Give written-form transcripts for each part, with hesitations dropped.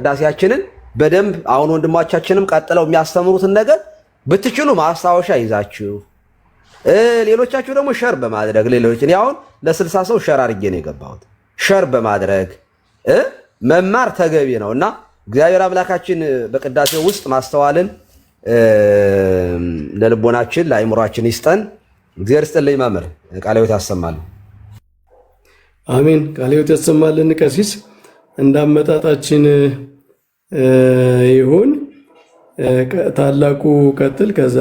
ቅዳሴያችንን በደንብ አሁን ወንድሞቻችንም ቀጥለው የሚያስተምሩትን ነገር ብትችሉ ማስታወሻ ይዛችሁ ሌሎቻችሁ ደግሞ ሸር በማድረግ ሌሎች እኔ አሁን ለ60 ሰው ሸር አድርጌ ነው የገባሁት። ሸር በማድረግ መማር ተገቢ ነውና እግዚአብሔር አምላካችን በቅዳሴው ውስጥ ማስተዋልን ለልቦናችን ለአይምሮአችን ይስጠን። እግዚአብሔር ይስጥልኝ። መምህር ቃለ ሕይወት ያሰማል። አሜን። ቃለ ሕይወት ያሰማልን። ቀሲስ እንዳመጣጣችን ይሁን። ታላቁ ቀጥል፣ ከዛ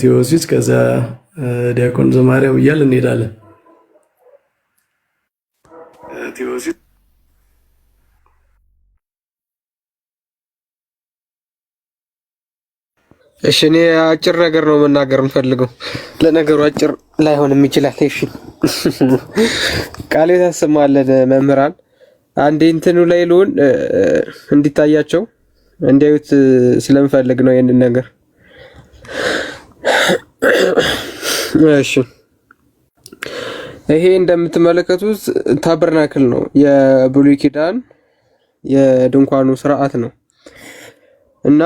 ቴዎሲስ፣ ከዛ ዲያቆን ዘማርያም እያልን እንሄዳለን። ቴዎሲስ እሺ፣ እኔ አጭር ነገር ነው መናገር የምፈልገው። ለነገሩ አጭር ላይሆንም ይችላል። እሺ፣ ቃል ታሰማለን መምህራን። አንዴ እንትኑ ላይ ልሆን እንዲታያቸው እንዲያዩት ስለምፈልግ ነው ይሄንን ነገር። እሺ፣ ይሄ እንደምትመለከቱት ታበርናክል ነው፣ የብሉይ ኪዳን የድንኳኑ ስርዓት ነው። እና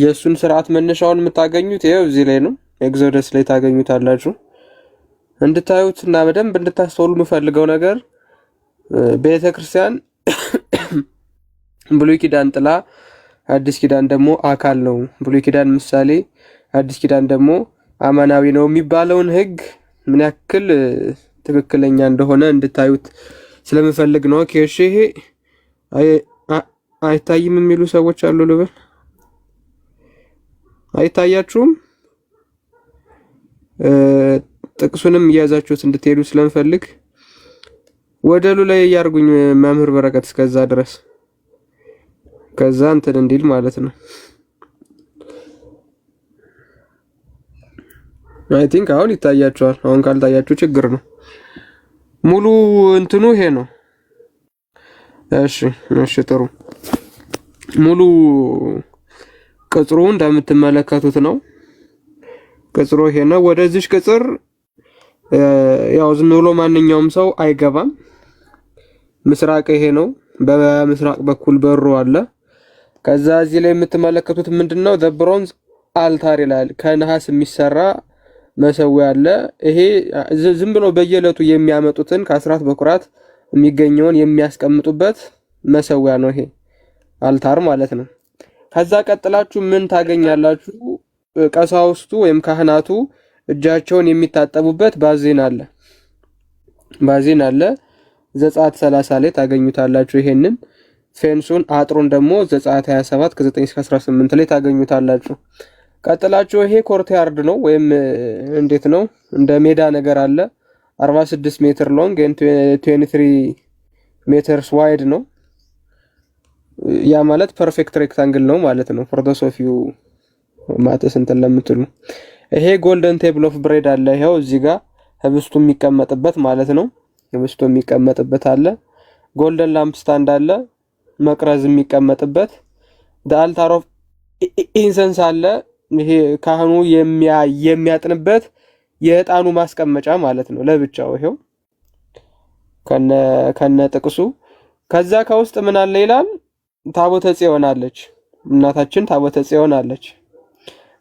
የሱን ስርዓት መነሻውን የምታገኙት ይሄው እዚህ ላይ ነው። ኤግዞደስ ላይ ታገኙታላችሁ። እንድታዩት እና በደንብ እንድታስተውሉ የምፈልገው ነገር ቤተክርስቲያን ብሉይ ኪዳን ጥላ፣ አዲስ ኪዳን ደግሞ አካል ነው። ብሉይ ኪዳን ምሳሌ፣ አዲስ ኪዳን ደግሞ አማናዊ ነው የሚባለውን ሕግ ምን ያክል ትክክለኛ እንደሆነ እንድታዩት ስለምፈልግ ነው። እሺ፣ ይሄ አይታይም የሚሉ ሰዎች አሉ ልበል? አይታያችሁም? ጥቅሱንም እያያዛችሁት እንድትሄዱ ስለምፈልግ ወደሉ ላይ ያርጉኝ መምህር በረከት እስከዛ ድረስ ከዛ እንትን እንዲል ማለት ነው። አይ ቲንክ አሁን ይታያችኋል። አሁን ካልታያችሁ ችግር ነው። ሙሉ እንትኑ ይሄ ነው። እሺ ጥሩ። ሙሉ ቅጽሩ እንደምትመለከቱት ነው። ቅጽሩ ይሄ ነው። ወደዚህ ቅጽር ያው ዝም ብሎ ማንኛውም ሰው አይገባም። ምስራቅ ይሄ ነው። በምስራቅ በኩል በሩ አለ። ከዛ እዚህ ላይ የምትመለከቱት ምንድነው? ዘ ብሮንዝ አልታር ይላል። ከነሐስ የሚሰራ መሰዊያ አለ። ይሄ ዝም ብሎ በየዕለቱ የሚያመጡትን ከአስራት በኩራት የሚገኘውን የሚያስቀምጡበት መሰዊያ ነው። ይሄ አልታር ማለት ነው። ከዛ ቀጥላችሁ ምን ታገኛላችሁ? ቀሳውስቱ ወይም ካህናቱ እጃቸውን የሚታጠቡበት ባዚን አለ። ባዚን አለ። ዘጸአት 30 ላይ ታገኙታላችሁ። ይሄንን ፌንሱን አጥሩን ደግሞ ዘጸአት 27 ከ9 እስከ 18 ላይ ታገኙታላችሁ። ቀጥላችሁ ይሄ ኮርትያርድ ነው ወይም እንዴት ነው? እንደ ሜዳ ነገር አለ። 46 ሜትር ሎንግ and 23 ሜትርስ ዋይድ ነው። ያ ማለት ፐርፌክት ሬክታንግል ነው ማለት ነው። ፎር ዘ ሶፊዩ ማተስ እንትን ለምትሉ ይሄ ጎልደን ቴብል ኦፍ ብሬድ አለ። ይሄው እዚህ ጋር ህብስቱ የሚቀመጥበት ማለት ነው። ህብስቱ የሚቀመጥበት አለ። ጎልደን ላምፕ ስታንድ አለ። መቅረዝ የሚቀመጥበት the altar of incense አለ። ይሄ ካህኑ የሚያጥንበት የዕጣኑ ማስቀመጫ ማለት ነው ለብቻው ይሄው ከነ ጥቅሱ። ከዛ ከውስጥ ምን አለ ይላል? ታቦተ ጽዮን አለች። እናታችን ታቦተ ጽዮን አለች።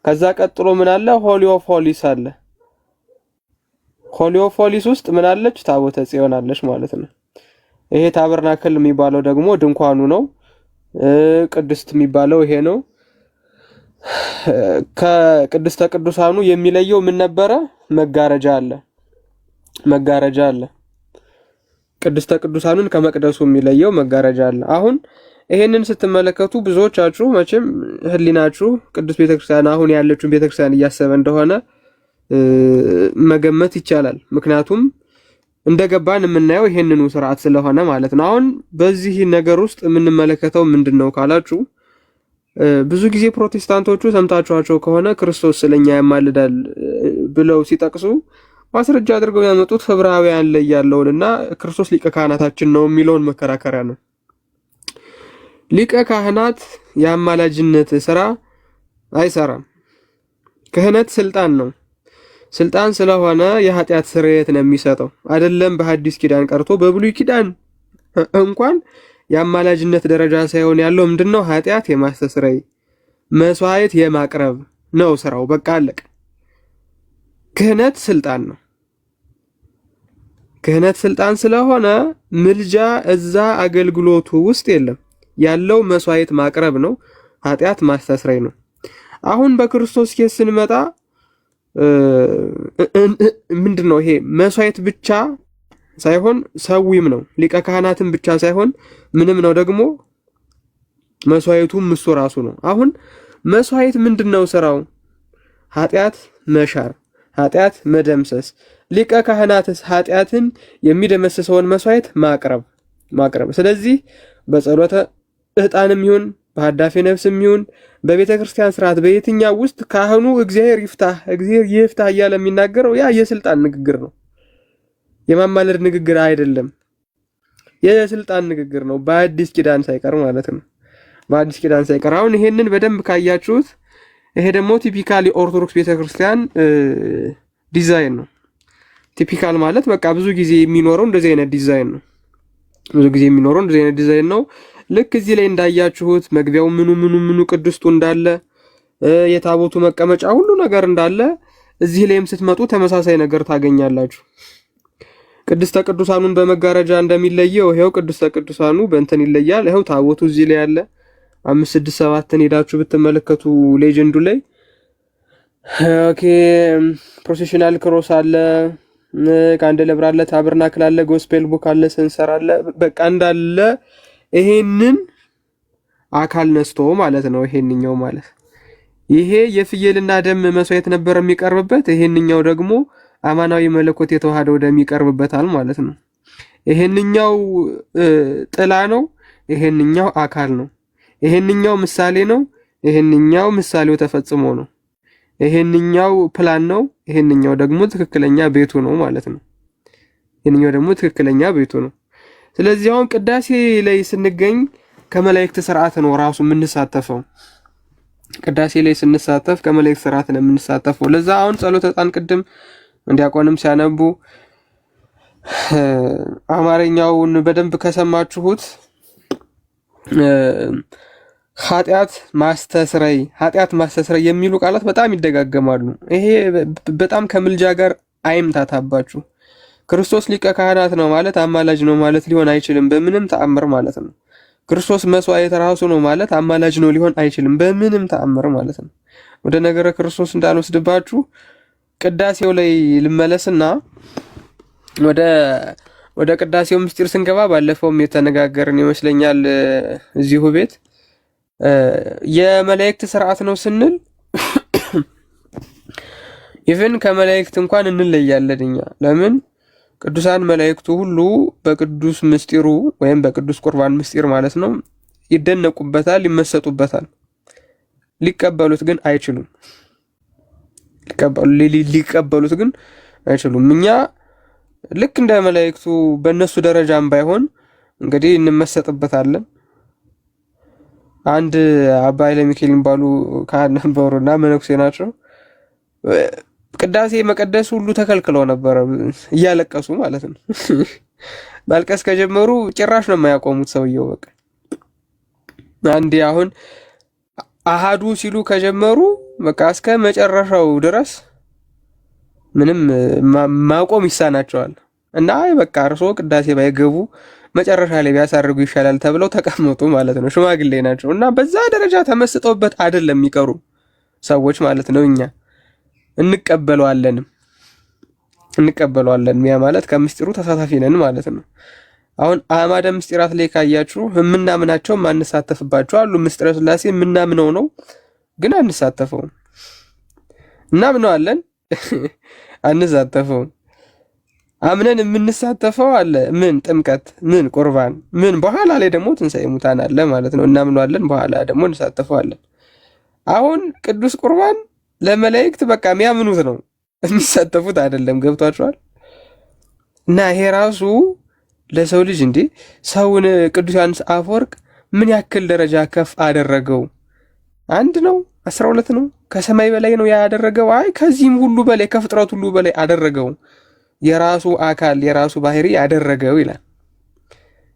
ከዛ ቀጥሎ ምን አለ? ሆሊ ኦፍ ሆሊስ አለ። ሆሊ ኦፍ ሆሊስ ውስጥ ምን አለች? ታቦተ ጽዮን አለች ማለት ነው። ይሄ ታበርናክል የሚባለው ደግሞ ድንኳኑ ነው። ቅድስት የሚባለው ይሄ ነው። ከቅድስተ ቅዱሳኑ የሚለየው ምን ነበረ? መጋረጃ አለ። መጋረጃ አለ። ቅድስተ ቅዱሳኑን ከመቅደሱ የሚለየው መጋረጃ አለ። አሁን ይሄንን ስትመለከቱ ብዙዎቻችሁ መቼም ህሊናችሁ ቅዱስ ቤተክርስቲያን አሁን ያለችውን ቤተክርስቲያን እያሰበ እንደሆነ መገመት ይቻላል። ምክንያቱም እንደገባን የምናየው ይሄንኑ ስርዓት ስለሆነ ማለት ነው። አሁን በዚህ ነገር ውስጥ የምንመለከተው ምንድነው ካላችሁ ብዙ ጊዜ ፕሮቴስታንቶቹ ሰምታችኋቸው ከሆነ ክርስቶስ ስለኛ ያማልዳል ብለው ሲጠቅሱ ማስረጃ አድርገው ያመጡት ዕብራውያን ላይ ያለውንና ክርስቶስ ሊቀ ካህናታችን ነው የሚለውን መከራከሪያ ነው። ሊቀ ካህናት የአማላጅነት ስራ አይሰራም። ክህነት ስልጣን ነው። ስልጣን ስለሆነ የኃጢአት ስርየት ነው የሚሰጠው። አይደለም በሐዲስ ኪዳን ቀርቶ በብሉይ ኪዳን እንኳን የአማላጅነት ደረጃ ሳይሆን ያለው ምንድነው? ኃጢአት የማስተስረይ መስዋዕት የማቅረብ ነው ስራው። በቃ አለቀ። ክህነት ስልጣን ነው። ክህነት ስልጣን ስለሆነ ምልጃ እዛ አገልግሎቱ ውስጥ የለም። ያለው መስዋዕት ማቅረብ ነው። ኃጢአት ማስተስረይ ነው። አሁን በክርስቶስ ኬስ ስንመጣ ምንድነው ይሄ? መስዋዕት ብቻ ሳይሆን ሰዊም ነው። ሊቀ ካህናትም ብቻ ሳይሆን ምንም ነው ደግሞ መስዋዕቱም እሱ ራሱ ነው። አሁን መስዋዕት ምንድነው ስራው? ኃጢአት መሻር፣ ኃጢአት መደምሰስ። ሊቀ ካህናትስ ኃጢአትን የሚደመስሰውን መስዋዕት ማቅረብ። ስለዚህ በጸሎተ ዕጣንም ይሁን በሀዳፌ ነፍስም ይሁን በቤተ ክርስቲያን ስርዓት በየትኛው ውስጥ ካህኑ እግዚአብሔር ይፍታህ እያለ የሚናገረው ያ የስልጣን ንግግር ነው። የማማለድ ንግግር አይደለም። የስልጣን ንግግር ነው። በአዲስ ኪዳን ሳይቀር ማለት ነው። በአዲስ ኪዳን ሳይቀር። አሁን ይሄንን በደንብ ካያችሁት ይሄ ደግሞ ቲፒካል የኦርቶዶክስ ቤተክርስቲያን ዲዛይን ነው። ቲፒካል ማለት በቃ ብዙ ጊዜ የሚኖረው እንደዚህ አይነት ዲዛይን ነው። ልክ እዚህ ላይ እንዳያችሁት መግቢያው ምኑ ቅድስቱ እንዳለ የታቦቱ መቀመጫ ሁሉ ነገር እንዳለ እዚህ ላይም ስትመጡ ተመሳሳይ ነገር ታገኛላችሁ። ቅድስተ ቅዱሳኑን በመጋረጃ እንደሚለየው ይሄው ቅድስተ ቅዱሳኑ በእንትን ይለያል። ይሄው ታቦቱ እዚህ ላይ ያለ 5 6 7 ሄዳችሁ ብትመለከቱ ሌጀንዱ ላይ ኦኬ ፕሮፌሽናል ክሮስ አለ፣ ካንደለብር አለ፣ ታበርናክል አለ፣ ጎስፔል ቡክ አለ፣ ሰንሰር አለ። በቃ እንዳለ ይሄንን አካል ነስቶ ማለት ነው። ይሄንኛው ማለት ይሄ የፍየልና ደም መስዋዕት ነበር የሚቀርብበት፣ ይሄንኛው ደግሞ አማናዊ መለኮት የተዋሃደው ደም ይቀርብበታል ማለት ነው። ይሄንኛው ጥላ ነው፣ ይሄንኛው አካል ነው። ይሄንኛው ምሳሌ ነው፣ ይሄንኛው ምሳሌው ተፈጽሞ ነው። ይሄንኛው ፕላን ነው፣ ይሄንኛው ደግሞ ትክክለኛ ቤቱ ነው ማለት ነው። ይሄንኛው ደግሞ ትክክለኛ ቤቱ ነው። ስለዚህ አሁን ቅዳሴ ላይ ስንገኝ ከመላእክት ስርዓት ነው ራሱ የምንሳተፈው። ቅዳሴ ላይ ስንሳተፍ ከመላእክት ስርዓት ነው የምንሳተፈው። ለዛ አሁን ጸሎተ ዕጣን ቅድም እንዲያቆንም ሲያነቡ አማርኛውን በደንብ ከሰማችሁት ኃጢአት ማስተስረይ የሚሉ ቃላት በጣም ይደጋገማሉ። ይሄ በጣም ከምልጃ ጋር አይምታታባችሁ። ክርስቶስ ሊቀ ካህናት ነው ማለት አማላጅ ነው ማለት ሊሆን አይችልም በምንም ተአምር ማለት ነው። ክርስቶስ መስዋዕት ራሱ ነው ማለት አማላጅ ነው ሊሆን አይችልም በምንም ተአምር ማለት ነው። ወደ ነገረ ክርስቶስ እንዳልወስድባችሁ ቅዳሴው ላይ ልመለስና ወደ ቅዳሴው ምስጢር ስንገባ ባለፈውም የተነጋገርን ይመስለኛል እዚሁ ቤት የመላእክት ስርዓት ነው ስንል ኢቭን ከመላእክት እንኳን እንለያለን እኛ። ለምን? ቅዱሳን መላእክቱ ሁሉ በቅዱስ ምስጢሩ ወይም በቅዱስ ቁርባን ምስጢር ማለት ነው ይደነቁበታል፣ ይመሰጡበታል። ሊቀበሉት ግን አይችሉም። እኛ ልክ እንደ መላእክቱ በእነሱ ደረጃም ባይሆን እንግዲህ እንመሰጥበታለን። አንድ አባ ኃይለ ሚካኤል የሚባሉ ካህን ነበሩና መነኩሴ ናቸው። ቅዳሴ መቀደስ ሁሉ ተከልክለው ነበር፣ እያለቀሱ ማለት ነው። ማልቀስ ከጀመሩ ጭራሽ ነው የማያቆሙት ሰውየው። በቃ አንዴ አሁን አሃዱ ሲሉ ከጀመሩ በቃ እስከ መጨረሻው ድረስ ምንም ማቆም ይሳናቸዋል። እና በቃ እርሶ ቅዳሴ ባይገቡ መጨረሻ ላይ ቢያሳርጉ ይሻላል ተብለው ተቀመጡ ማለት ነው። ሽማግሌ ናቸው እና በዛ ደረጃ ተመስጠውበት አይደለም የሚቀሩ ሰዎች ማለት ነው። እኛ እንቀበለዋለን። ያ ማለት ከምስጢሩ ተሳታፊ ነን ማለት ነው። አሁን አዕማደ ምስጢራት ላይ ካያችሁ የምናምናቸው ማንሳተፍባቸው አሉ። ምስጢረ ሥላሴ የምናምነው ነው ግን አንሳተፈውም። እናምነዋለን አንሳተፈውም። አምነን የምንሳተፈው አለ። ምን ጥምቀት፣ ምን ቁርባን፣ ምን በኋላ ላይ ደግሞ ትንሣኤ ሙታን አለ ማለት ነው። እናምነዋለን፣ በኋላ ደግሞ እንሳተፈዋለን። አሁን ቅዱስ ቁርባን ለመላእክት በቃ የሚያምኑት ነው፣ የሚሳተፉት አይደለም። ገብቷቸዋል። እና ይሄ ራሱ ለሰው ልጅ እንዴ ሰውን ቅዱስ ዮሐንስ አፈወርቅ ምን ያክል ደረጃ ከፍ አደረገው? 1 ነው 12 ነው ከሰማይ በላይ ነው ያደረገው። አይ ከዚህም ሁሉ በላይ ከፍጥረት ሁሉ በላይ አደረገው። የራሱ አካል የራሱ ባህሪ ያደረገው ይላል።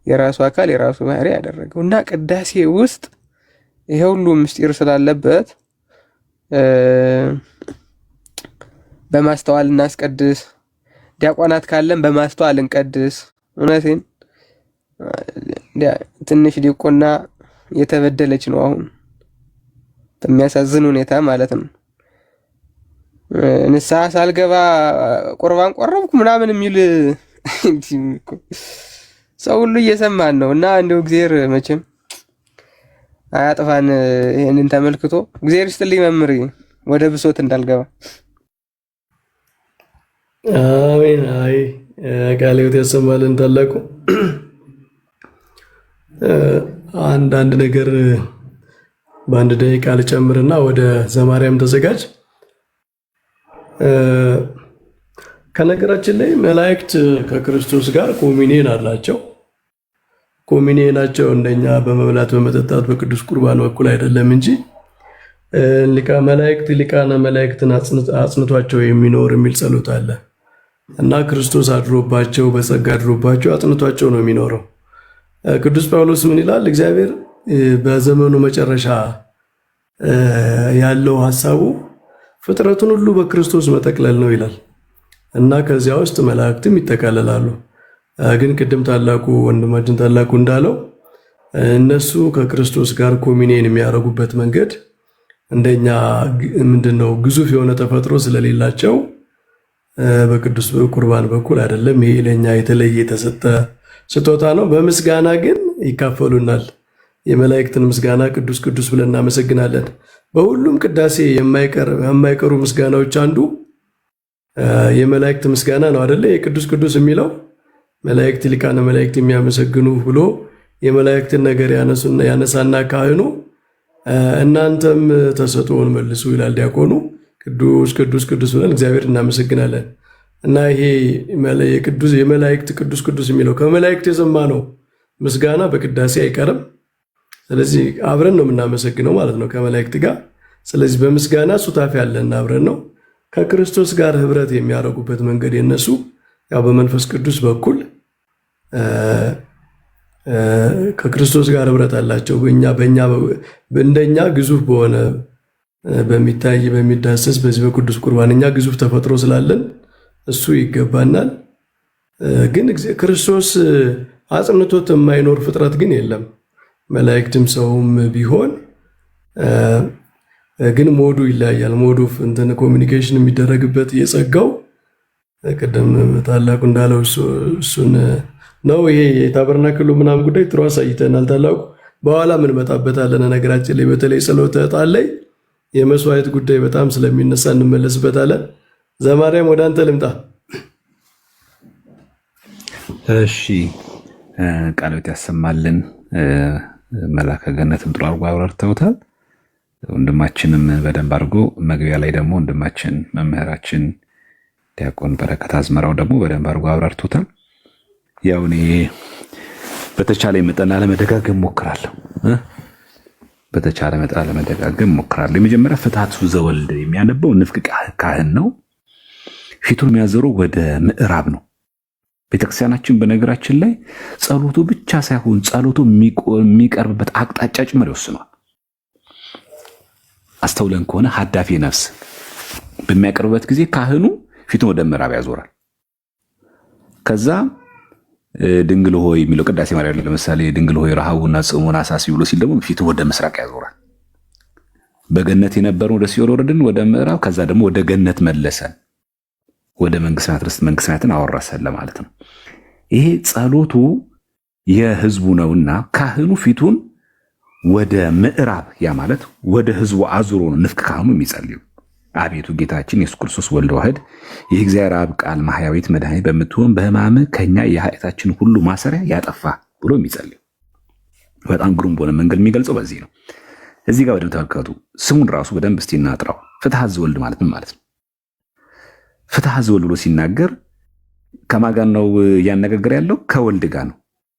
የራሱ አካል የራሱ ባህሪ ያደረገው እና ቅዳሴ ውስጥ ይሄ ሁሉ ምስጢር ስላለበት በማስተዋል እናስቀድስ። ዲያቆናት ካለን በማስተዋል እንቀድስ። እውነቴን ትንሽ ዲቁና የተበደለች ነው አሁን በሚያሳዝን ሁኔታ ማለት ነው። ንስሐ ሳልገባ ቁርባን ቆረብኩ ምናምን የሚል ሰው ሁሉ እየሰማን ነው። እና እንደው እግዚአብሔር መቼም አያጥፋን። ይሄንን ተመልክቶ እግዚአብሔር ይስጥልኝ መምህር፣ ወደ ብሶት እንዳልገባ። አሜን። አይ ቃለ ሕይወት ያሰማልን ታላቁ። አንዳንድ ነገር በአንድ ደቂቃ ልጨምርና ወደ ዘማርያም ተዘጋጅ። ከነገራችን ላይ መላእክት ከክርስቶስ ጋር ኮሚኒየን አላቸው። ኮሚኒየናቸው እንደኛ በመብላት በመጠጣት በቅዱስ ቁርባን በኩል አይደለም እንጂ ሊቃነ መላእክትን አጽንቷቸው የሚኖር የሚል ጸሎት አለ እና ክርስቶስ አድሮባቸው በጸጋ አድሮባቸው አጽንቷቸው ነው የሚኖረው። ቅዱስ ጳውሎስ ምን ይላል? እግዚአብሔር በዘመኑ መጨረሻ ያለው ሐሳቡ ፍጥረቱን ሁሉ በክርስቶስ መጠቅለል ነው ይላል እና ከዚያ ውስጥ መላእክትም ይጠቃለላሉ። ግን ቅድም ታላቁ ወንድማችን ታላቁ እንዳለው እነሱ ከክርስቶስ ጋር ኮሚኒየን የሚያደርጉበት መንገድ እንደኛ ምንድነው ግዙፍ የሆነ ተፈጥሮ ስለሌላቸው በቅዱስ ቁርባን በኩል አይደለም። ይሄ ለኛ የተለየ የተሰጠ ስጦታ ነው። በምስጋና ግን ይካፈሉናል። የመላእክትን ምስጋና ቅዱስ ቅዱስ ብለን እናመሰግናለን። በሁሉም ቅዳሴ የማይቀሩ ምስጋናዎች አንዱ የመላእክት ምስጋና ነው አይደለ? የቅዱስ ቅዱስ የሚለው መላእክት ሊቃነ መላእክት የሚያመሰግኑ ብሎ የመላእክትን ነገር ያነሳና ካህኑ እናንተም ተሰጥኦን መልሱ ይላል ዲያቆኑ። ቅዱስ ቅዱስ ቅዱስ ብለን እግዚአብሔር እናመሰግናለን። እና ይሄ የመላእክት ቅዱስ ቅዱስ የሚለው ከመላእክት የሰማነው ምስጋና በቅዳሴ አይቀርም። ስለዚህ አብረን ነው የምናመሰግነው ማለት ነው ከመላእክት ጋር። ስለዚህ በምስጋና ሱታፊ ያለን አብረን ነው። ከክርስቶስ ጋር ህብረት የሚያደርጉበት መንገድ የነሱ ያው በመንፈስ ቅዱስ በኩል ከክርስቶስ ጋር ህብረት አላቸው። እንደኛ ግዙፍ በሆነ በሚታይ በሚዳሰስ በዚህ በቅዱስ ቁርባን እኛ ግዙፍ ተፈጥሮ ስላለን እሱ ይገባናል። ግን ክርስቶስ አጽንቶት የማይኖር ፍጥረት ግን የለም። መላእክትም ሰውም ቢሆን ግን ሞዱ ይለያያል። ሞዱ እንትን ኮሚኒኬሽን የሚደረግበት የጸጋው ቅድም ታላቁ እንዳለው እሱን ነው። ይሄ የታበርናክሉ ምናምን ጉዳይ ጥሩ አሳይተናል ታላቁ። በኋላ ምን መጣበታለን። ነገራችን ላይ በተለይ ጸሎተ ዕጣን ላይ የመስዋዕት ጉዳይ በጣም ስለሚነሳ እንመለስበታለን። ዘማርያም ወደ አንተ ልምጣ። እሺ ቃለ ሕይወት ያሰማልን። መላከ ገነትም ጥሩ አድርጎ አብራርተውታል። ወንድማችንም በደንብ አድርጎ መግቢያ ላይ ደግሞ ወንድማችን መምህራችን ዲያቆን በረከት አዝመራው ደግሞ በደንብ አድርጎ አብራርቶታል። ያው እኔ በተቻለ መጠን ለመደጋገም ሞክራለሁ። የመጀመሪያ ፍትሐቱ ዘወልድ የሚያነበው ንፍቅ ካህን ነው። ፊቱን የሚያዞረው ወደ ምዕራብ ነው። ቤተክርስቲያናችን በነገራችን ላይ ጸሎቱ ብቻ ሳይሆን ጸሎቱ የሚቀርብበት አቅጣጫ ጭምር ይወስኗል። አስተውለን ከሆነ ሀዳፊ ነፍስ በሚያቀርብበት ጊዜ ካህኑ ፊቱን ወደ ምዕራብ ያዞራል። ከዛ ድንግል ሆይ የሚለው ቅዳሴ ማርያም ለምሳሌ ድንግል ሆይ ረሃቡና ጽሙን አሳሲ ብሎ ሲል ደግሞ ፊቱን ወደ ምስራቅ ያዞራል። በገነት የነበረው ወደ ሲኦል ወረድን ወደ ምዕራብ፣ ከዛ ደግሞ ወደ ገነት መለሰን፣ ወደ መንግስተ ሰማያትን አወረሰን ለማለት ነው። ይሄ ጸሎቱ የህዝቡ ነውና ካህኑ ፊቱን ወደ ምዕራብ ያ ማለት ወደ ህዝቡ አዙሮ ነው ንፍቅ ካህኑ የሚጸልዩ። አቤቱ ጌታችን ኢየሱስ ክርስቶስ ወልደ ዋህድ የእግዚአብሔር አብ ቃል ማህያዊት መድኃኒት በምትሆን በሕማም ከኛ የኃጢአታችን ሁሉ ማሰሪያ ያጠፋ ብሎ የሚጸልዩ በጣም ግሩም በሆነ መንገድ የሚገልጸው በዚህ ነው። እዚህ ጋር በደንብ ተመልከቱ። ስሙን ራሱ በደንብ እስቲ እናጥራው። ፍትሐት ዘወልድ ማለት ምን ማለት ነው? ፍትሐት ዘወልድ ብሎ ሲናገር ከማን ጋር ነው እያነጋገረ ያለው? ከወልድ ጋር ነው።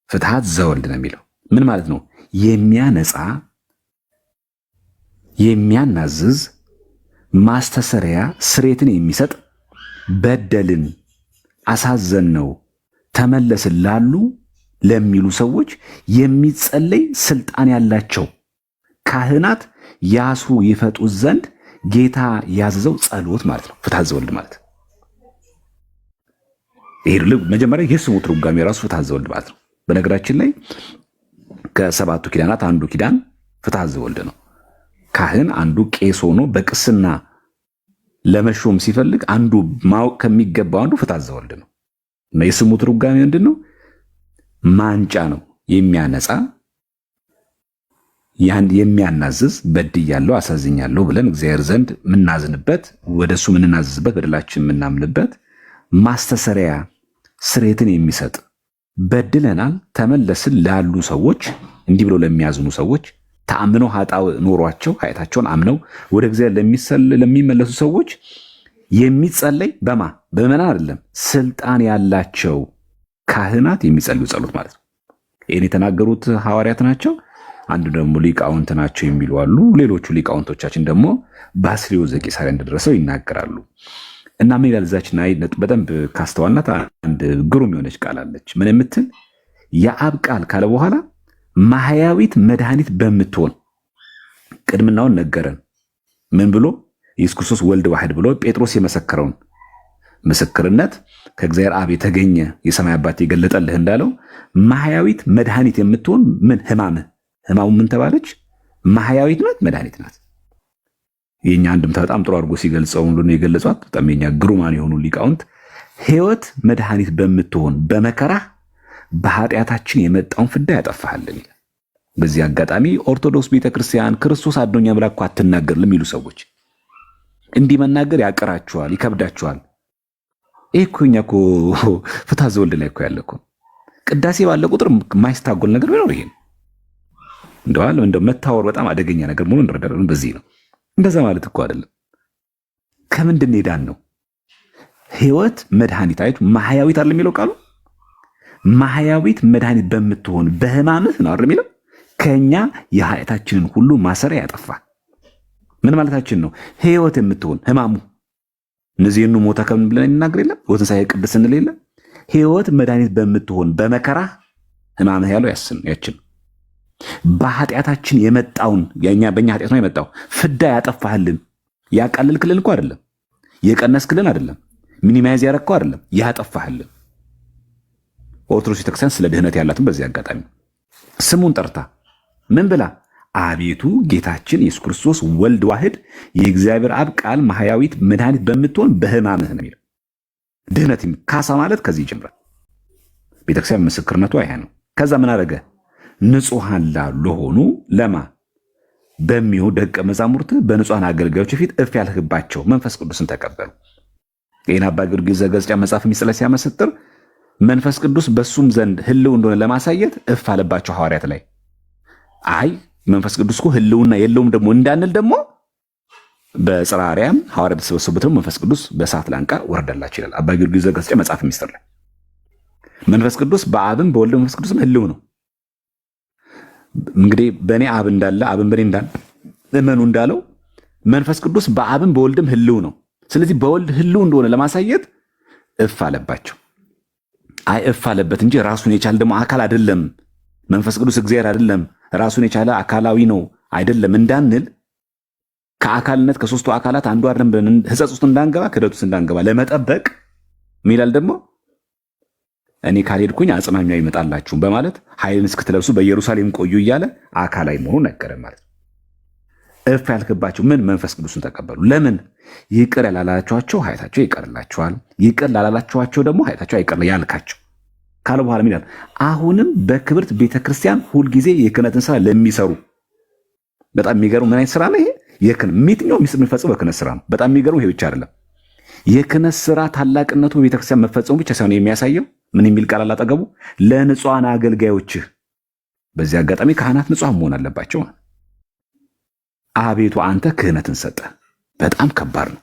ፍትሐት ዘወልድ ነው የሚለው ምን ማለት ነው? የሚያነጻ የሚያናዝዝ ማስተሰሪያ ስሬትን የሚሰጥ በደልን አሳዘን ነው ተመለስን ላሉ ለሚሉ ሰዎች የሚጸለይ ስልጣን ያላቸው ካህናት ያስሩ ይፈቱ ዘንድ ጌታ ያዘዘው ጸሎት ማለት ነው። ፍትሐ ዘወልድ ማለት ይሄ መጀመሪያ የስሙ ትርጓሜ ራሱ ፍትሐ ዘወልድ ማለት ነው። በነገራችን ላይ ከሰባቱ ኪዳናት አንዱ ኪዳን ፍትሐ ዘወልድ ነው። ካህን አንዱ ቄስ ሆኖ በቅስና ለመሾም ሲፈልግ አንዱ ማወቅ ከሚገባው አንዱ ፍትሐ ዘወልድ ነው። እና የስሙ ትርጓሜ ምንድን ነው? ማንጫ ነው፣ የሚያነጻ የሚያናዝዝ፣ በድያለሁ አሳዝኛለሁ ብለን እግዚአብሔር ዘንድ የምናዝንበት፣ ወደሱ የምንናዝዝበት፣ በደላችን የምናምንበት፣ ማስተሰሪያ ስርየትን የሚሰጥ በድለናል ተመለስን ላሉ ሰዎች፣ እንዲህ ብለው ለሚያዝኑ ሰዎች፣ ተአምነው ኃጣው ኖሯቸው ኃጢአታቸውን አምነው ወደ እግዚአብሔር ለሚመለሱ ሰዎች የሚጸለይ በመና አይደለም፣ ስልጣን ያላቸው ካህናት የሚጸልዩ ጸሎት ማለት ነው። ይህን የተናገሩት ሐዋርያት ናቸው። አንዱ ደግሞ ሊቃውንት ናቸው የሚሉ አሉ። ሌሎቹ ሊቃውንቶቻችን ደግሞ ባስልዮስ ዘቂሳርያ እንደደረሰው ይናገራሉ። እና ምን ይላል እዛች ናይ በደንብ ካስተዋልናት አንድ ግሩም የሆነች ቃል አለች። ምን የምትል የአብ ቃል ካለ በኋላ ማህያዊት መድኃኒት በምትሆን ቅድምናውን ነገረን። ምን ብሎ? ኢየሱስ ክርስቶስ ወልድ ዋሕድ ብሎ ጴጥሮስ የመሰከረውን ምስክርነት ከእግዚአብሔር አብ የተገኘ የሰማይ አባት የገለጠልህ እንዳለው ማህያዊት መድኃኒት የምትሆን ምን ህማሙ ምን ተባለች? ማህያዊት ናት፣ መድኃኒት ናት። የኛ አንድምታ በጣም ጥሩ አድርጎ ሲገልጸው እንደሆነ የገለጿት በጣም የኛ ግሩማን የሆኑ ሊቃውንት ሕይወት መድኃኒት በምትሆን በመከራ በኃጢአታችን የመጣውን ፍዳ ያጠፋሃልን። በዚህ አጋጣሚ ኦርቶዶክስ ቤተክርስቲያን ክርስቶስ አድኖኛ ብላ እኮ አትናገር ለሚሉ ሰዎች እንዲህ መናገር ያቀራቸዋል፣ ይከብዳቸዋል። ይህ እኮ እኛ እኮ ፍትሐ ዘወልድ ላይ እኮ ያለ እኮ ቅዳሴ ባለ ቁጥር የማይስታጎል ነገር ቢኖር ይሄ እንደው መታወር በጣም አደገኛ ነገር መሆኑን እንረዳለን። በዚህ ነው እንደዛ ማለት እኮ አይደለም። ከምንድን ሄዳን ነው ሕይወት መድኃኒት አይቱ ማህያዊት አይደል የሚለው ቃሉ? ማህያዊት መድኃኒት በምትሆን በሕማምህ ነው አይደል የሚለው? ከኛ የኃጢአታችንን ሁሉ ማሰሪያ ያጠፋ ምን ማለታችን ነው? ሕይወት የምትሆን ሕማሙ እነዚህኑ ሞታ ከምን ብለን እናገር የለም ወትንሳኤ ቅድስ እንል የለም። ሕይወት መድኃኒት በምትሆን በመከራ ሕማምህ ያለው ያችን በኃጢአታችን የመጣውን በእኛ ኃጢአት ነው የመጣው ፍዳ ያጠፋህልን። ያቃልልክልን እኮ አይደለም፣ የቀነስክልን አይደለም፣ ሚኒማይዝ ያረከው አይደለም፣ ያጠፋህልን። ኦርቶዶክስ ቤተክርስቲያን ስለ ድህነት ያላትን በዚህ አጋጣሚ ስሙን ጠርታ ምን ብላ? አቤቱ ጌታችን ኢየሱስ ክርስቶስ ወልድ ዋሕድ የእግዚአብሔር አብ ቃል ማህያዊት መድኃኒት በምትሆን በሕማምህ ነው የሚለው። ድህነት ካሳ ማለት ከዚህ ይጀምራል። ቤተክርስቲያን ምስክርነቷ ይሄ ነው። ከዛ ምን አደረገ? ንጹሐን ለሆኑ ለማ በሚሆኑ ደቀ መዛሙርት በንጹሐን አገልጋዮች ፊት እፍ ያልህባቸው መንፈስ ቅዱስን ተቀበሉ። ይህን አባ ጊዮርጊስ ዘገዝጫ መጽሐፍ ሚስጥር ሲያመሰጥር መንፈስ ቅዱስ በሱም ዘንድ ህልው እንደሆነ ለማሳየት እፍ አለባቸው ሐዋርያት ላይ። አይ መንፈስ ቅዱስ እኮ ህልውና የለውም ደግሞ እንዳንል ደግሞ በጽርሐ አርያም ሐዋርያት ተሰበሰቡበት መንፈስ ቅዱስ በእሳት ላንቃ ወረደላቸው ይላል አባ ጊዮርጊስ ዘገዝጫ መጽሐፍ ሚስጥር ላይ። መንፈስ ቅዱስ በአብም በወልድም መንፈስ ቅዱስም ህልው ነው። እንግዲህ በእኔ አብ እንዳለ አብን በእኔ እንዳለ እመኑ እንዳለው መንፈስ ቅዱስ በአብም በወልድም ህልው ነው። ስለዚህ በወልድ ህልው እንደሆነ ለማሳየት እፍ አለባቸው። አይ እፍ አለበት እንጂ ራሱን የቻለ ደግሞ አካል አይደለም። መንፈስ ቅዱስ እግዚአብሔር አይደለም፣ ራሱን የቻለ አካላዊ ነው አይደለም እንዳንል ከአካልነት ከሶስቱ አካላት አንዱ አይደለም ብለን ሕጸጽ ውስጥ እንዳንገባ ክደት ውስጥ እንዳንገባ ለመጠበቅ ሚላል ደግሞ እኔ ካልሄድኩኝ አጽናኛው ይመጣላችሁ በማለት ኃይልን እስክትለብሱ በኢየሩሳሌም ቆዩ እያለ አካላዊ መሆኑን ነገረን ማለት ነው። እፍ ያልክባቸው ምን መንፈስ ቅዱስን ተቀበሉ። ለምን? ይቅር ያላላችኋቸው ኃጢአታቸው ይቀርላቸዋል፣ ይቅር ላላላችኋቸው ደግሞ ኃጢአታቸው አይቀር ያልካቸው ካለ በኋላ ምን ይላል? አሁንም በክብርት ቤተክርስቲያን ሁልጊዜ የክህነትን ስራ ለሚሰሩ። በጣም የሚገርም ምን አይነት ስራ ነው ይሄ? የትኛው ሚስጥር የሚፈጽመው በክህነት ስራ ነው። በጣም የሚገርም ይሄ ብቻ አይደለም። የክህነት ስራ ታላቅነቱ በቤተክርስቲያን መፈጸሙ ብቻ ሳይሆን የሚያሳየው ምን የሚል ቃል አላጠገቡ? ለንጹሐን አገልጋዮችህ። በዚህ አጋጣሚ ካህናት ንጹሐን መሆን አለባቸው። አቤቱ አንተ ክህነትን ሰጠ። በጣም ከባድ ነው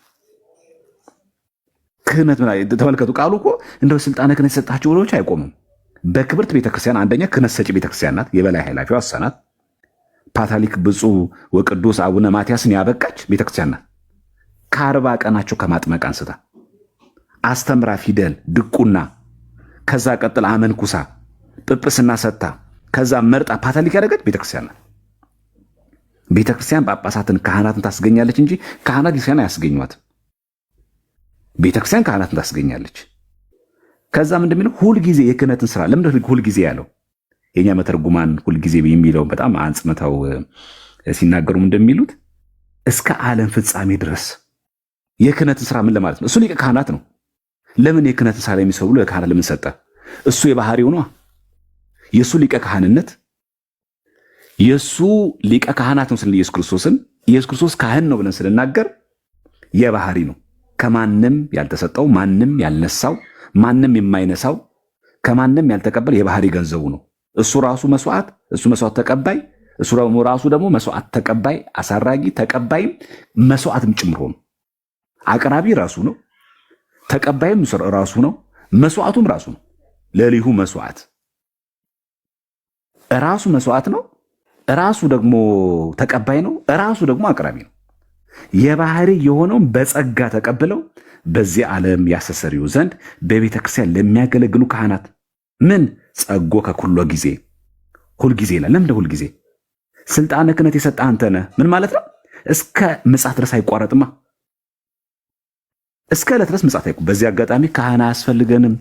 ክህነት። ተመልከቱ ቃሉ እኮ እንደው ስልጣነ ክህነት የሰጣችሁ ብሎች አይቆምም። በክብርት ቤተክርስቲያን አንደኛ ክህነት ሰጪ ቤተክርስቲያን ናት። የበላይ ኃላፊዋ እሷ ናት። ፓትርያርክ ብፁዕ ወቅዱስ አቡነ ማትያስን ያበቃች ቤተክርስቲያን ናት። ከ40 ቀናቸው ከማጥመቅ አንስታ አስተምራ ፊደል ድቁና፣ ከዛ ቀጥል አመንኩሳ ጵጵስና ሰጥታ ከዛ መርጣ ፓትርያርክ ያደረገች ቤተክርስቲያን ናት። ቤተክርስቲያን ጳጳሳትን ካህናትን ታስገኛለች እንጂ ካህናት ቤተክርስቲያን አያስገኟትም። ቤተክርስቲያን ካህናትን ታስገኛለች። ከዛም እንደሚለው ሁልጊዜ የክህነትን ስራ ለምን ሁልጊዜ ያለው የኛ መተርጉማን ሁልጊዜ የሚለው በጣም አንጽመታው ሲናገሩም እንደሚሉት እስከ ዓለም ፍጻሜ ድረስ የክህነትን ስራ ምን ለማለት ነው? እሱ ሊቀ ካህናት ነው። ለምን የክህነትን ስራ የሚሰሩ ለካህናት ለምን ሰጠ? እሱ የባህሪው ነው። የሱ ሊቀ ካህንነት የሱ ሊቀ ካህናት ነው ስለ ኢየሱስ ክርስቶስን ኢየሱስ ክርስቶስ ካህን ነው ብለን ስለናገር የባህሪ ነው። ከማንም ያልተሰጠው ማንም ያልነሳው ማንም የማይነሳው ከማንም ያልተቀበለ የባህሪ ገንዘቡ ነው። እሱ ራሱ መስዋዕት፣ እሱ መስዋዕት ተቀባይ፣ እሱ ራሱ ደግሞ መስዋዕት ተቀባይ፣ አሳራጊ ተቀባይም መስዋዕትም ጭምር ሆኖ አቅራቢ ራሱ ነው፣ ተቀባይም ራሱ ነው፣ መስዋዕቱም ራሱ ነው። ለሊሁ መስዋዕት ራሱ መስዋዕት ነው፣ ራሱ ደግሞ ተቀባይ ነው፣ ራሱ ደግሞ አቅራቢ ነው። የባህሪ የሆነውን በጸጋ ተቀብለው በዚህ ዓለም ያስተሰርዩ ዘንድ በቤተ ክርስቲያን ለሚያገለግሉ ካህናት ምን ጸጎ ከኩሎ ጊዜ ሁልጊዜ ይላል። ለምን ሁልጊዜ? ስልጣነ ክህነት የሰጠህ አንተ ነህ። ምን ማለት ነው? እስከ ምጽአት ድረስ አይቋረጥማ። እስከ ዕለት ድረስ ምጽአት አይቋረጥም። በዚህ አጋጣሚ ካህን አያስፈልገንም፣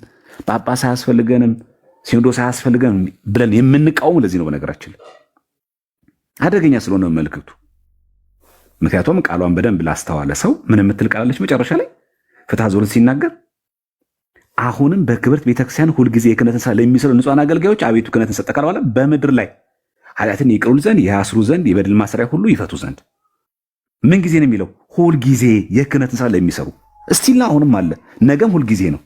ጳጳስ አያስፈልገንም፣ ሲኖዶስ አያስፈልገንም ብለን የምንቃወም ለዚህ ነው። በነገራችን አደገኛ ስለሆነ መልእክቱ። ምክንያቱም ቃሏን በደንብ ላስተዋለ ሰው ምን የምትል ቃላለች መጨረሻ ላይ ፍትሐ ዞርን ሲናገር አሁንም በክብርት ቤተክርስቲያን ሁልጊዜ የክህነትን ስራ ለሚሰሩ ንጹሐን አገልጋዮች አቤቱ ክህነትን ሰጠህ ካለ በኋላ በምድር ላይ ኃጢአትን ይቅሩ ዘንድ ያስሩ ዘንድ የበደል ማሰሪያ ሁሉ ይፈቱ ዘንድ ምን ጊዜ ነው የሚለው? ሁልጊዜ የክህነትን ስራ ለሚሰሩ እስቲልና አሁንም አለ፣ ነገም ሁልጊዜ ነው።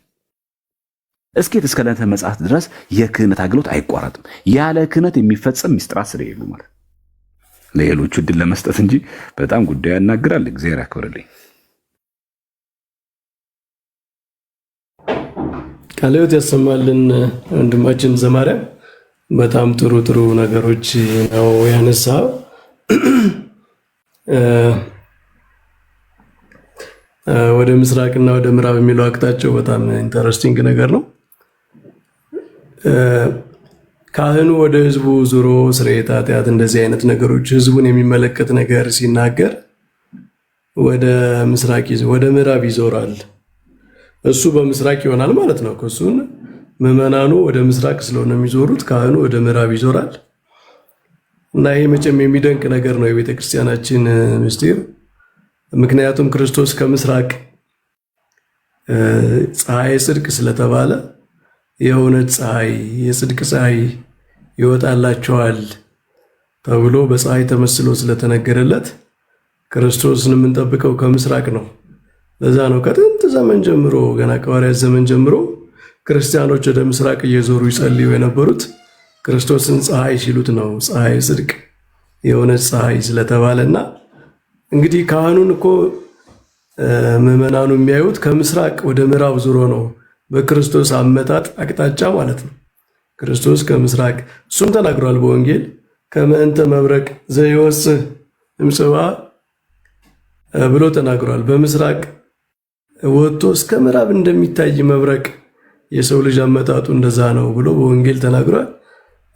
እስኬት እስከ ዕለተ ምጽአት ድረስ የክህነት አገልግሎት አይቋረጥም። ያለ ክህነት የሚፈጸም ሚስጥራት ስለሌሉ ማለት ለሌሎቹ እድል ለመስጠት እንጂ በጣም ጉዳዩ ያናግራል። እግዚአብሔር ያክብርልኝ። ቃለ ሕይወት ያሰማልን ወንድማችን ዘማርያም። በጣም ጥሩ ጥሩ ነገሮች ነው ያነሳው። ወደ ምስራቅና ወደ ምዕራብ የሚለው አቅጣጫው በጣም ኢንተረስቲንግ ነገር ነው። ካህኑ ወደ ህዝቡ ዙሮ ስርየተ ኃጢአት እንደዚህ አይነት ነገሮች ህዝቡን የሚመለከት ነገር ሲናገር ወደ ምስራቅ ወደ ምዕራብ ይዞራል። እሱ በምስራቅ ይሆናል ማለት ነው። እሱን ምዕመናኑ ወደ ምስራቅ ስለሆነ የሚዞሩት ካህኑ ወደ ምዕራብ ይዞራል እና ይሄ መቼም የሚደንቅ ነገር ነው የቤተ ክርስቲያናችን ምስጢር። ምክንያቱም ክርስቶስ ከምስራቅ ፀሐይ ጽድቅ ስለተባለ የእውነት ፀሐይ የጽድቅ ፀሐይ ይወጣላቸዋል ተብሎ በፀሐይ ተመስሎ ስለተነገረለት ክርስቶስን የምንጠብቀው ከምስራቅ ነው። ለዛ ነው ከጥንት ዘመን ጀምሮ ገና ከሐዋርያት ዘመን ጀምሮ ክርስቲያኖች ወደ ምስራቅ እየዞሩ ይጸልዩ የነበሩት ክርስቶስን ፀሐይ ሲሉት ነው። ፀሐይ ጽድቅ የእውነት ፀሐይ ስለተባለና እንግዲህ ካህኑን እኮ ምዕመናኑ የሚያዩት ከምስራቅ ወደ ምዕራብ ዙሮ ነው፣ በክርስቶስ አመጣጥ አቅጣጫ ማለት ነው። ክርስቶስ ከምስራቅ እሱም ተናግሯል በወንጌል ከመእንተ መብረቅ ዘይወጽእ እምጽባ ብሎ ተናግሯል። በምስራቅ ወጥቶ እስከ ምዕራብ እንደሚታይ መብረቅ የሰው ልጅ አመጣጡ እንደዛ ነው ብሎ በወንጌል ተናግሯል።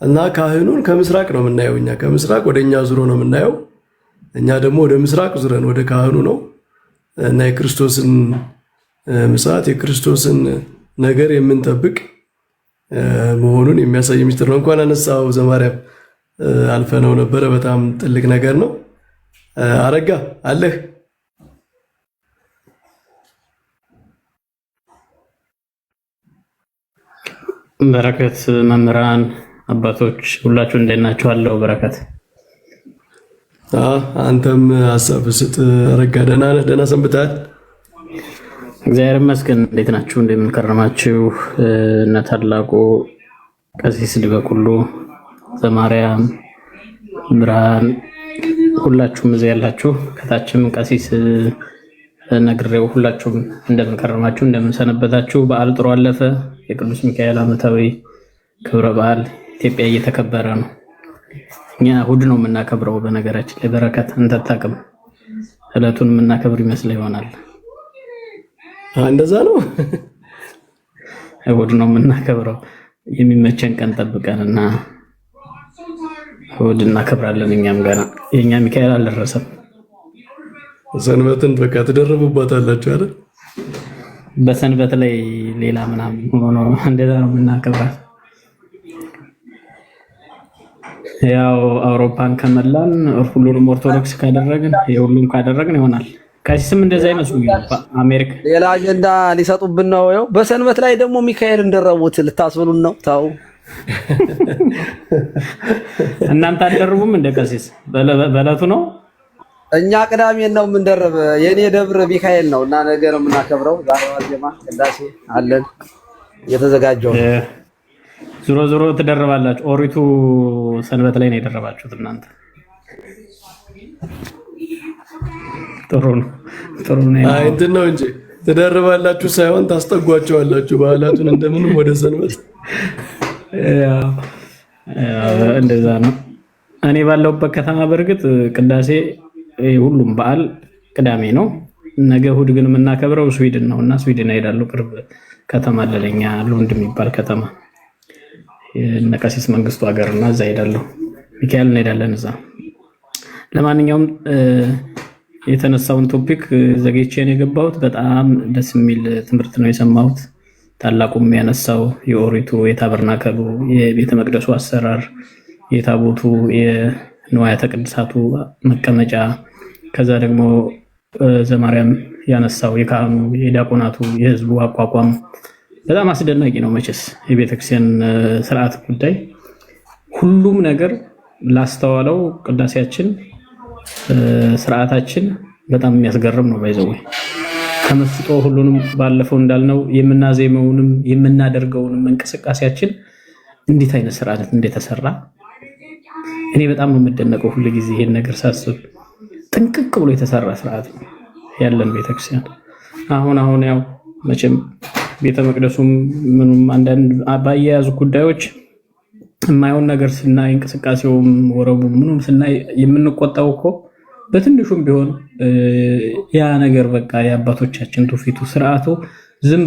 እና ካህኑን ከምስራቅ ነው የምናየው። እኛ ከምስራቅ ወደኛ ዙሮ ነው የምናየው። እኛ ደግሞ ወደ ምስራቅ ዙረን ወደ ካህኑ ነው እና የክርስቶስን ምጽአት የክርስቶስን ነገር የምንጠብቅ መሆኑን የሚያሳይ ምስጢር ነው። እንኳን አነሳው ዘማርያም አልፈነው ነበረ። በጣም ጥልቅ ነገር ነው። አረጋ አለህ? በረከት መምህራን አባቶች ሁላችሁ እንዴት ናችሁ? አለው በረከት። አንተም ሀሳብ ስጥ። አረጋ ደህና ነህ? ደህና ሰንብተሃል? እግዚአብሔር ይመስገን። እንዴት ናችሁ? እንደምን ከረማችሁ? እነ ታላቁ ቀሲስ ሊበቁሉ ዘማርያም ብርሃን ሁላችሁም እዚህ ያላችሁ ከታችም ቀሲስ ነግሬው ሁላችሁም እንደምን ከረማችሁ? እንደምን ሰነበታችሁ? በዓል ጥሩ አለፈ። የቅዱስ ሚካኤል ዓመታዊ ክብረ በዓል ኢትዮጵያ እየተከበረ ነው። እኛ እሑድ ነው የምናከብረው። በነገራችን ላይ በረከት አንተ አታውቅም። ዕለቱን የምናከብር ይመስል ይሆናል። እንደዛ ነው። እሑድ ነው የምናከብረው። የሚመቸን ቀን ጠብቀንና እሑድ እናከብራለን። እኛም ገና የኛ ሚካኤል አልደረሰም። ሰንበትን በቃ ትደርቡባታላችሁ አይደል? በሰንበት ላይ ሌላ ምናምን ሆኖ እንደዛ ነው የምናከብራት። ያው አውሮፓን ከመላን ሁሉንም ኦርቶዶክስ ካደረግን የሁሉም ካደረግን ይሆናል። ከሲስም እንደዛ ይመስሉኛል። አሜሪካ ሌላ አጀንዳ ሊሰጡብን ነው። ያው በሰንበት ላይ ደግሞ ሚካኤል እንደረቡት ልታስብሉን ነው። ታው እናንተ አልደርቡም እንደ ቀሲስ በዕለቱ ነው። እኛ ቅዳሜ ነው የምንደርብ። የኔ ደብር ሚካኤል ነው እና ነገ ነው የምናከብረው። ዛሬ ዋዜማ ቅዳሴ አለን እየተዘጋጀው። ዞሮ ዞሮ ትደርባላችሁ። ኦሪቱ ሰንበት ላይ ነው የደረባችሁት እናንተ። ጥሩ ነው። አይ እንትን ነው እንጂ ትደርባላችሁ ሳይሆን ታስጠጓቸዋላችሁ በዓላቱን እንደምንም ወደ ሰንበት። እንደዛ ነው። እኔ ባለሁበት ከተማ በእርግጥ ቅዳሴ ሁሉም በዓል ቅዳሜ ነው። ነገ እሑድ ግን የምናከብረው ስዊድን ነው እና ስዊድን እሄዳለሁ። ቅርብ ከተማ ለለኛ ሎንድ የሚባል ከተማ የእነ ቀሲስ መንግስቱ ሀገርና እዛ እሄዳለሁ። ሚካኤል እንሄዳለን እዛ። ለማንኛውም የተነሳውን ቶፒክ ዘግይቼን የገባሁት በጣም ደስ የሚል ትምህርት ነው የሰማሁት። ታላቁም ያነሳው የኦሪቱ የታበርናከሉ የቤተ መቅደሱ አሰራር፣ የታቦቱ የንዋያተ ቅድሳቱ መቀመጫ፣ ከዛ ደግሞ ዘማርያም ያነሳው የካህኑ የዲያቆናቱ የህዝቡ አቋቋም በጣም አስደናቂ ነው። መቼስ የቤተክርስቲያን ስርዓት ጉዳይ ሁሉም ነገር ላስተዋለው ቅዳሴያችን ስርዓታችን በጣም የሚያስገርም ነው። ባይዘው ከመስጦ ሁሉንም ባለፈው እንዳልነው የምናዜመውንም የምናደርገውንም እንቅስቃሴያችን እንዴት አይነት ስርዓት እንደተሰራ እኔ በጣም ነው የምደነቀው። ሁሉ ጊዜ ይሄን ነገር ሳስብ ጥንቅቅ ብሎ የተሰራ ስርዓት ነው ያለን ቤተክርስቲያን። አሁን ያው መቼም ቤተ መቅደሱም ምኑም አንዳንድ ባያያዙ ጉዳዮች የማይሆን ነገር ስናይ እንቅስቃሴውም ወረቡ ምኑም ስናይ የምንቆጣው እኮ በትንሹም ቢሆን ያ ነገር በቃ የአባቶቻችን ትውፊቱ ስርዓቱ ዝም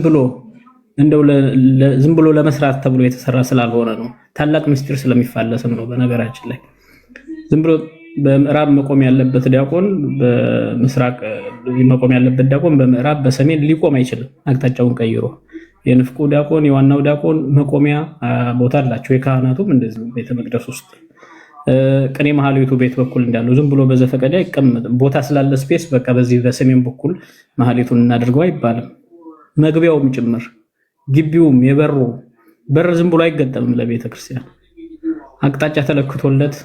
ብሎ ለመስራት ተብሎ የተሰራ ስላልሆነ ነው። ታላቅ ምስጢር ስለሚፋለስም ነው። በነገራችን ላይ ዝም ብሎ በምዕራብ መቆም ያለበት ዲያቆን በምስራቅ መቆም ያለበት ዲያቆን በምዕራብ በሰሜን ሊቆም አይችልም። አቅጣጫውን ቀይሮ የንፍቁ ዲያቆን የዋናው ዲያቆን መቆሚያ ቦታ አላቸው። የካህናቱም እንደዚህ ቤተ መቅደስ ውስጥ ቅኔ ማህሌቱ ቤት በኩል እንዳለው ዝም ብሎ በዘፈቀደ አይቀመጥም። ቦታ ስላለ ስፔስ በቃ በዚህ በሰሜን በኩል ማህሌቱን እናደርገው አይባልም። መግቢያውም ጭምር ግቢውም የበሩ በር ዝም ብሎ አይገጠምም። ለቤተ ክርስቲያን አቅጣጫ ተለክቶለት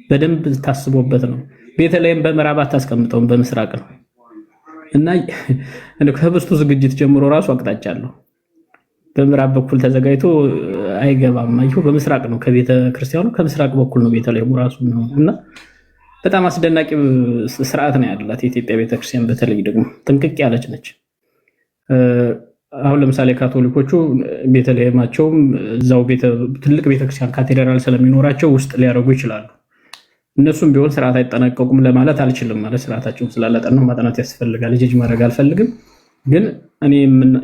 በደንብ ታስቦበት ነው። ቤተልሔም በምዕራብ አታስቀምጠውም፣ በምስራቅ ነው እና ከህብስቱ ዝግጅት ጀምሮ ራሱ አቅጣጫ አለው። በምዕራብ በኩል ተዘጋጅቶ አይገባም። አይሁ በምስራቅ ነው። ከቤተ ክርስቲያኑ ከምስራቅ በኩል ነው ቤተልሔሙ ራሱ ነው እና በጣም አስደናቂ ስርዓት ነው ያላት የኢትዮጵያ ቤተክርስቲያን። በተለይ ደግሞ ጥንቅቅ ያለች ነች። አሁን ለምሳሌ ካቶሊኮቹ ቤተልሔማቸውም እዛው ትልቅ ቤተክርስቲያን ካቴድራል ስለሚኖራቸው ውስጥ ሊያደርጉ ይችላሉ። እነሱም ቢሆን ስርዓት አይጠነቀቁም ለማለት አልችልም። ማለት ስርዓታቸውን ስላለጠነው ማጥናት ያስፈልጋል። ልጅ ማድረግ አልፈልግም። ግን እኔ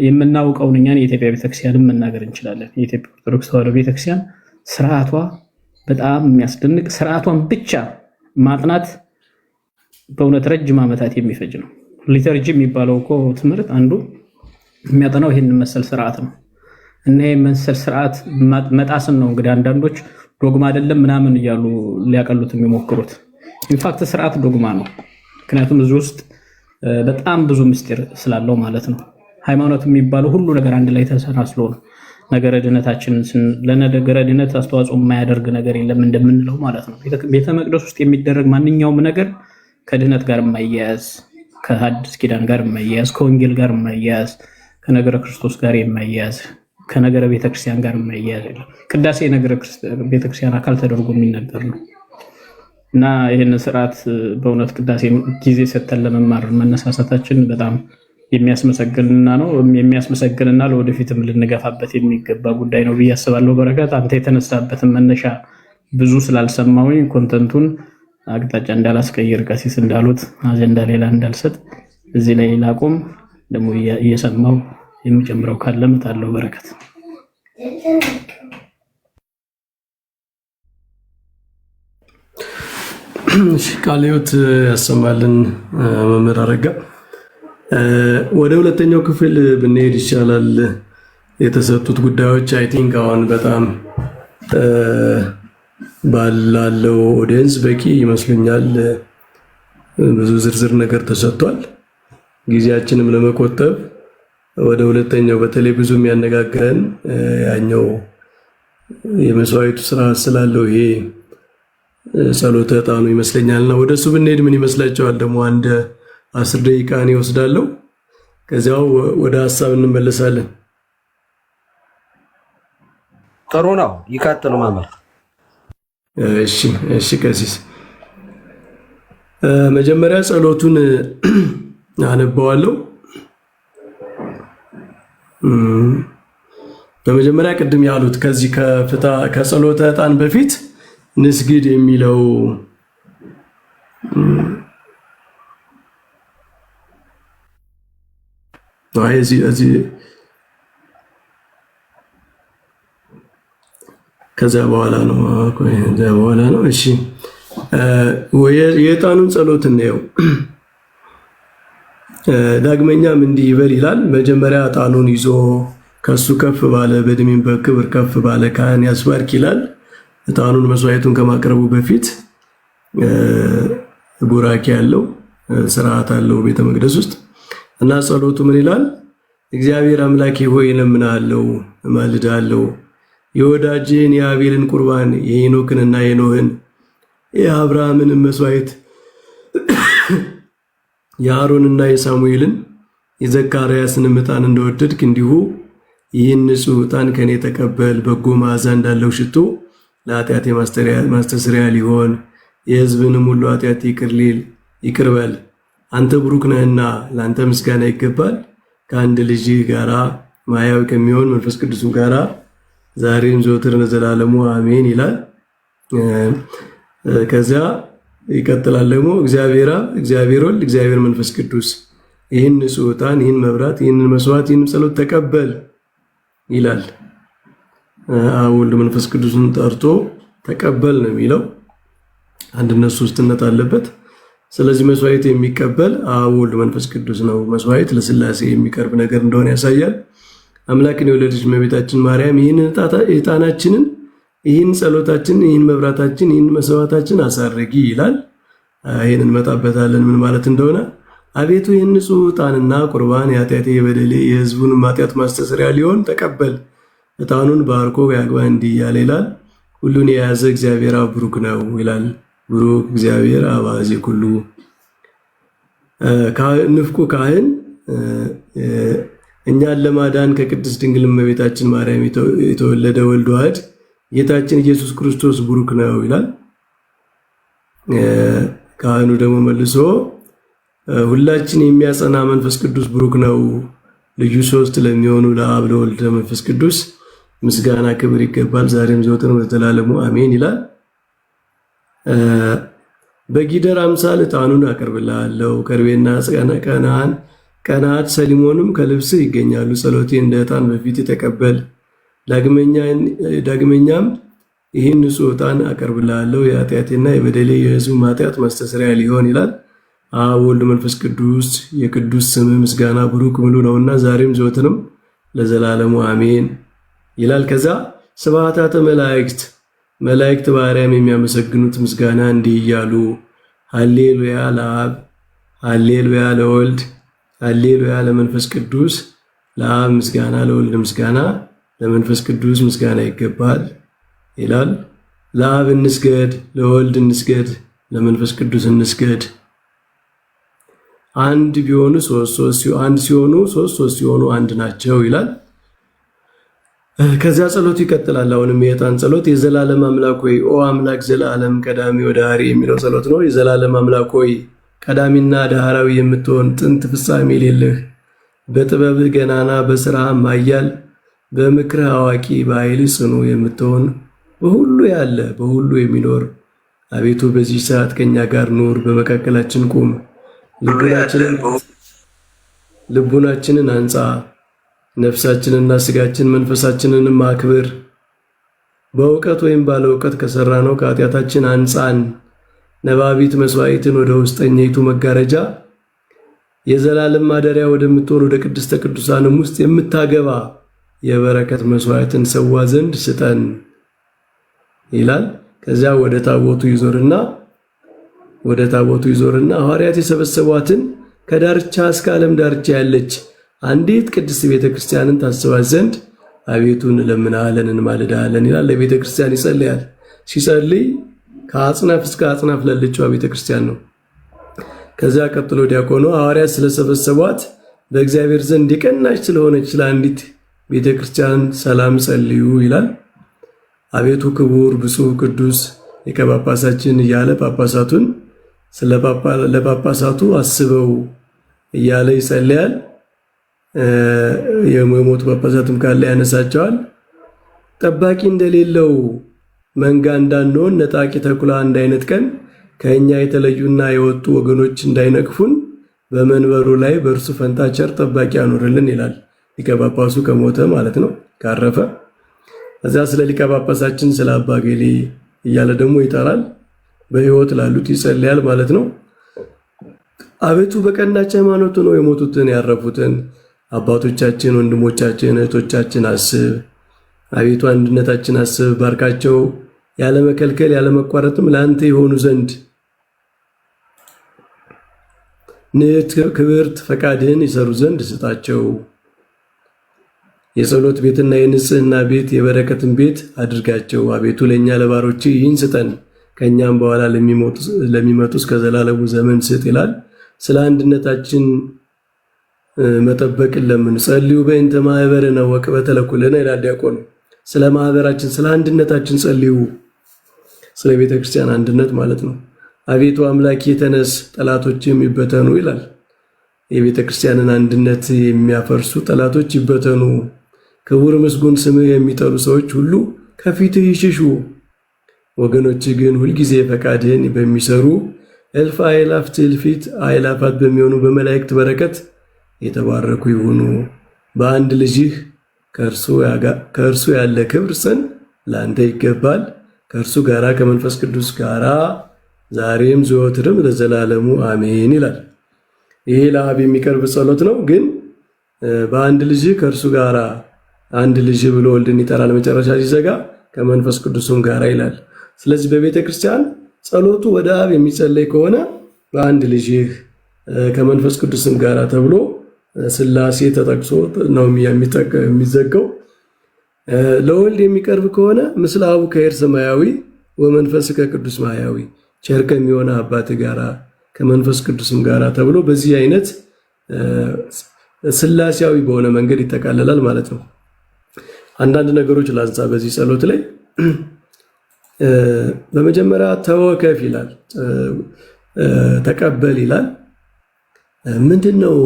የምናውቀውን እኛን የኢትዮጵያ ቤተክርስቲያንን መናገር እንችላለን። የኢትዮጵያ ኦርቶዶክስ ተዋሕዶ ቤተክርስቲያን ስርዓቷ በጣም የሚያስደንቅ፣ ስርዓቷን ብቻ ማጥናት በእውነት ረጅም ዓመታት የሚፈጅ ነው። ሊተርጂ የሚባለው እኮ ትምህርት አንዱ የሚያጠናው ይህንን መሰል ስርዓት ነው እና ይህን መሰል ስርዓት መጣስን ነው እንግዲህ አንዳንዶች ዶግማ አይደለም ምናምን እያሉ ሊያቀሉት የሚሞክሩት። ኢንፋክት ስርዓት ዶግማ ነው። ምክንያቱም እዚህ ውስጥ በጣም ብዙ ምስጢር ስላለው ማለት ነው። ሃይማኖት የሚባለው ሁሉ ነገር አንድ ላይ ተሰናስሎ ነው። ነገረ ድነታችን ለነገረ ድነት አስተዋጽኦ የማያደርግ ነገር የለም እንደምንለው ማለት ነው። ቤተ መቅደስ ውስጥ የሚደረግ ማንኛውም ነገር ከድነት ጋር የማያያዝ፣ ከሐዲስ ኪዳን ጋር የማያያዝ፣ ከወንጌል ጋር የማያያዝ፣ ከነገረ ክርስቶስ ጋር የማያያዝ፣ ከነገረ ቤተክርስቲያን ጋር የማያያዝ የለም። ቅዳሴ የነገረ ቤተክርስቲያን አካል ተደርጎ የሚነገር ነው እና ይህን ስርዓት በእውነት ቅዳሴ ጊዜ ሰጥተን ለመማር መነሳሳታችን በጣም የሚያስመሰግንና ለወደፊትም ልንገፋበት የሚገባ ጉዳይ ነው ብዬ አስባለሁ። በረከት አንተ የተነሳበትን መነሻ ብዙ ስላልሰማሁኝ ኮንተንቱን አቅጣጫ እንዳላስቀይር ቀሲስ እንዳሉት አጀንዳ ሌላ እንዳልሰጥ እዚህ ላይ ላቆም። ደግሞ እየሰማው የሚጨምረው ካለ እመጣለሁ። በረከት ቃለ ሕይወት ያሰማልን መምህር አረጋ። ወደ ሁለተኛው ክፍል ብንሄድ ይቻላል። የተሰጡት ጉዳዮች አይ ቲንክ አሁን በጣም ባላለው ኦዲየንስ በቂ ይመስሉኛል። ብዙ ዝርዝር ነገር ተሰጥቷል። ጊዜያችንም ለመቆጠብ ወደ ሁለተኛው በተለይ ብዙ የሚያነጋግረን ያኛው የመስዋዕቱ ስራ ስላለው ይሄ ጸሎተ ዕጣኑ ይመስለኛልና ወደ እሱ ብንሄድ ምን ይመስላችኋል? ደግሞ አንድ 10 ደቂቃ እኔ እወስዳለሁ። ከዚያው ወደ ሐሳብ እንመለሳለን። ጥሩ ነው። ይቀጥሉ መምህር። እሺ ቀሲስ መጀመሪያ ጸሎቱን አነባዋለሁ። በመጀመሪያ ቅድም ያሉት ከዚህ ከጸሎተ ዕጣን በፊት ንስግድ የሚለው ከዚያ በኋላ ነው። እሺ የዕጣኑን ጸሎት እንየው። ዳግመኛም እንዲህ ይበል ይላል። መጀመሪያ ዕጣኑን ይዞ ከሱ ከፍ ባለ በዕድሜም በክብር ከፍ ባለ ካህን ያስባርክ ይላል። ዕጣኑን መስዋዕቱን ከማቅረቡ በፊት ቡራኬ ያለው ስርዓት አለው ቤተ መቅደስ ውስጥ እና ጸሎቱ ምን ይላል? እግዚአብሔር አምላኬ ሆይ እለምንሃለሁ፣ እማልድሃለሁ የወዳጅህን የአቤልን ቁርባን የሄኖክንና የኖህን የአብርሃምን መስዋዕት የአሮንና የሳሙኤልን የዘካርያስንም ዕጣን እንደወደድክ እንዲሁ ይህን ንጹሕ ዕጣን ከኔ ተቀበል። በጎ መዓዛ እንዳለው ሽቶ ለኃጢአቴ ማስተስሪያ ሊሆን የሕዝብንም ሁሉ ኃጢአት ይቅር በል። አንተ ብሩክ ነህና ለአንተ ምስጋና ይገባል። ከአንድ ልጅህ ጋራ ማያዊ ከሚሆን መንፈስ ቅዱስም ጋራ ዛሬም ዘወትር ለዘላለሙ አሜን ይላል። ከዚያ ይቀጥላል ደግሞ እግዚአብሔር አብ፣ እግዚአብሔር ወልድ፣ እግዚአብሔር መንፈስ ቅዱስ ይህን ንጹሕ ዕጣን፣ ይህን መብራት፣ ይህንን መስዋዕት፣ ይህን ጸሎት ተቀበል ይላል። አብ ወልድ መንፈስ ቅዱስን ጠርቶ ተቀበል ነው የሚለው። አንድነት ሶስትነት አለበት። ስለዚህ መስዋዕት የሚቀበል አብ ወልድ መንፈስ ቅዱስ ነው። መስዋዕት ለሥላሴ የሚቀርብ ነገር እንደሆነ ያሳያል። አምላክን የወለደች እመቤታችን ማርያም ይህን ዕጣናችንን፣ ይህን ጸሎታችንን፣ ይህን መብራታችን፣ ይህን መስዋዕታችን አሳርጊ ይላል። ይህን እንመጣበታለን ምን ማለት እንደሆነ። አቤቱ ይህን ንጹሕ ዕጣንና ቁርባን የኃጢአቴ የበደሌ የሕዝቡን ኃጢአት ማስተስሪያ ሊሆን ተቀበል። ዕጣኑን ባርኮ ያግባ እንዲህ እያለ ይላል። ሁሉን የያዘ እግዚአብሔር አብ ብሩክ ነው ይላል። ብሩክ እግዚአብሔር አብ አዜ ኩሉ። ንፍቁ ካህን እኛን ለማዳን ከቅድስት ድንግል እመቤታችን ማርያም የተወለደ ወልድ ዋሕድ ጌታችን ኢየሱስ ክርስቶስ ብሩክ ነው ይላል። ካህኑ ደግሞ መልሶ ሁላችን የሚያጸና መንፈስ ቅዱስ ብሩክ ነው። ልዩ ሶስት ለሚሆኑ ለአብ ለወልድ ለመንፈስ ቅዱስ ምስጋና ክብር ይገባል፣ ዛሬም ዘወትርም ለዘላለሙ አሜን ይላል። በጊደር አምሳል ዕጣኑን አቀርብልሃለሁ። ከርቤና ቀናት ሰሊሞንም ከልብስህ ይገኛሉ። ጸሎቴ እንደ ዕጣን በፊት ተቀበል። ዳግመኛም ይህን ንጹሕ ዕጣን አቀርብልሃለሁ። የኃጢአቴና የበደሌ የሕዝቡ ኃጢአት ማስተስሪያ ሊሆን ይላል። አብ ወልድ መንፈስ ቅዱስ የቅዱስ ስም ምስጋና ብሩክ ምሉ ነውና ዛሬም ዘወትርም ለዘላለሙ አሜን ይላል። ከዛ ስብሐታተ መላእክት በአርያም የሚያመሰግኑት ምስጋና እንዲህ እያሉ ሃሌሉያ ለአብ፣ ሃሌሉያ ለወልድ፣ ሃሌሉያ ለመንፈስ ቅዱስ። ለአብ ምስጋና፣ ለወልድ ምስጋና፣ ለመንፈስ ቅዱስ ምስጋና ይገባል ይላል። ለአብ እንስገድ፣ ለወልድ እንስገድ፣ ለመንፈስ ቅዱስ እንስገድ። አንድ ቢሆኑ አንድ ሲሆኑ ሶስት ሲሆኑ አንድ ናቸው ይላል። ከዚያ ጸሎቱ ይቀጥላል። አሁንም የዕጣን ጸሎት የዘላለም አምላክ ሆይ ኦ አምላክ ዘላለም ቀዳሚ ወዳህሪ የሚለው ጸሎት ነው። የዘላለም አምላክ ሆይ ቀዳሚና ዳህራዊ የምትሆን ጥንት ፍጻሜ የሌለህ በጥበብህ ገናና በስራህም ኃያል በምክርህ አዋቂ በኃይልህ ጽኑ የምትሆን በሁሉ ያለ በሁሉ የሚኖር አቤቱ በዚህ ሰዓት ከኛ ጋር ኑር፣ በመካከላችን ቁም፣ ልቡናችንን አንጻ፣ ነፍሳችንና ስጋችን መንፈሳችንንም አክብር። በእውቀት ወይም ባለ እውቀት ከሰራነው ከኃጢአታችን አንጻን፣ ነባቢት መስዋዕትን ወደ ውስጠኛይቱ መጋረጃ የዘላለም ማደሪያ ወደምትሆን ወደ ቅድስተ ቅዱሳንም ውስጥ የምታገባ የበረከት መስዋዕትን ሰዋ ዘንድ ስጠን ይላል። ከዚያ ወደ ታቦቱ ይዞርና ሐዋርያት የሰበሰቧትን ከዳርቻ እስከ ዓለም ዳርቻ ያለች አንዲት ቅድስት ቤተክርስቲያንን ታስባት ዘንድ አቤቱ እንለምንሃለን እንማልድሃለን ይላል። ለቤተክርስቲያን ይጸልያል። ሲጸልይ ከአጽናፍ እስከ አጽናፍ ላለችው ቤተክርስቲያን ነው። ከዚያ ቀጥሎ ዲያቆኑ ሐዋርያት ስለሰበሰቧት በእግዚአብሔር ዘንድ የቀናች ስለሆነች ስለ አንዲት ቤተክርስቲያን ሰላም ጸልዩ ይላል። አቤቱ ክቡር ብፁዕ ቅዱስ ሊቀ ጳጳሳችን እያለ ጳጳሳቱን ለጳጳሳቱ አስበው እያለ ይጸልያል። የሞቱ ጳጳሳትም ካለ ያነሳቸዋል። ጠባቂ እንደሌለው መንጋ እንዳንሆን ነጣቂ ተኩላ እንዳይነጥቀን ከእኛ የተለዩና የወጡ ወገኖች እንዳይነቅፉን በመንበሩ ላይ በእርሱ ፈንታ ቸር ጠባቂ ያኖርልን ይላል። ሊቀ ጳጳሱ ከሞተ ማለት ነው፣ ካረፈ። እዚያ ስለ ሊቀ ጳጳሳችን ስለ አባ ገሌ እያለ ደግሞ ይጠራል። በሕይወት ላሉት ይጸልያል ማለት ነው። አቤቱ በቀናች ሃይማኖቱ ነው የሞቱትን ያረፉትን አባቶቻችን፣ ወንድሞቻችን፣ እህቶቻችን አስብ። አቤቱ አንድነታችን አስብ፣ ባርካቸው፣ ያለመከልከል ያለመቋረጥም ለአንተ የሆኑ ዘንድ ንት ክብርት ፈቃድህን ይሰሩ ዘንድ ስጣቸው። የጸሎት ቤትና የንጽህና ቤት የበረከትን ቤት አድርጋቸው። አቤቱ ለእኛ ለባሮች ይህን ስጠን፣ ከእኛም በኋላ ለሚመጡ እስከ ዘላለሙ ዘመን ስጥ ይላል። ስለ አንድነታችን መጠበቅን ለምን ጸልዩ በእንተ ማህበርነ ወቅበተ ለኩልነ ይላል ዲያቆኑ። ስለ ማህበራችን ስለ አንድነታችን ጸልዩ፣ ስለ ቤተ ክርስቲያን አንድነት ማለት ነው። አቤቱ አምላክ የተነስ ጠላቶች የሚበተኑ ይላል። የቤተ ክርስቲያንን አንድነት የሚያፈርሱ ጠላቶች ይበተኑ። ክቡር ምስጉን ስምህ የሚጠሉ ሰዎች ሁሉ ከፊትህ ይሽሹ። ወገኖች ግን ሁልጊዜ ፈቃድህን በሚሰሩ እልፍ አእላፋት እልፊት አእላፋት በሚሆኑ በመላእክት በረከት የተባረኩ ይሁኑ። በአንድ ልጅህ ከእርሱ ያለ ክብር ጽን ለአንተ ይገባል፣ ከእርሱ ጋራ ከመንፈስ ቅዱስ ጋራ ዛሬም ዘወትርም ለዘላለሙ አሜን ይላል። ይሄ ለአብ የሚቀርብ ጸሎት ነው። ግን በአንድ ልጅህ ከእርሱ ጋራ አንድ ልጅ ብሎ ወልድን ይጠራል። መጨረሻ ሲዘጋ ከመንፈስ ቅዱስም ጋራ ይላል። ስለዚህ በቤተ ክርስቲያን ጸሎቱ ወደ አብ የሚጸለይ ከሆነ በአንድ ልጅህ ከመንፈስ ቅዱስም ጋራ ተብሎ ሥላሴ ተጠቅሶ ነው የሚዘጋው። ለወልድ የሚቀርብ ከሆነ ምስለ አቡ ከኄር ሰማያዊ ወመንፈስ ከቅዱስ ማያዊ ቸር ከሚሆነ አባት ጋራ ከመንፈስ ቅዱስም ጋራ ተብሎ በዚህ አይነት ሥላሴያዊ በሆነ መንገድ ይጠቃለላል ማለት ነው። አንዳንድ ነገሮች ላንሳ በዚህ ጸሎት ላይ። በመጀመሪያ ተወከፍ ይላል፣ ተቀበል ይላል። ምንድነው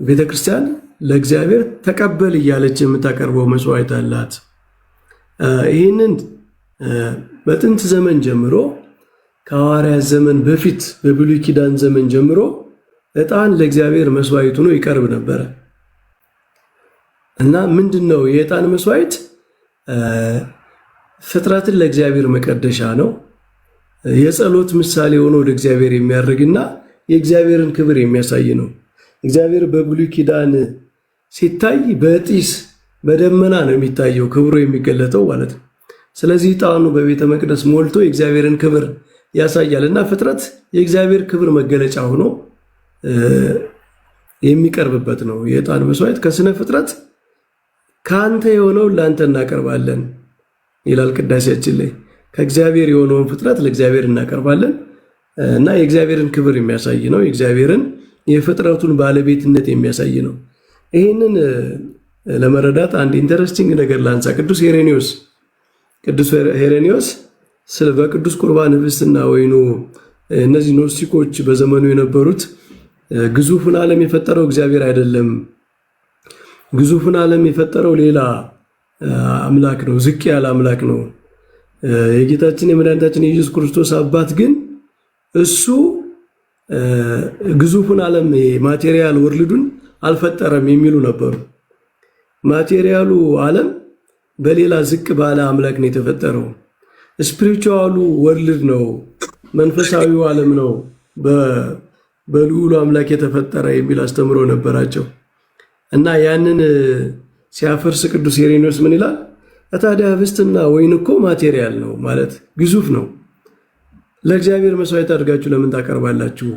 ቤተክርስቲያን ለእግዚአብሔር ተቀበል እያለች የምታቀርበው መስዋዕት አላት። ይህንን በጥንት ዘመን ጀምሮ ከሐዋርያት ዘመን በፊት በብሉይ ኪዳን ዘመን ጀምሮ ዕጣን ለእግዚአብሔር መስዋዕት ሆኖ ይቀርብ ነበረ እና ምንድነው የዕጣን መስዋዕት? ፍጥረትን ለእግዚአብሔር መቀደሻ ነው። የጸሎት ምሳሌ ሆኖ ወደ እግዚአብሔር የሚያደርግና የእግዚአብሔርን ክብር የሚያሳይ ነው። እግዚአብሔር በብሉይ ኪዳን ሲታይ በጢስ በደመና ነው የሚታየው፣ ክብሩ የሚገለጠው ማለት ነው። ስለዚህ ዕጣኑ በቤተ መቅደስ ሞልቶ የእግዚአብሔርን ክብር ያሳያል እና ፍጥረት የእግዚአብሔር ክብር መገለጫ ሆኖ የሚቀርብበት ነው። የዕጣን መስዋዕት ከስነ ፍጥረት ከአንተ የሆነውን ለአንተ እናቀርባለን ይላል ቅዳሴያችን ላይ። ከእግዚአብሔር የሆነውን ፍጥረት ለእግዚአብሔር እናቀርባለን እና የእግዚአብሔርን ክብር የሚያሳይ ነው። የእግዚአብሔርን የፍጥረቱን ባለቤትነት የሚያሳይ ነው። ይህንን ለመረዳት አንድ ኢንተረስቲንግ ነገር ላንሳ። ቅዱስ ሄሬኒዮስ በቅዱስ ቁርባን ህብስትና ወይኑ እነዚህ ኖስቲኮች በዘመኑ የነበሩት ግዙፉን ዓለም የፈጠረው እግዚአብሔር አይደለም፣ ግዙፉን ዓለም የፈጠረው ሌላ አምላክ ነው፣ ዝቅ ያለ አምላክ ነው። የጌታችን የመድኃኒታችን የኢየሱስ ክርስቶስ አባት ግን እሱ ግዙፉን ዓለም ማቴሪያል ወርልዱን አልፈጠረም የሚሉ ነበሩ። ማቴሪያሉ ዓለም በሌላ ዝቅ ባለ አምላክ ነው የተፈጠረው። ስፒሪቹዋሉ ወርልድ ነው መንፈሳዊው ዓለም ነው በልዑሉ አምላክ የተፈጠረ የሚል አስተምሮ ነበራቸው እና ያንን ሲያፈርስ ቅዱስ ኢሬኔዎስ ምን ይላል? ታዲያ ህብስትና ወይን እኮ ማቴሪያል ነው ማለት ግዙፍ ነው። ለእግዚአብሔር መስዋዕት አድርጋችሁ ለምን ታቀርባላችሁ?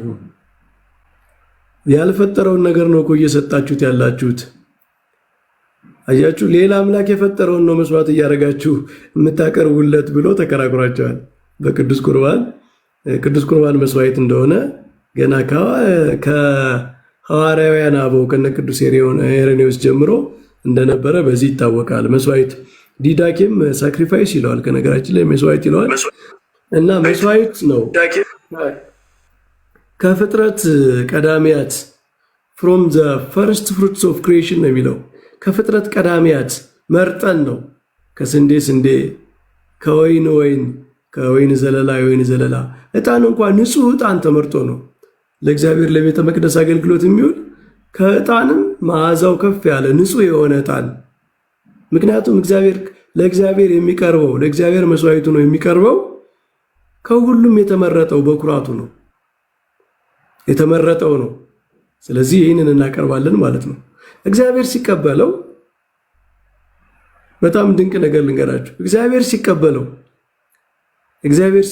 ያልፈጠረውን ነገር ነው እኮ እየሰጣችሁት ያላችሁት። አያችሁ፣ ሌላ አምላክ የፈጠረውን ነው መስዋዕት እያደረጋችሁ የምታቀርቡለት ብሎ ተከራክሯቸዋል። በቅዱስ ቁርባን መስዋዕት እንደሆነ ገና ከሐዋርያውያን አበው ከነ ቅዱስ ኢሬኔዎስ ጀምሮ እንደነበረ በዚህ ይታወቃል። መስዋዕት ዲዳኬም ሳክሪፋይስ ይለዋል። ከነገራችን ላይ መስዋዕት ይለዋል እና መስዋዕት ነው ከፍጥረት ቀዳሚያት from the first fruits of creation ነው የሚለው። ከፍጥረት ቀዳሚያት መርጠን ነው ከስንዴ ስንዴ፣ ከወይን ወይን፣ ከወይን ዘለላ የወይን ዘለላ። ዕጣን እንኳን ንጹህ ዕጣን ተመርጦ ነው ለእግዚአብሔር ለቤተ መቅደስ አገልግሎት የሚውል ከዕጣንም መዓዛው ከፍ ያለ ንጹህ የሆነ ዕጣን። ምክንያቱም ለእግዚአብሔር የሚቀርበው ለእግዚአብሔር መስዋዕቱ ነው የሚቀርበው ከሁሉም የተመረጠው በኩራቱ ነው የተመረጠው ነው። ስለዚህ ይህንን እናቀርባለን ማለት ነው። እግዚአብሔር ሲቀበለው በጣም ድንቅ ነገር ልንገራችሁ። እግዚአብሔር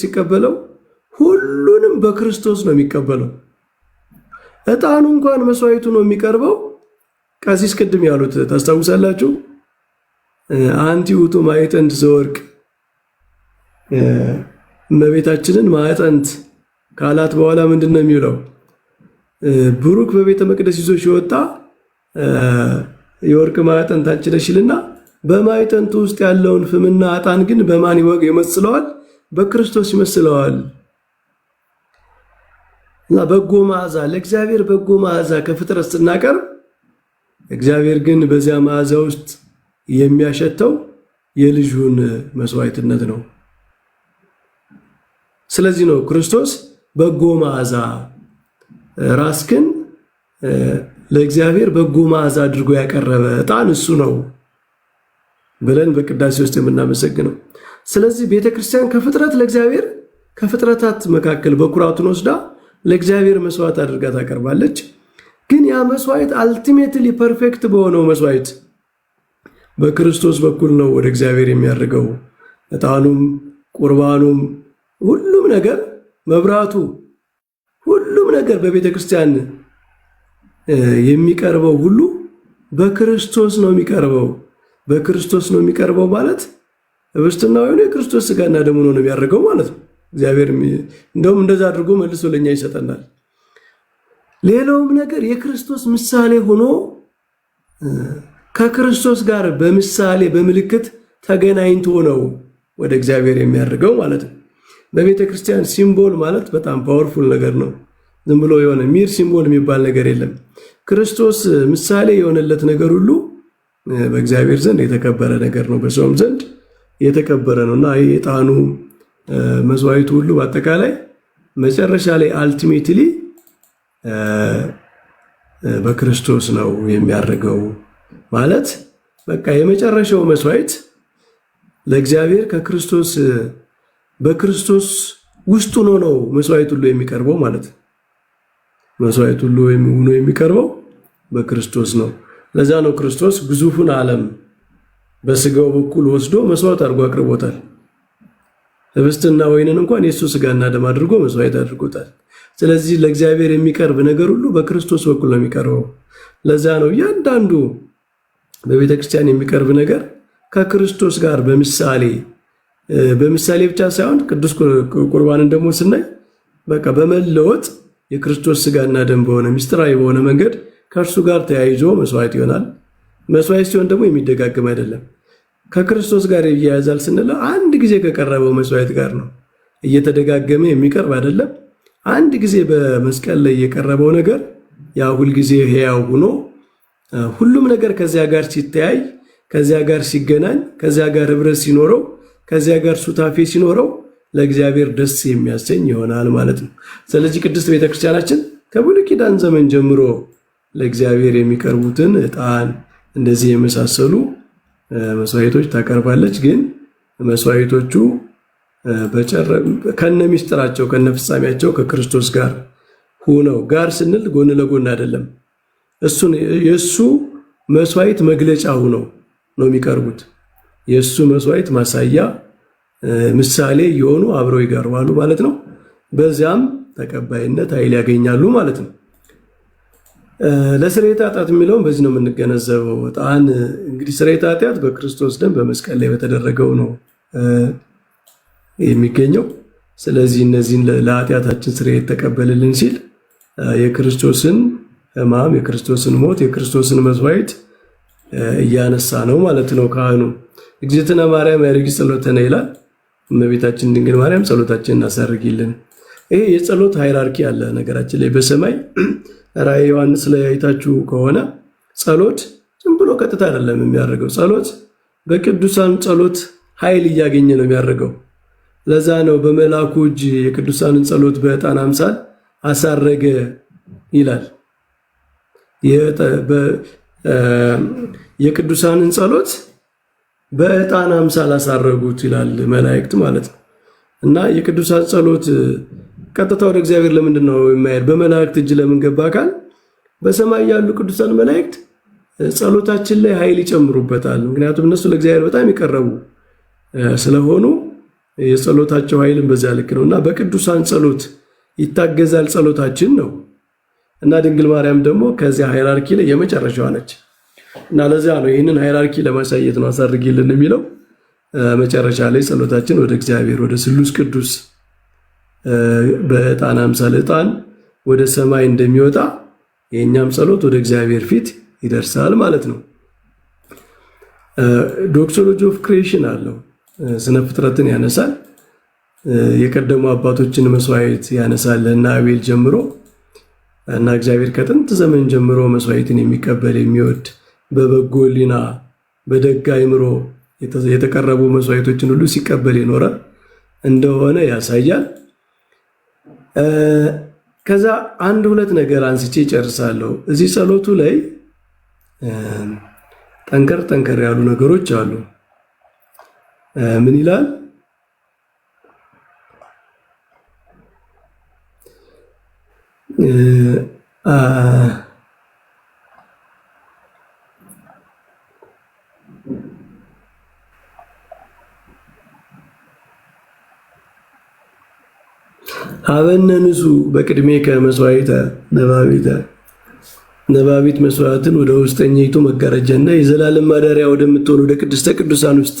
ሲቀበለው ሁሉንም በክርስቶስ ነው የሚቀበለው። ዕጣኑ እንኳን መስዋዕቱ ነው የሚቀርበው። ቀሲስ ቅድም ያሉት ታስታውሳላችሁ? አንቲ ውእቱ ማዕጠንት ዘወርቅ፣ እመቤታችንን ማዕጠንት ካላት በኋላ ምንድን ነው የሚለው? ብሩክ በቤተ መቅደስ ይዞ ሲወጣ የወርቅ ማዕጠንት አንቺ ነሽ ይልና በማዕጠንቱ ውስጥ ያለውን ፍምና ዕጣን ግን በማን ይመስለዋል? በክርስቶስ ይመስለዋል። እና በጎ መዓዛ ለእግዚአብሔር በጎ መዓዛ ከፍጥረት ስናቀርብ እግዚአብሔር ግን በዚያ መዓዛ ውስጥ የሚያሸተው የልጁን መስዋዕትነት ነው። ስለዚህ ነው ክርስቶስ በጎ መዓዛ ራስክን ለእግዚአብሔር በጎ መዓዛ አድርጎ ያቀረበ ዕጣን እሱ ነው ብለን በቅዳሴ ውስጥ የምናመሰግነው። ስለዚህ ቤተክርስቲያን ከፍጥረት ለእግዚአብሔር ከፍጥረታት መካከል በኩራቱን ወስዳ ለእግዚአብሔር መስዋዕት አድርጋ ታቀርባለች። ግን ያ መስዋዕት አልቲሜትሊ ፐርፌክት በሆነው መስዋዕት በክርስቶስ በኩል ነው ወደ እግዚአብሔር የሚያደርገው። ዕጣኑም፣ ቁርባኑም፣ ሁሉም ነገር መብራቱ፣ ሁሉም ነገር በቤተ ክርስቲያን የሚቀርበው ሁሉ በክርስቶስ ነው የሚቀርበው። በክርስቶስ ነው የሚቀርበው ማለት ህብስትና ወይኑ የክርስቶስ ስጋና ደሙ ነው የሚያደርገው ማለት ነው። እግዚአብሔር እንደውም እንደዛ አድርጎ መልሶ ለኛ ይሰጠናል። ሌላውም ነገር የክርስቶስ ምሳሌ ሆኖ ከክርስቶስ ጋር በምሳሌ በምልክት ተገናኝቶ ነው ወደ እግዚአብሔር የሚያደርገው ማለት ነው። በቤተ ክርስቲያን ሲምቦል ማለት በጣም ፓወርፉል ነገር ነው። ዝም ብሎ የሆነ ሚር ሲምቦል የሚባል ነገር የለም። ክርስቶስ ምሳሌ የሆነለት ነገር ሁሉ በእግዚአብሔር ዘንድ የተከበረ ነገር ነው፣ በሰውም ዘንድ የተከበረ ነው እና ይህ ዕጣኑ መስዋዕቱ ሁሉ በአጠቃላይ መጨረሻ ላይ አልቲሜትሊ በክርስቶስ ነው የሚያደርገው ማለት በቃ የመጨረሻው መስዋዕት ለእግዚአብሔር ከክርስቶስ በክርስቶስ ውስጥ ሆኖ ነው መስዋዕት ሁሉ የሚቀርበው ማለት ነው። መስዋዕት ሁሉ ሆኖ የሚቀርበው በክርስቶስ ነው። ለዛ ነው ክርስቶስ ግዙፉን ዓለም በስጋው በኩል ወስዶ መስዋዕት አድርጎ አቅርቦታል። ህብስትና ወይንን እንኳን የሱ ስጋና ደም አድርጎ መስዋዕት አድርጎታል። ስለዚህ ለእግዚአብሔር የሚቀርብ ነገር ሁሉ በክርስቶስ በኩል ነው የሚቀርበው። ለዛ ነው እያንዳንዱ በቤተ ክርስቲያን የሚቀርብ ነገር ከክርስቶስ ጋር በምሳሌ ብቻ ሳይሆን ቅዱስ ቁርባንን ደግሞ ስናይ በቃ በመለወጥ የክርስቶስ ስጋና ደም በሆነ ምስጢራዊ በሆነ መንገድ ከእርሱ ጋር ተያይዞ መስዋዕት ይሆናል። መስዋዕት ሲሆን ደግሞ የሚደጋግም አይደለም። ከክርስቶስ ጋር ይያያዛል ስንለው አንድ ጊዜ ከቀረበው መስዋዕት ጋር ነው፣ እየተደጋገመ የሚቀርብ አይደለም። አንድ ጊዜ በመስቀል ላይ የቀረበው ነገር ያ ሁልጊዜ ሕያው ሆኖ ሁሉም ነገር ከዚያ ጋር ሲተያይ፣ ከዚያ ጋር ሲገናኝ፣ ከዚያ ጋር ህብረት ሲኖረው፣ ከዚያ ጋር ሱታፌ ሲኖረው ለእግዚአብሔር ደስ የሚያሰኝ ይሆናል ማለት ነው። ስለዚህ ቅድስት ቤተክርስቲያናችን ከብሉይ ኪዳን ዘመን ጀምሮ ለእግዚአብሔር የሚቀርቡትን ዕጣን እንደዚህ የመሳሰሉ መስዋዕቶች ታቀርባለች። ግን መስዋዕቶቹ ከነ ሚስጥራቸው ከነ ፍጻሜያቸው ከክርስቶስ ጋር ሆነው ጋር ስንል ጎን ለጎን አይደለም። እሱን የሱ መስዋዕት መግለጫ ሆነው ነው የሚቀርቡት። የሱ መስዋዕት ማሳያ ምሳሌ የሆኑ አብረው ይቀርባሉ ማለት ነው። በዚያም ተቀባይነት ኃይል ያገኛሉ ማለት ነው። ለስርየተ ኃጢአት የሚለውን በዚህ ነው የምንገነዘበው። ዕጣን እንግዲህ ስርየተ ኃጢአት በክርስቶስ ደም በመስቀል ላይ በተደረገው ነው የሚገኘው። ስለዚህ እነዚህን ለኃጢአታችን ስርየት ተቀበልልን ሲል የክርስቶስን ሕማም፣ የክርስቶስን ሞት፣ የክርስቶስን መስዋዕት እያነሳ ነው ማለት ነው ካህኑ። እግዝእትነ ማርያም ያርጊ ጸሎተነ ይላል። እመቤታችን ድንግል ማርያም ጸሎታችንን እናሳርጊልን። ይሄ የጸሎት ሃይራርኪ አለ ነገራችን ላይ በሰማይ ራእየ ዮሐንስ ላይ አይታችሁ ከሆነ ጸሎት ዝም ብሎ ቀጥታ አይደለም የሚያደርገው። ጸሎት በቅዱሳን ጸሎት ኃይል እያገኘ ነው የሚያደርገው። ለዛ ነው በመልአኩ እጅ የቅዱሳንን ጸሎት በዕጣን አምሳል አሳረገ ይላል። የቅዱሳንን ጸሎት በዕጣን አምሳል አሳረጉት ይላል መላእክት ማለት ነው። እና የቅዱሳን ጸሎት ቀጥታ ወደ እግዚአብሔር ለምንድን ነው የማይሄድ? በመላእክት እጅ ለምን ገባ? አካል በሰማይ ያሉ ቅዱሳን መላእክት ጸሎታችን ላይ ኃይል ይጨምሩበታል። ምክንያቱም እነሱ ለእግዚአብሔር በጣም የቀረቡ ስለሆኑ የጸሎታቸው ኃይልን በዚያ ልክ ነው። እና በቅዱሳን ጸሎት ይታገዛል ጸሎታችን ነው። እና ድንግል ማርያም ደግሞ ከዚያ ሃይራርኪ ላይ የመጨረሻዋ ነች። እና ለዚያ ነው ይህንን ሃይራርኪ ለማሳየት ነው አሳርጊልን የሚለው። መጨረሻ ላይ ጸሎታችን ወደ እግዚአብሔር ወደ ስሉስ ቅዱስ በዕጣን አምሳል ዕጣን ወደ ሰማይ እንደሚወጣ የእኛም ጸሎት ወደ እግዚአብሔር ፊት ይደርሳል ማለት ነው። ዶክሶሎጂ ኦፍ ክሪኤሽን አለው። ስነ ፍጥረትን ያነሳል። የቀደሙ አባቶችን መስዋዕት ያነሳል እና አቤል ጀምሮ እና እግዚአብሔር ከጥንት ዘመን ጀምሮ መስዋዕትን የሚቀበል የሚወድ በበጎ ሕሊና በደግ አእምሮ የተቀረቡ መስዋዕቶችን ሁሉ ሲቀበል የኖረ እንደሆነ ያሳያል። ከዛ አንድ ሁለት ነገር አንስቼ ጨርሳለሁ። እዚህ ጸሎቱ ላይ ጠንከር ያሉ ነገሮች አሉ። ምን ይላል? ሀበነ ንሱ በቅድሜ ከመስዋዕተ ነባቢት መስዋዕትን ወደ ውስጠኛይቱ መጋረጃና የዘላለም ማደሪያ ወደምትሆን ወደ ቅድስተ ቅዱሳን ውስጥ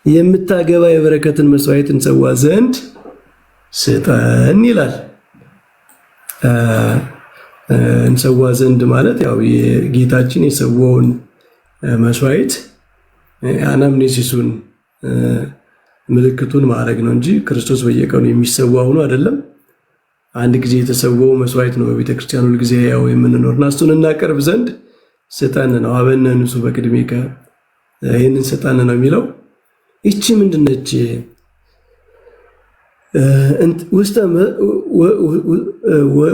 የምታገባ የበረከትን መስዋዕት እንሰዋ ዘንድ ስጠን ይላል። እንሰዋ ዘንድ ማለት ያው የጌታችን የሰዋውን መስዋዕት አናምኔሲሱን ምልክቱን ማድረግ ነው እንጂ ክርስቶስ በየቀኑ የሚሰዋ ሆኖ አይደለም። አንድ ጊዜ የተሰዋው መስዋዕት ነው በቤተ ክርስቲያን ሁል ጊዜ ያው የምንኖርና እሱን እናቀርብ ዘንድ ስጠን ነው። ሀበነ ንሱ በቅድሜከ ይህንን ስጠን ነው የሚለው። ይቺ ምንድነች?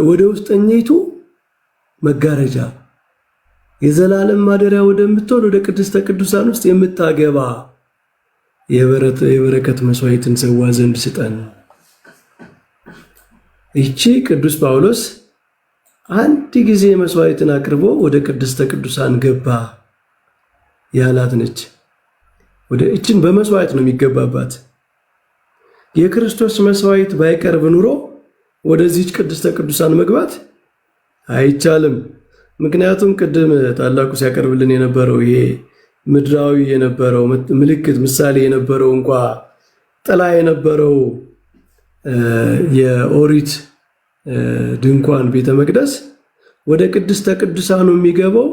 ወደ ውስጠኛይቱ መጋረጃ የዘላለም ማደሪያ ወደምትሆን ወደ ቅድስተ ቅዱሳን ውስጥ የምታገባ የበረከት መስዋዕትን ሰዋ ዘንድ ስጠን። ይቺ ቅዱስ ጳውሎስ አንድ ጊዜ መስዋዕትን አቅርቦ ወደ ቅድስተ ቅዱሳን ገባ ያላት ነች። ወደ እችን በመስዋዕት ነው የሚገባባት። የክርስቶስ መስዋዕት ባይቀርብ ኑሮ ወደዚህች ቅድስተ ቅዱሳን መግባት አይቻልም። ምክንያቱም ቅድም ታላቁ ሲያቀርብልን የነበረው ይሄ ምድራዊ የነበረው ምልክት ምሳሌ የነበረው እንኳ ጥላ የነበረው የኦሪት ድንኳን ቤተ መቅደስ ወደ ቅድስተ ቅዱሳኑ የሚገባው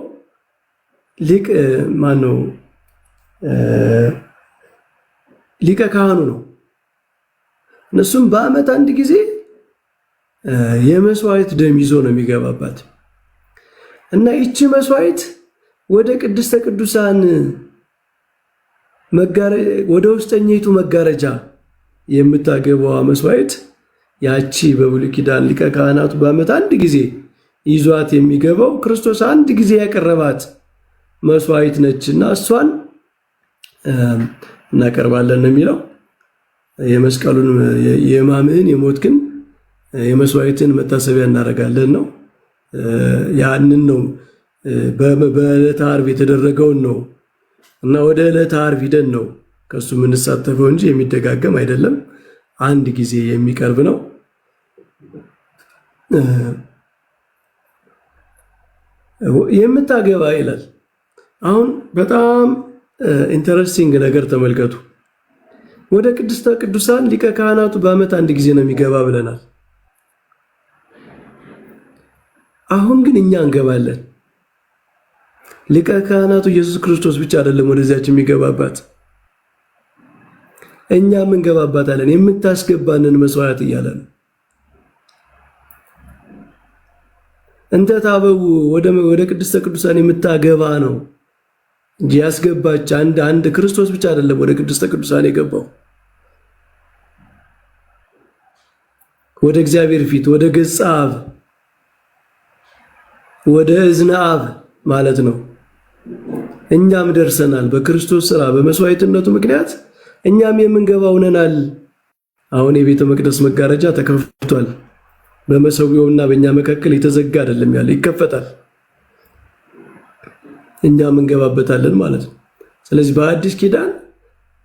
ሊቀ ካህኑ ነው። እነሱም በዓመት አንድ ጊዜ የመስዋዕት ደም ይዞ ነው የሚገባባት እና ይቺ መስዋዕት ወደ ቅድስተ ቅዱሳን ወደ ውስጠኛይቱ መጋረጃ የምታገባዋ መስዋዕት ያቺ በብሉይ ኪዳን ሊቀ ካህናቱ በዓመት አንድ ጊዜ ይዟት የሚገባው ክርስቶስ አንድ ጊዜ ያቀረባት መስዋዕት ነችና እሷን እናቀርባለን ነው የሚለው። የመስቀሉን የሕማምህን የሞትክን የመስዋዕትን መታሰቢያ እናደርጋለን ነው። ያንን ነው በዕለተ ዓርብ የተደረገውን ነው እና ወደ ዕለተ ዓርብ ሂደን ነው ከሱ የምንሳተፈው እንጂ የሚደጋገም አይደለም። አንድ ጊዜ የሚቀርብ ነው። የምታገባ ይላል። አሁን በጣም ኢንተረስቲንግ ነገር ተመልከቱ። ወደ ቅድስተ ቅዱሳን ሊቀ ካህናቱ በዓመት አንድ ጊዜ ነው የሚገባ ብለናል። አሁን ግን እኛ እንገባለን። ሊቀ ካህናቱ ኢየሱስ ክርስቶስ ብቻ አይደለም ወደዚያች የሚገባባት፣ እኛም እንገባባታለን። የምታስገባንን መስዋዕት እያለ ነው። እንተ ታበው ወደ ቅድስተ ቅዱሳን የምታገባ ነው እንጂ ያስገባች አንድ ክርስቶስ ብቻ አይደለም ወደ ቅድስተ ቅዱሳን የገባው። ወደ እግዚአብሔር ፊት ወደ ገጸ አብ ወደ እዝነ አብ ማለት ነው። እኛም ደርሰናል። በክርስቶስ ሥራ በመስዋዕትነቱ ምክንያት እኛም የምንገባው ነናል። አሁን የቤተ መቅደስ መጋረጃ ተከፍቷል። በመሰዊያውና በእኛ መካከል የተዘጋ አይደለም ያለ፣ ይከፈታል። እኛም እንገባበታለን ማለት ነው። ስለዚህ በአዲስ ኪዳን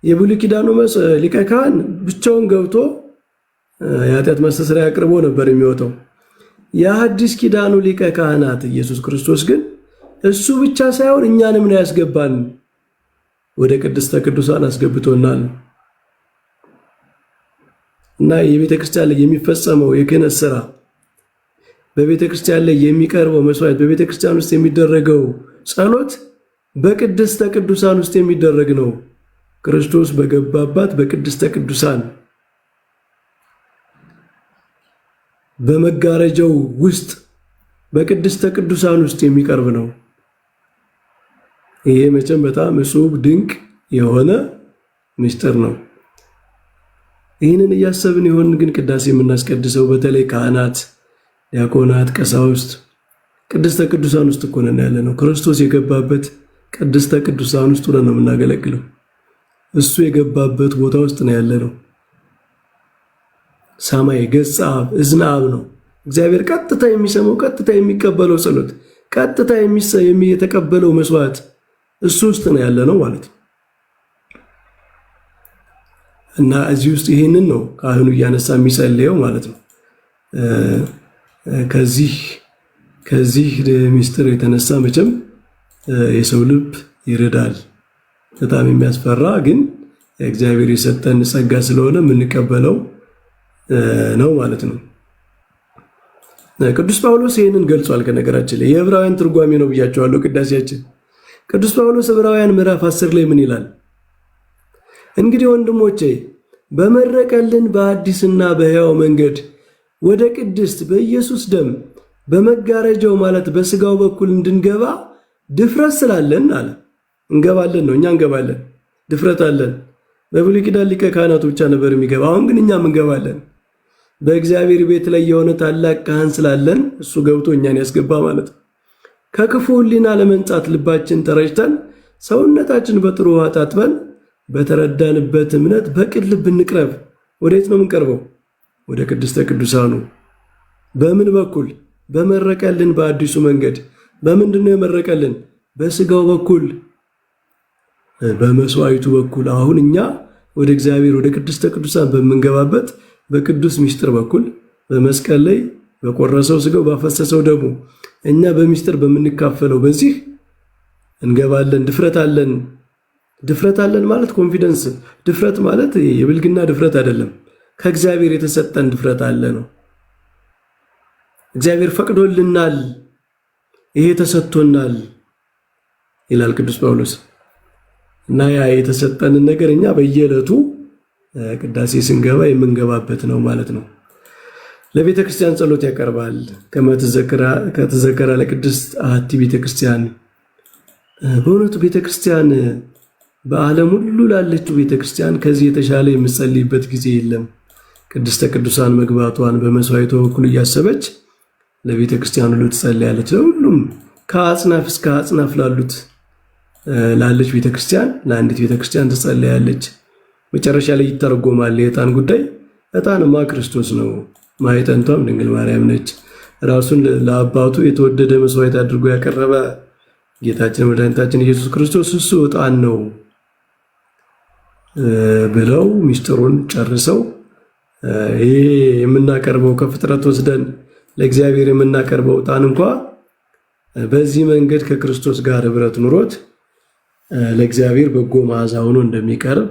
የብሉይ ኪዳኑ ሊቀ ካህን ብቻውን ገብቶ የኃጢአት ማስተስረያ አቅርቦ ነበር የሚወጣው። የአዲስ ኪዳኑ ሊቀ ካህናት ኢየሱስ ክርስቶስ ግን እሱ ብቻ ሳይሆን እኛንም ነው ያስገባን። ወደ ቅድስተ ቅዱሳን አስገብቶናል። እና የቤተ ክርስቲያን ላይ የሚፈጸመው የክህነት ሥራ፣ በቤተ ክርስቲያን ላይ የሚቀርበው መስዋዕት፣ በቤተ ክርስቲያን ውስጥ የሚደረገው ጸሎት በቅድስተ ቅዱሳን ውስጥ የሚደረግ ነው። ክርስቶስ በገባባት በቅድስተ ቅዱሳን በመጋረጃው ውስጥ በቅድስተ ቅዱሳን ውስጥ የሚቀርብ ነው። ይሄ መቼም በጣም እጹብ ድንቅ የሆነ ምስጢር ነው። ይህንን እያሰብን ይሆን ግን ቅዳሴ የምናስቀድሰው? በተለይ ካህናት፣ ዲያቆናት፣ ቀሳውስት ቅድስተ ቅዱሳን ውስጥ እኮ ነን ያለ ነው። ክርስቶስ የገባበት ቅድስተ ቅዱሳን ውስጥ ሆነን ነው የምናገለግለው። እሱ የገባበት ቦታ ውስጥ ነው ያለ ነው። ሰማይ ገጸ አብ እዝነ አብ ነው። እግዚአብሔር ቀጥታ የሚሰማው ቀጥታ የሚቀበለው ጸሎት ቀጥታ የተቀበለው መስዋዕት እሱ ውስጥ ነው ያለ ነው ማለት ነው። እና እዚህ ውስጥ ይሄንን ነው ካህኑ እያነሳ የሚጸልየው ማለት ነው። ከዚህ ምስጢር የተነሳ መቼም የሰው ልብ ይርዳል። በጣም የሚያስፈራ ግን እግዚአብሔር የሰጠን ጸጋ ስለሆነ የምንቀበለው ነው ማለት ነው። ቅዱስ ጳውሎስ ይህንን ገልጿል። ከነገራችን ላይ የዕብራውያን ትርጓሜ ነው ብያቸዋለሁ ቅዳሴያችን። ቅዱስ ጳውሎስ ዕብራውያን ምዕራፍ 10 ላይ ምን ይላል? እንግዲህ ወንድሞቼ በመረቀልን በአዲስና በሕያው መንገድ ወደ ቅድስት በኢየሱስ ደም በመጋረጃው ማለት በስጋው በኩል እንድንገባ ድፍረት ስላለን አለ። እንገባለን ነው፣ እኛ እንገባለን፣ ድፍረት አለን። በብሉይ ኪዳን ሊቀ ካህናቱ ብቻ ነበር የሚገባ። አሁን ግን እኛም እንገባለን። በእግዚአብሔር ቤት ላይ የሆነ ታላቅ ካህን ስላለን እሱ ገብቶ እኛን ያስገባ ማለት ነው። ከክፉ ሕሊና ለመንጻት ልባችን ተረጭተን ሰውነታችን በጥሩ ውሃ ታጥበን በተረዳንበት እምነት በቅን ልብ እንቅረብ። ወዴት ነው የምንቀርበው? ወደ ቅድስተ ቅዱሳኑ። በምን በኩል? በመረቀልን በአዲሱ መንገድ። በምንድን ነው የመረቀልን? በስጋው በኩል፣ በመስዋዕቱ በኩል። አሁን እኛ ወደ እግዚአብሔር ወደ ቅድስተ ቅዱሳን በምንገባበት በቅዱስ ምስጢር በኩል በመስቀል ላይ በቆረሰው ስጋው ባፈሰሰው ደግሞ እኛ በምስጢር በምንካፈለው በዚህ እንገባለን። ድፍረት አለን። ድፍረት አለን ማለት ኮንፊደንስ፣ ድፍረት ማለት የብልግና ድፍረት አይደለም። ከእግዚአብሔር የተሰጠን ድፍረት አለ ነው። እግዚአብሔር ፈቅዶልናል፣ ይሄ ተሰጥቶናል ይላል ቅዱስ ጳውሎስ። እና ያ የተሰጠንን ነገር እኛ በየዕለቱ ቅዳሴ ስንገባ የምንገባበት ነው ማለት ነው። ለቤተ ክርስቲያን ጸሎት ያቀርባል። ከተዘከረ ለቅድስት አሐቲ ቤተ ክርስቲያን። በእውነቱ ቤተ ክርስቲያን በዓለም ሁሉ ላለችው ቤተ ክርስቲያን ከዚህ የተሻለ የምጸልይበት ጊዜ የለም። ቅድስተ ቅዱሳን መግባቷን በመስዋዕቷ በኩል እያሰበች ለቤተ ክርስቲያን ሁሉ ትጸልያለች። ለሁሉም ከአጽናፍ እስከ አጽናፍ ላለች ቤተ ክርስቲያን ለአንዲት ቤተ ክርስቲያን ትጸልያለች። መጨረሻ ላይ ይተረጎማል የዕጣን ጉዳይ። ዕጣንማ ክርስቶስ ነው፣ ማዕጠንቷም ድንግል ማርያም ነች። ራሱን ለአባቱ የተወደደ መስዋዕት አድርጎ ያቀረበ ጌታችን መድኃኒታችን ኢየሱስ ክርስቶስ እሱ ዕጣን ነው ብለው ሚስጥሩን ጨርሰው ይሄ የምናቀርበው ከፍጥረት ወስደን ለእግዚአብሔር የምናቀርበው ዕጣን እንኳ በዚህ መንገድ ከክርስቶስ ጋር ህብረት ኑሮት ለእግዚአብሔር በጎ መዓዛ ሆኖ እንደሚቀርብ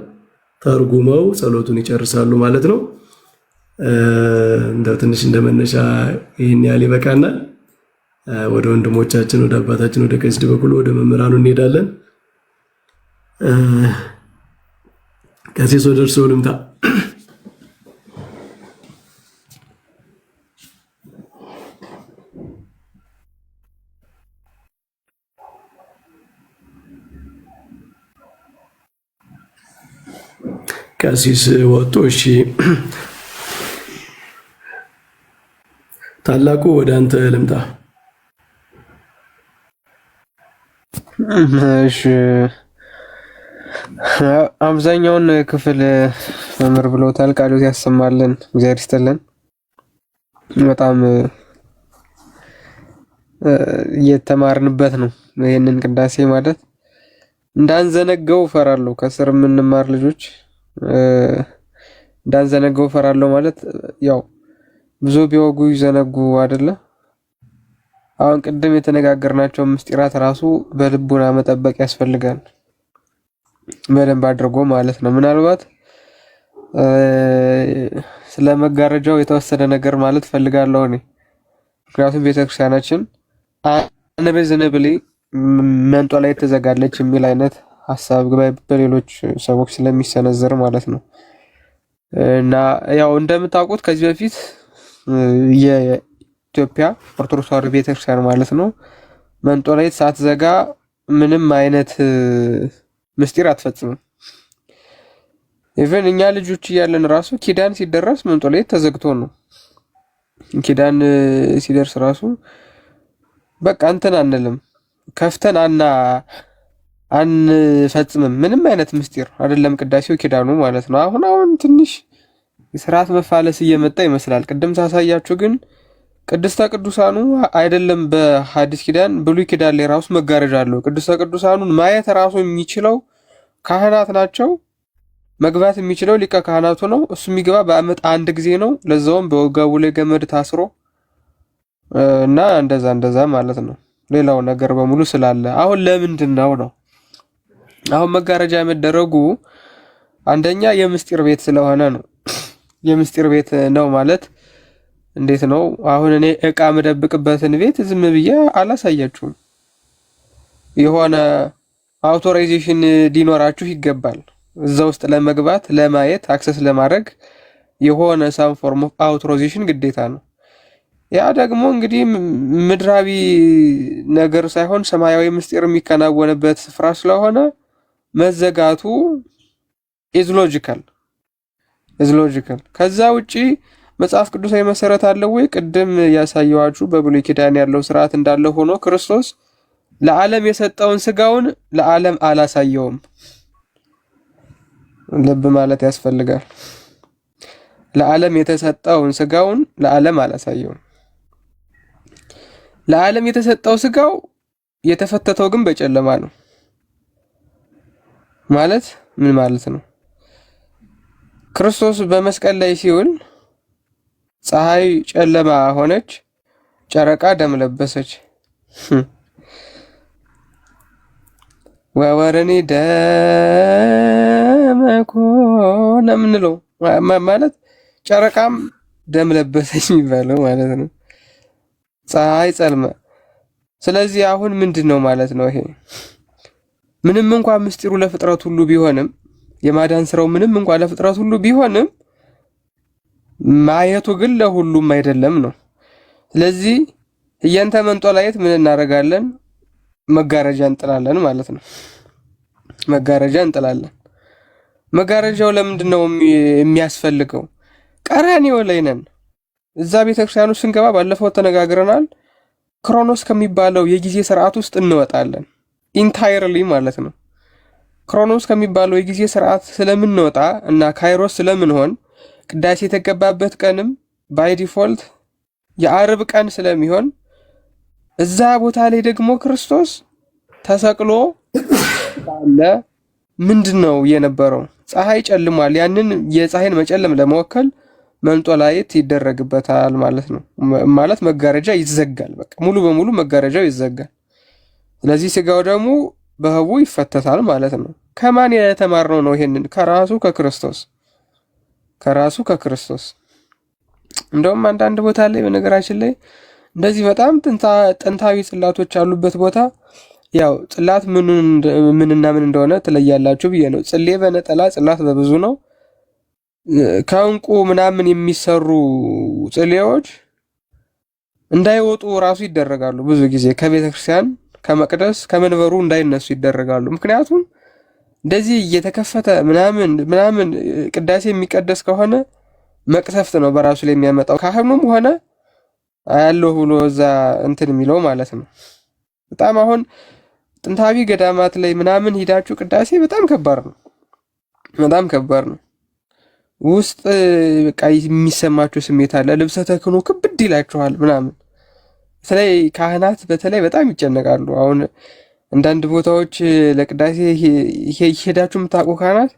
ተርጉመው ጸሎቱን ይጨርሳሉ ማለት ነው። እንደው ትንሽ እንደመነሻ ይህን ያህል ይበቃናል። ወደ ወንድሞቻችን ወደ አባታችን ወደ ቀሲስ በኩል ወደ መምህራኑ እንሄዳለን። ቀሲስ ወደ እርስዎ ልምጣ። ቀሲስ ወጡ። እሺ ታላቁ ወደ አንተ ልምጣ። እሺ አብዛኛውን ክፍል መምህር ብሎታል። ቃሉት ያሰማልን፣ እግዚአብሔር ይስጥልን። በጣም እየተማርንበት ነው። ይሄንን ቅዳሴ ማለት እንዳንዘነገው እፈራለሁ። ከስር የምንማር ልጆች እንዳንዘነገው እፈራለሁ ማለት ያው ብዙ ቢወጉ ይዘነጉ አይደለ? አሁን ቅድም የተነጋገርናቸው ምስጢራት ራሱ በልቡና መጠበቅ ያስፈልጋል፣ በደንብ አድርጎ ማለት ነው። ምናልባት ስለ መጋረጃው የተወሰነ ነገር ማለት ፈልጋለሁ እኔ። ምክንያቱም ቤተክርስቲያናችን አንበዝነብሊ መንጦ ላይ ተዘጋለች የሚል አይነት ሐሳብ በሌሎች ሰዎች ስለሚሰነዘር ማለት ነው። እና ያው እንደምታውቁት ከዚህ በፊት የኢትዮጵያ ኦርቶዶክስ ተዋሕዶ ቤተክርስቲያን ማለት ነው መንጦ ላይ ሳትዘጋ ምንም አይነት ምስጢር አትፈጽምም። ኢቨን እኛ ልጆች እያለን ራሱ ኪዳን ሲደረስ መንጦ ላይ ተዘግቶ ነው። ኪዳን ሲደርስ ራሱ በቃ እንትን አንልም፣ ከፍተን አንፈጽምም ምንም አይነት ምስጢር አይደለም። ቅዳሴው ኪዳኑ ማለት ነው። አሁን ትንሽ የሥርዓት መፋለስ እየመጣ ይመስላል። ቅድም ሳሳያችሁ ግን ቅድስተ ቅዱሳኑ አይደለም በሐዲስ ኪዳን ብሉይ ኪዳን ላይ ራሱ መጋረጃ አለው። ቅድስተ ቅዱሳኑን ማየት ራሱ የሚችለው ካህናት ናቸው። መግባት የሚችለው ሊቀ ካህናቱ ነው። እሱ የሚገባ በዓመት አንድ ጊዜ ነው። ለዛውም በወገቡ ላይ ገመድ ታስሮ እና እንደዛ ማለት ነው። ሌላው ነገር በሙሉ ስላለ አሁን ለምንድን ነው አሁን መጋረጃ መደረጉ? አንደኛ የምስጢር ቤት ስለሆነ ነው። የምስጢር ቤት ነው ማለት እንዴት ነው? አሁን እኔ ዕቃ መደብቅበትን ቤት ዝም ብዬ አላሳያችሁም። የሆነ አውቶራይዜሽን ሊኖራችሁ ይገባል። እዛ ውስጥ ለመግባት ለማየት አክሰስ ለማድረግ የሆነ ሳም ፎርም ኦፍ አውቶራይዜሽን ግዴታ ነው። ያ ደግሞ እንግዲህ ምድራዊ ነገር ሳይሆን ሰማያዊ ምስጢር የሚከናወንበት ስፍራ ስለሆነ መዘጋቱ ኢዝ ሎጂካል። ከዛ ውጪ መጽሐፍ ቅዱሳዊ መሰረት አለው ወይ? ቅድም ያሳየዋችሁ በብሉይ ኪዳን ያለው ስርዓት እንዳለ ሆኖ ክርስቶስ ለዓለም የሰጠውን ስጋውን ለዓለም አላሳየውም። ልብ ማለት ያስፈልጋል። ለዓለም የተሰጠውን ስጋውን ለዓለም አላሳየውም። ለዓለም የተሰጠው ስጋው የተፈተተው ግን በጨለማ ነው። ማለት ምን ማለት ነው? ክርስቶስ በመስቀል ላይ ሲውል ፀሐይ ጨለማ ሆነች፣ ጨረቃ ደም ለበሰች። ወወረኒ ደመኮነ ምንለው ማለት ጨረቃም ደም ለበሰች የሚባለው ማለት ነው። ፀሐይ ጸልመ። ስለዚህ አሁን ምንድን ነው ማለት ነው ይሄ? ምንም እንኳን ምስጢሩ ለፍጥረት ሁሉ ቢሆንም የማዳን ስራው ምንም እንኳን ለፍጥረት ሁሉ ቢሆንም ማየቱ ግን ለሁሉም አይደለም ነው። ስለዚህ እያንተ መንጦላየት ምን እናደርጋለን? መጋረጃ እንጥላለን ማለት ነው። መጋረጃ እንጥላለን። መጋረጃው ለምንድን ነው የሚያስፈልገው? ቀራንዮ ላይ ነን። እዛ ቤተክርስቲያኑ ስንገባ ባለፈው ተነጋግረናል። ክሮኖስ ከሚባለው የጊዜ ስርዓት ውስጥ እንወጣለን ኢንታይርሊ ማለት ነው። ክሮኖስ ከሚባለው የጊዜ ስርዓት ስለምንወጣ እና ካይሮስ ስለምንሆን ቅዳሴ የተገባበት ቀንም ባይ ዲፎልት የአርብ ቀን ስለሚሆን እዛ ቦታ ላይ ደግሞ ክርስቶስ ተሰቅሎ ሳለ ምንድነው የነበረው? ፀሐይ ጨልሟል። ያንን የፀሐይን መጨለም ለመወከል መንጦላይት ይደረግበታል ማለት ነው። ማለት መጋረጃ ይዘጋል። በቃ ሙሉ በሙሉ መጋረጃው ይዘጋል። ስለዚህ ስጋው ደግሞ በህቡ ይፈተታል ማለት ነው። ከማን የተማርነው ነው? ይሄንን ከራሱ ከክርስቶስ። እንደውም አንዳንድ ቦታ ላይ በነገራችን ላይ እንደዚህ በጣም ጥንታዊ ጽላቶች ያሉበት ቦታ ያው ጽላት ምንና ምን እንደሆነ ትለያላችሁ ብዬ ነው። ጽሌ በነጠላ ጽላት በብዙ ነው። ከእንቁ ምናምን የሚሰሩ ጽሌዎች እንዳይወጡ ራሱ ይደረጋሉ። ብዙ ጊዜ ከቤተ ክርስቲያን ከመቅደስ ከመንበሩ እንዳይነሱ ይደረጋሉ። ምክንያቱም እንደዚህ እየተከፈተ ምናምን ቅዳሴ የሚቀደስ ከሆነ መቅሰፍት ነው በራሱ ላይ የሚያመጣው። ካህኑም ሆነ አያለሁ ብሎ እዛ እንትን የሚለው ማለት ነው። በጣም አሁን ጥንታዊ ገዳማት ላይ ምናምን ሂዳችሁ ቅዳሴ በጣም ከባድ ነው። ውስጥ በቃ የሚሰማችሁ ስሜት አለ። ልብሰ ተክህኖ ክብድ ይላችኋል ምናምን። በተለይ ካህናት በጣም ይጨነቃሉ። አሁን አንዳንድ ቦታዎች ለቅዳሴ ሄዳችሁ የምታውቁ ካህናት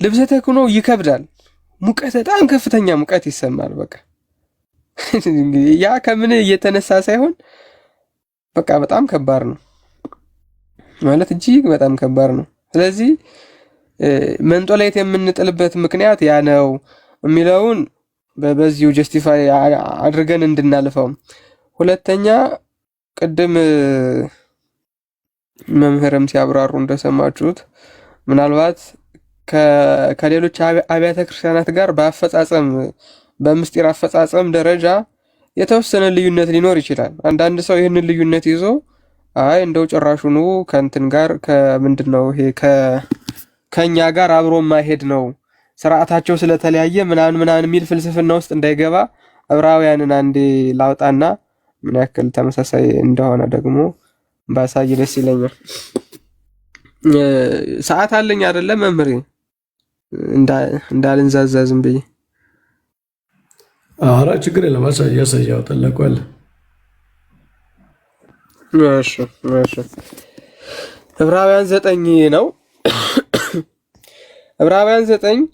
ልብሰ ተክህኖ ይከብዳል። ሙቀት፣ በጣም ከፍተኛ ሙቀት ይሰማል። በቃ ያ ከምን እየተነሳ ሳይሆን በቃ በጣም ከባድ ነው ማለት እጅግ በጣም ከባድ ነው። ስለዚህ መንጦላይት የምንጥልበት ምክንያት ያ ነው የሚለውን በዚሁ ጀስቲፋይ አድርገን እንድናልፈው። ሁለተኛ ቅድም መምህርም ሲያብራሩ እንደሰማችሁት ምናልባት ከሌሎች አብያተ ክርስቲያናት ጋር በምስጢር አፈጻጸም ደረጃ የተወሰነ ልዩነት ሊኖር ይችላል። አንዳንድ ሰው ይህንን ልዩነት ይዞ አይ እንደው ጭራሹኑ ከእንትን ጋር ከምንድነው ይሄ ከኛ ጋር አብሮ ማሄድ ነው ስርዓታቸው ስለተለያየ ምናምን የሚል ፍልስፍና ውስጥ እንዳይገባ ዕብራውያንን አንዴ ላውጣና ምን ያክል ተመሳሳይ እንደሆነ ደግሞ ባሳይ ደስ ይለኛል። ሰዓት አለኝ አይደለ መምህሬ? እንዳልንዛዛ ዝም ብዬ። ኧረ ችግር የለም። ያሳያው ተለቋል። እሺ ዕብራውያን 9 ነው። ዕብራውያን 9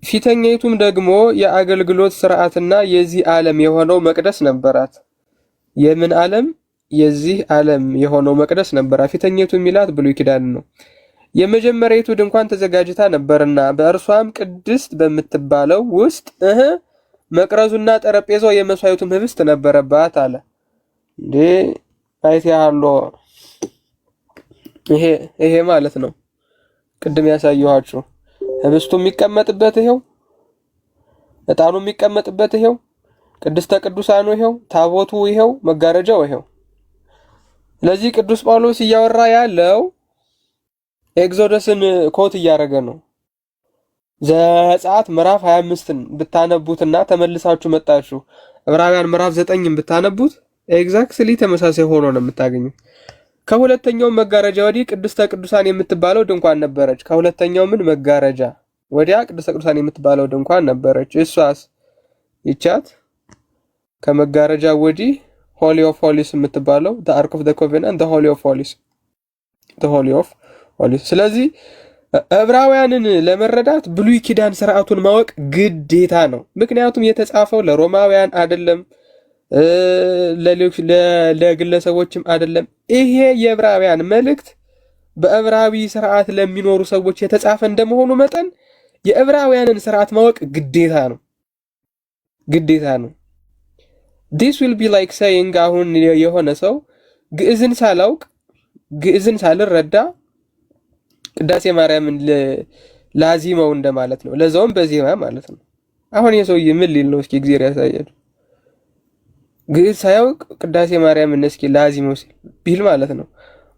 ፊተኛይቱም ደግሞ የአገልግሎት ስርዓትና የዚህ ዓለም የሆነው መቅደስ ነበራት። የምን ዓለም? የዚህ ዓለም የሆነው መቅደስ ነበራት። ፊተኛይቱ የሚላት ብሉይ ኪዳን ነው። የመጀመሪያይቱ ድንኳን ተዘጋጅታ ነበርና በእርሷም ቅድስት በምትባለው ውስጥ መቅረዙና ጠረጴዛው የመስዋዕቱም ህብስት ነበረባት አለ። እንዴ አይተሃሎ? ይሄ ማለት ነው ቅድም ያሳየኋችሁ። ህብስቱ የሚቀመጥበት ይሄው፣ ዕጣኑ የሚቀመጥበት ይሄው፣ ቅድስተ ቅዱሳኑ ይሄው፣ ታቦቱ ይሄው፣ መጋረጃው ይሄው። ስለዚህ ቅዱስ ጳውሎስ እያወራ ያለው ኤግዞደስን ኮት እያደረገ ነው። ዘጸአት ምዕራፍ 25ን ብታነቡትና ተመልሳችሁ መጣችሁ ዕብራውያን ምዕራፍ 9ን ብታነቡት ኤግዛክትሊ ተመሳሳይ ሆኖ ነው የምታገኙት። ከሁለተኛው መጋረጃ ወዲህ ቅድስተ ቅዱሳን የምትባለው ድንኳን ነበረች። ከሁለተኛው ምን መጋረጃ ወዲያ ቅድስተ ቅዱሳን የምትባለው ድንኳን ነበረች። እሷስ ይቻት ከመጋረጃ ወዲህ ሆሊ ኦፍ ሆሊስ የምትባለው the ark of the covenant the holy of holies the holy of holies። ስለዚህ ዕብራውያንን ለመረዳት ብሉይ ኪዳን ስርዓቱን ማወቅ ግዴታ ነው። ምክንያቱም የተጻፈው ለሮማውያን አይደለም፣ ለግለሰቦችም አይደለም። ይሄ የዕብራውያን መልእክት በዕብራዊ ስርዓት ለሚኖሩ ሰዎች የተጻፈ እንደመሆኑ መጠን የዕብራውያንን ስርዓት ማወቅ ግዴታ ነው። this will be like saying አሁን የሆነ ሰው ግዕዝን ሳልረዳ ቅዳሴ ማርያምን ላዚመው እንደማለት ነው። ለዛውም በዜማ ማለት ነው። አሁን የሰውዬ ምን ሊል ነው? እስኪ እግዚአብሔር ያሳያል። ግዕዝ ሳያውቅ ቅዳሴ ማርያምን እስኪ ላዚመው ቢል ማለት ነው።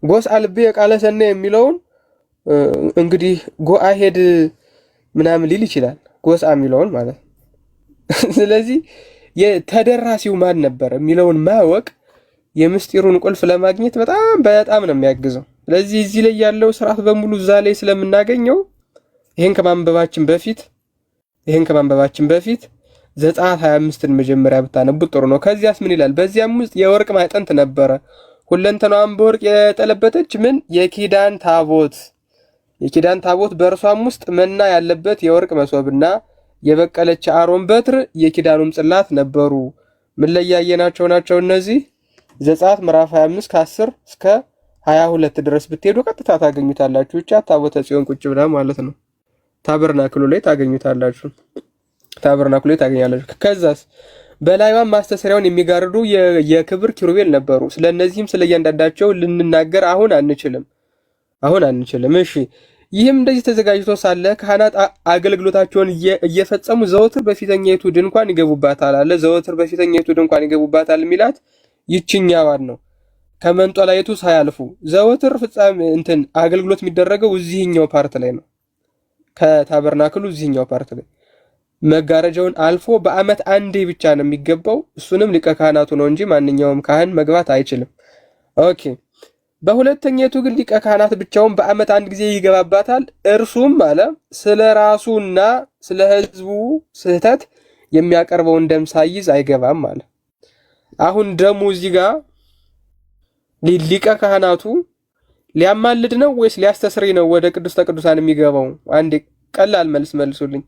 ጎስ አልቤ ቃለ ሰነ የሚለውን እንግዲህ ጎአ ሄድ ምናምን ሊል ይችላል። ጎሳ የሚለውን ማለት ነው። ስለዚህ የተደራሲው ማን ነበር የሚለውን ማወቅ የምስጢሩን ቁልፍ ለማግኘት በጣም ነው የሚያግዘው። ስለዚህ እዚህ ላይ ያለው ስርዓት በሙሉ እዛ ላይ ስለምናገኘው ይሄን ከማንበባችን በፊት ዘጸአት 25ን መጀመሪያ ብታነቡት ጥሩ ነው። ከዚያስ ምን ይላል? በዚያም ውስጥ የወርቅ ማዕጠንት ነበረ፣ ሁለንተናዋም በወርቅ የጠለበጠች ምን የኪዳን ታቦት በእርሷም ውስጥ መና ያለበት የወርቅ መሶብና የበቀለች አሮን በትር የኪዳኑም ጽላት ነበሩ። ምን ላይ ያየናቸው ናቸው እነዚህ? ዘጸአት ምዕራፍ 25 ከ10 እስከ 22 ድረስ ብትሄዱ ቀጥታ ታገኙታላችሁ። ብቻ ታቦተ ጽዮን ቁጭ ብላ ማለት ነው። ታበርናክሉ ላይ ታገኙታላችሁ። ከዛስ በላይዋም ማስተሰሪያውን የሚጋርዱ የክብር ኪሩቤል ነበሩ። ስለነዚህም ስለእያንዳንዳቸው ልንናገር አሁን አንችልም። እሺ፣ ይህም እንደዚህ ተዘጋጅቶ ሳለ ካህናት አገልግሎታቸውን እየፈጸሙ ዘወትር በፊተኛይቱ ድንኳን ይገቡባታል አለ። ዘወትር በፊተኛይቱ ድንኳን ይገቡባታል የሚላት ይችኛዋን ነው። ከመንጦላይቱ ሳያልፉ ዘወትር ፍጻሜ አገልግሎት የሚደረገው እዚህኛው ፓርት ላይ ነው። ከታበርናክሉ እዚህኛው ፓርት ላይ መጋረጃውን አልፎ በዓመት አንዴ ብቻ ነው የሚገባው። እሱንም ሊቀ ካህናቱ ነው እንጂ ማንኛውም ካህን መግባት አይችልም። ኦኬ። በሁለተኛይቱ ግን ሊቀ ካህናት ብቻውን በዓመት አንድ ጊዜ ይገባባታል። እርሱም አለ ስለ ራሱና ስለ ሕዝቡ ስህተት የሚያቀርበውን ደም ሳይዝ አይገባም አለ። አሁን ደሙ እዚህ ጋር ሊቀ ካህናቱ ሊያማልድ ነው ወይስ ሊያስተስርይ ነው ወደ ቅድስተ ቅዱሳን የሚገባው? አንዴ ቀላል መልስ መልሱልኝ።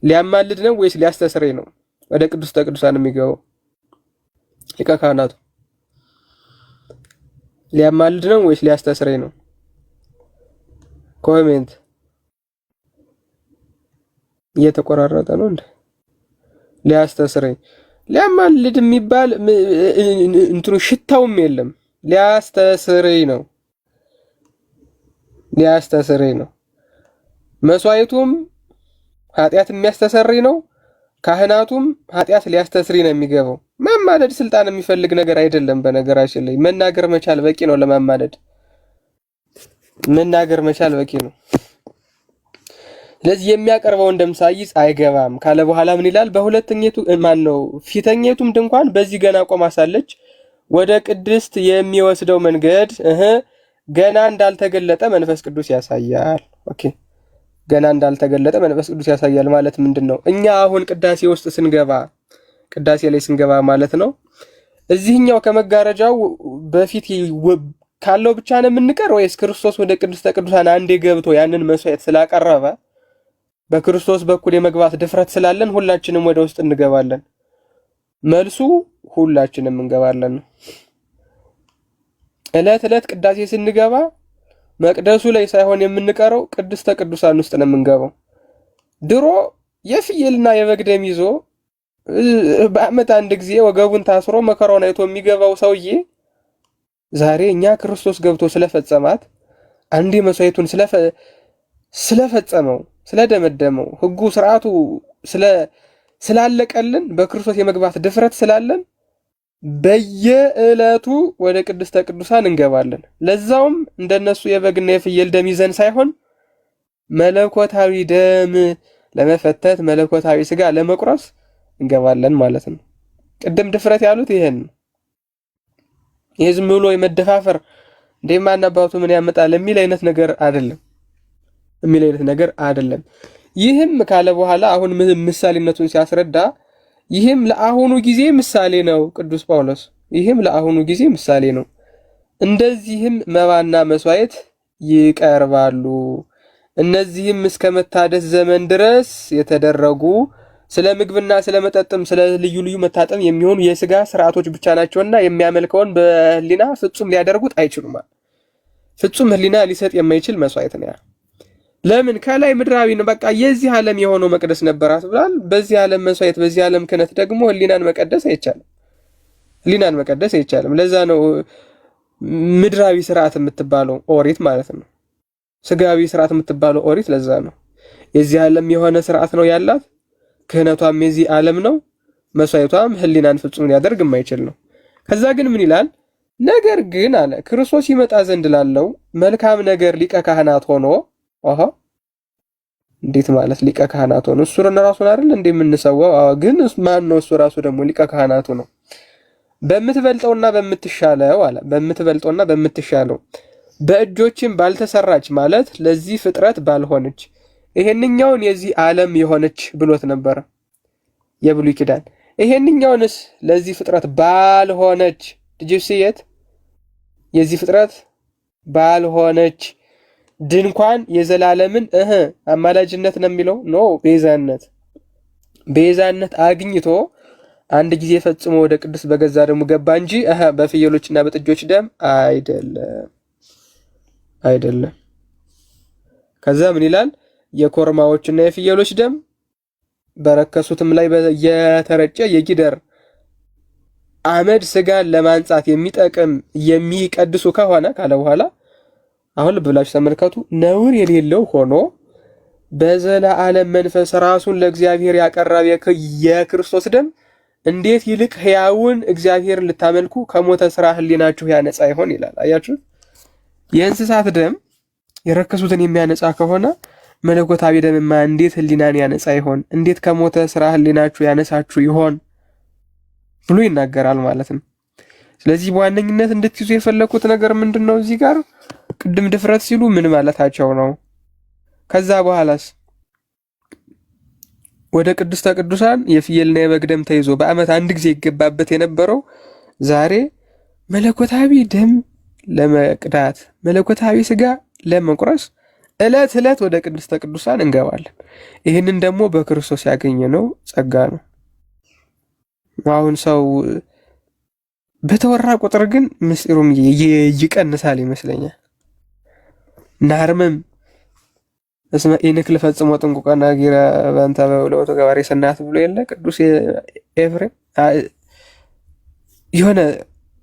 ሊያማልድ ነው ወይስ ሊያስተስርይ ነው ወደ ቅድስተ ቅዱሳን የሚገባው? ሊቀ ካህናቱ ሊያማልድ ነው ወይስ ሊያስተስርይ ነው? ኮሜንት እየተቆራረጠ ነው እንዴ? ሊያስተስርይ ሊያማልድ የሚባል እንትኑ ሽታውም የለም። ሊያስተስርይ ነው። መስዋዕቱም ኃጢአት የሚያስተሰርይ ነው። ካህናቱም ኃጢአት ሊያስተስርይ ነው የሚገባው። ማማለድ ስልጣን የሚፈልግ ነገር አይደለም። በነገራችን ላይ መናገር መቻል በቂ ነው። ለማማለድ መናገር መቻል በቂ ነው። ስለዚህ የሚያቀርበውን ደም ሳይዝ አይገባም ካለ በኋላ ምን ይላል? ፊተኛይቱም ድንኳን በዚህ ገና ቆማ ሳለች ወደ ቅድስት የሚወስደው መንገድ ገና እንዳልተገለጠ መንፈስ ቅዱስ ያሳያል። ኦኬ፣ ገና እንዳልተገለጠ መንፈስ ቅዱስ ያሳያል ማለት ምንድን ነው? እኛ አሁን ቅዳሴ ላይ ስንገባ ማለት ነው እዚህኛው ከመጋረጃው በፊት ካለው ብቻ ነው የምንቀር ወይስ ክርስቶስ ወደ ቅድስተ ቅዱሳን አንዴ ገብቶ ያንን መስዋዕት ስላቀረበ በክርስቶስ በኩል የመግባት ድፍረት ስላለን ሁላችንም ወደ ውስጥ እንገባለን? መልሱ ሁላችንም እንገባለን ነው። ዕለት ቅዳሴ ስንገባ መቅደሱ ላይ ሳይሆን የምንቀረው ቅድስተ ቅዱሳን ውስጥ ነው የምንገባው። ድሮ የፍየልና የበግ ደም ይዞ በዓመት አንድ ጊዜ ወገቡን ታስሮ መከራውን አይቶ የሚገባው ሰውዬ ዛሬ እኛ ክርስቶስ ገብቶ ስለፈጸማት አንዴ መስዋዕቱን ስለፈጸመው ስለደመደመው ሕጉ ስርዓቱ ስላለቀልን በክርስቶስ የመግባት ድፍረት ስላለን በየዕለቱ ወደ ቅድስተ ቅዱሳን እንገባለን። ለዛውም እንደነሱ የበግና የፍየል ደም ይዘን ሳይሆን መለኮታዊ ደም ለመፈተት መለኮታዊ ስጋ ለመቁረስ እንገባለን ማለት ነው። ቅድም ድፍረት ያሉት ይሄን ነው። ይሄ ዝም ብሎ የመደፋፈር እንደማን አባቱ ምን ያመጣል የሚል አይነት ነገር አይደለም። ይህም ካለ በኋላ አሁን ምሳሌነቱን ሲያስረዳ ይህም ለአሁኑ ጊዜ ምሳሌ ነው። ቅዱስ ጳውሎስ ይህም ለአሁኑ ጊዜ ምሳሌ ነው። እንደዚህም መባና መስዋዕት ይቀርባሉ። እነዚህም እስከ መታደስ ዘመን ድረስ የተደረጉ ስለ ምግብና ስለ መጠጥም ስለ ልዩ ልዩ መታጠም የሚሆኑ የሥጋ ስርዓቶች ብቻ ናቸውና የሚያመልከውን በሕሊና ፍጹም ሊያደርጉት አይችሉም። ፍጹም ሕሊና ሊሰጥ የማይችል መስዋዕት ነው። ለምን? ከላይ ምድራዊ ነው። በቃ የዚህ ዓለም የሆነው መቅደስ ነበራት ብሏል። በዚህ ዓለም መስዋዕት፣ በዚህ ዓለም ክህነት ደግሞ ሕሊናን መቀደስ አይቻልም። ለዛ ነው ምድራዊ ስርዓት የምትባለው ኦሪት ማለት ነው። ስጋዊ ስርዓት የምትባለው ኦሪት ለዛ ነው። የዚህ ዓለም የሆነ ስርዓት ነው ያላት። ክህነቷም የዚህ ዓለም ነው። መስዋዕቷም ሕሊናን ፍጹም ሊያደርግ የማይችል ነው። ከዛ ግን ምን ይላል? ነገር ግን አለ ክርስቶስ ይመጣ ዘንድ ላለው መልካም ነገር ሊቀ ካህናት ሆኖ እንዴት ማለት ሊቀ ካህናት ሆኖ? እሱ ራሱን አይደል እንዴ የምንሰዋው? ግን ማን ነው እሱ ራሱ ደግሞ ሊቀ ካህናቱ ነው። በምትበልጠውና በምትሻለው በእጆችም ባልተሰራች ማለት ለዚህ ፍጥረት ባልሆነች ይሄንኛውን የዚህ ዓለም የሆነች ብሎት ነበረ የብሉይ ኪዳን። ይሄንኛውንስ ለዚህ ፍጥረት ባልሆነች ድጅስየት የዚህ ፍጥረት ባልሆነች ድንኳን የዘላለምን አማላጅነት ነው የሚለው ኖ ቤዛነት አግኝቶ አንድ ጊዜ ፈጽሞ ወደ ቅዱስ በገዛ ደሙ ገባ እንጂ በፍየሎችና በጥጆች ደም አይደለም። ከዛ ምን ይላል? የኮርማዎችና የፍየሎች ደም በረከሱትም ላይ የተረጨ የጊደር አመድ ስጋን ለማንጻት የሚጠቅም የሚቀድሱ ከሆነ ካለ በኋላ አሁን ልብ ብላችሁ ተመልከቱ። ነውር የሌለው ሆኖ በዘላለም መንፈስ ራሱን ለእግዚአብሔር ያቀረበ የክርስቶስ ደም እንዴት ይልቅ ሕያውን እግዚአብሔር ልታመልኩ ከሞተ ስራ ህሊናችሁ ያነጻ ይሆን ይላል። አያችሁ፣ የእንስሳት ደም የረከሱትን የሚያነጻ ከሆነ መለኮታዊ ደምማ እንዴት ህሊናን ያነጻ ይሆን? እንዴት ከሞተ ስራ ህሊናችሁ ያነሳችሁ ይሆን ብሎ ይናገራል ማለት ነው። ስለዚህ በዋነኝነት እንድትይዙ የፈለኩት ነገር ምንድነው? እዚህ ጋር ቅድም ድፍረት ሲሉ ምን ማለታቸው ነው? ከዛ በኋላስ ወደ ቅድስተ ቅዱሳን የፍየልና የበግ ደም ተይዞ በዓመት አንድ ጊዜ ይገባበት የነበረው ዛሬ መለኮታዊ ደም ለመቅዳት መለኮታዊ ስጋ ለመቁረስ ዕለት ዕለት ወደ ቅድስተ ቅዱሳን እንገባለን። ይህንን ደግሞ በክርስቶስ ያገኘነው ጸጋ ነው። አሁን ሰው በተወራ ቁጥር ግን ምስጢሩም ይቀንሳል ይመስለኛል። ናርምም እስመ ኢንክል ፈጽሞ ጥንቁቀና ጊራ በእንተ በውለው ተገባሪ ሰናት ብሎ የለ ቅዱስ ኤፍሬም። የሆነ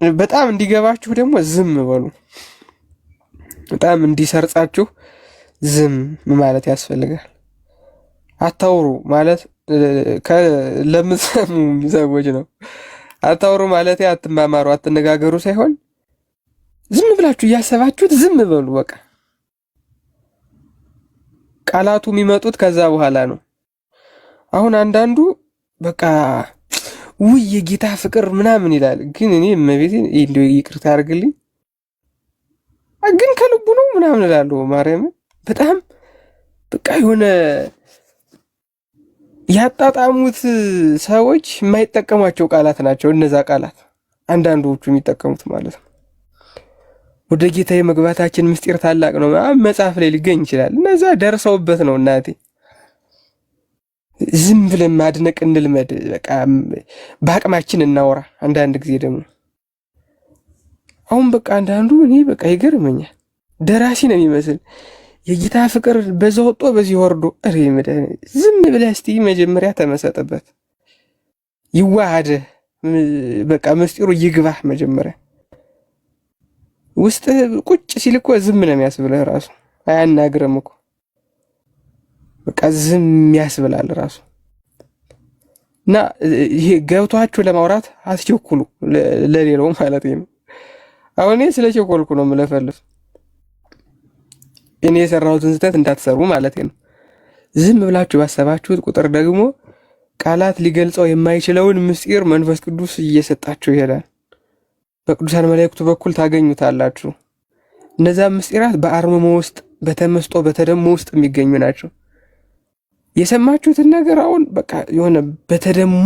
በጣም እንዲገባችሁ ደግሞ ዝም በሉ። በጣም እንዲሰርጻችሁ ዝም ማለት ያስፈልጋል። አታውሩ ማለት ለምትሰሙ ሰዎች ነው። አታውሩ ማለት አትማማሩ፣ አትነጋገሩ ሳይሆን ዝም ብላችሁ እያሰባችሁት ዝም በሉ። በቃ ቃላቱ የሚመጡት ከዛ በኋላ ነው። አሁን አንዳንዱ በቃ ውይ የጌታ ፍቅር ምናምን ይላል። ግን እኔ እመቤቴ እንደው ይቅርታ አድርግልኝ ግን ከልቡ ነው ምናምን እላለሁ። ማርያምን በጣም በቃ የሆነ ያጣጣሙት ሰዎች የማይጠቀሟቸው ቃላት ናቸው እነዛ ቃላት፣ አንዳንዶቹ የሚጠቀሙት ማለት ነው። ወደ ጌታ የመግባታችን ምስጢር ታላቅ ነው መጽሐፍ ላይ ሊገኝ ይችላል። እነዛ ደርሰውበት ነው። እናቴ ዝም ብለን ማድነቅ እንልመድ። በቃ በአቅማችን እናወራ። አንዳንድ ጊዜ ደግሞ አሁን በቃ አንዳንዱ እኔ በቃ ይገርመኛል። ደራሲ ነው የሚመስል የጌታ ፍቅር በዛ ወጦ በዚህ ወርዶ ዝም ብለህ እስቲ መጀመሪያ ተመሰጥበት፣ ይዋሃደ በቃ ምስጢሩ ይግባህ መጀመሪያ። ውስጥ ቁጭ ሲል እኮ ዝም ነው የሚያስብልህ ራሱ አያናግርም እኮ በቃ ዝም ያስብላል ራሱ። እና ይሄ ገብቷችሁ ለማውራት አትቸኩሉ፣ ለሌላው ማለት ነው። አሁን እኔ ስለቸኮልኩ ነው የምለፈልፍ። እኔ የሰራሁትን ስህተት እንዳትሰሩ ማለት ነው። ዝም ብላችሁ ባሰባችሁት ቁጥር ደግሞ ቃላት ሊገልጸው የማይችለውን ምስጢር መንፈስ ቅዱስ እየሰጣችሁ ይሄዳል። በቅዱሳን መላእክቱ በኩል ታገኙታላችሁ። እነዛ ምስጢራት በአርምሞ ውስጥ፣ በተመስጦ በተደሞ ውስጥ የሚገኙ ናቸው። የሰማችሁትን ነገር አሁን በቃ የሆነ በተደሞ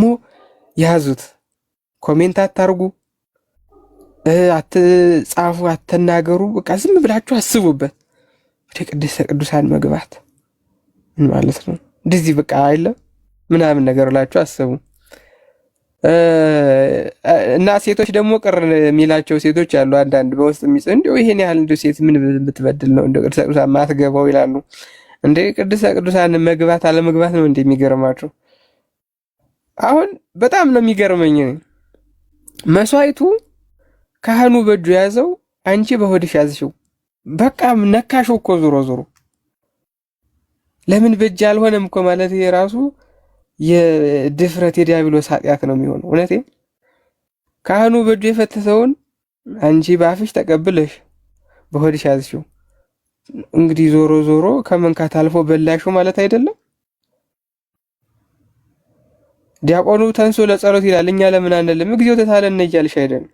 ያዙት። ኮሜንት አታርጉ፣ አትጻፉ፣ አትናገሩ። በቃ ዝም ብላችሁ አስቡበት። ወደ ቅድስተ ቅዱሳን መግባት ምን ማለት ነው? እንደዚህ በቃ አይደለም ምናምን ነገር ብላችሁ አስቡ። እና ሴቶች ደግሞ ቅር የሚላቸው ሴቶች አሉ። አንዳንድ በውስጥ የሚጽ እንደው ይሄን ያህል እንደው ሴት ምን ብትበድል ነው እንደው ቅድስተ ቅዱሳን ማትገባው ይላሉ። እንደ ቅድስተ ቅዱሳን መግባት አለመግባት ነው እንደሚገርማቸው። አሁን በጣም ነው የሚገርመኝ። መስዋዕቱ ካህኑ በእጁ ያዘው፣ አንቺ በሆድሽ ያዝሽው። በቃ ነካሽው እኮ ዞሮ ዞሮ። ለምን በእጅ አልሆነም እኮ ማለት ይሄ ራሱ የድፍረት የዲያብሎስ ኃጢአት ነው የሚሆነው። እውነቴን ካህኑ በእጁ የፈተተውን አንቺ በአፍሽ ተቀብለሽ በሆድሽ ያዝሽው። እንግዲህ ዞሮ ዞሮ ከመንካት አልፎ በላሽው ማለት አይደለም። ዲያቆኑ ተንሶ ለጸሎት ይላል። እኛ ለምን አንልም? እግዚኦ ተታለነ እያልሽ አይደለም።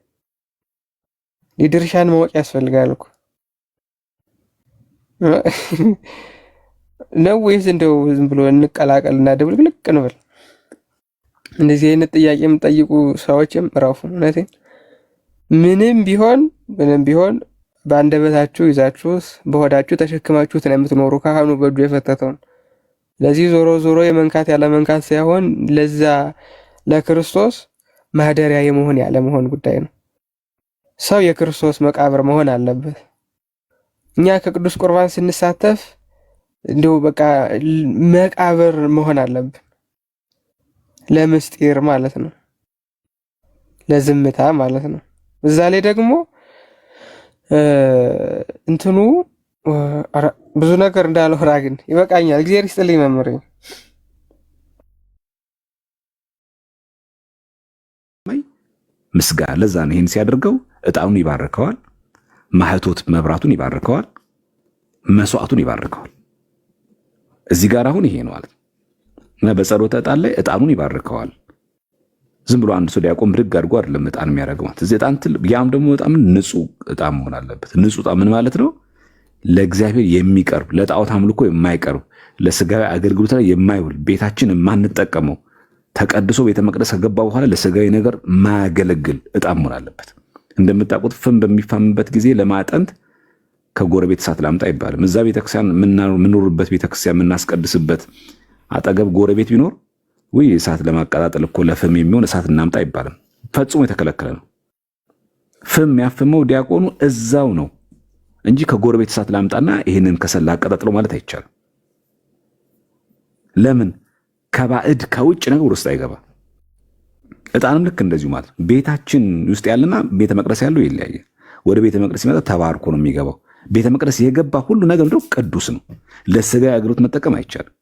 የድርሻን ማወቅ ያስፈልጋል እኮ ነው ወይስ እንደው ዝም ብሎ እንቀላቀልና ድብልቅልቅ እንበል? እንደዚህ አይነት ጥያቄ የምጠይቁ ሰዎችም እረፉ። እውነቴን ምንም ቢሆን በአንደበታችሁ ይዛችሁት በሆዳችሁ ተሸክማችሁት ነው የምትኖሩ ካህኑ በእጁ የፈተተውን። ለዚህ ዞሮ ዞሮ የመንካት ያለ መንካት ሳይሆን ለዛ ለክርስቶስ ማደሪያ የመሆን ያለ መሆን ጉዳይ ነው። ሰው የክርስቶስ መቃብር መሆን አለበት። እኛ ከቅዱስ ቁርባን ስንሳተፍ እንደው በቃ መቃብር መሆን አለብን። ለምስጢር ማለት ነው፣ ለዝምታ ማለት ነው። እዛ ላይ ደግሞ እንትኑ ብዙ ነገር እንዳልሆራ ግን ይበቃኛል። እግዚአብሔር ይስጥልኝ መምህር። ምስጋና ለዛ ነው ይህን ሲያደርገው ዕጣኑን ይባርከዋል፣ ማህቶት መብራቱን ይባርከዋል፣ መስዋዕቱን ይባርከዋል። እዚህ ጋር አሁን ይሄ ነው ማለት እና በጸሎተ ዕጣን ላይ ዕጣኑን ይባርከዋል። ዝም ብሎ አንድ ሰው ዲያቆን ብድግ አድርጎ አይደለም ዕጣን የሚያደርገው ማለት እዚህ ዕጣን ያም ደግሞ በጣም ንጹህ ዕጣን መሆን አለበት። ንጹህ ዕጣን ምን ማለት ነው? ለእግዚአብሔር የሚቀርብ ለጣዖት አምልኮ የማይቀርብ ለስጋዊ አገልግሎት ላይ የማይውል ቤታችን የማንጠቀመው ተቀድሶ ቤተ መቅደስ ከገባ በኋላ ለስጋዊ ነገር ማያገለግል ዕጣን መሆን አለበት። እንደምታውቁት ፍም በሚፋምበት ጊዜ ለማጠንት ከጎረቤት እሳት ላምጣ አይባልም። እዛ ቤተክርስቲያን የምንኖርበት ቤተክርስቲያን የምናስቀድስበት አጠገብ ጎረቤት ቢኖር ወይ እሳት ለማቀጣጠል እኮ ለፍም የሚሆን እሳት እናምጣ አይባልም። ፈጽሞ የተከለከለ ነው። ፍም ያፍመው ዲያቆኑ እዛው ነው እንጂ ከጎረቤት እሳት ላምጣና ይሄንን ከሰል ላቀጣጥለው ማለት አይቻልም። ለምን? ከባዕድ ከውጭ ነገር ውስጥ አይገባ። ዕጣንም ልክ እንደዚሁ ማለት ቤታችን ውስጥ ያለና ቤተ መቅደስ ያለው ይለያያል። ወደ ቤተ መቅደስ ሲመጣ ተባርኮ ነው የሚገባው። ቤተ መቅደስ የገባ ሁሉ ነገር እንደው ቅዱስ ነው። ለስጋዊ አገልግሎት መጠቀም አይቻልም።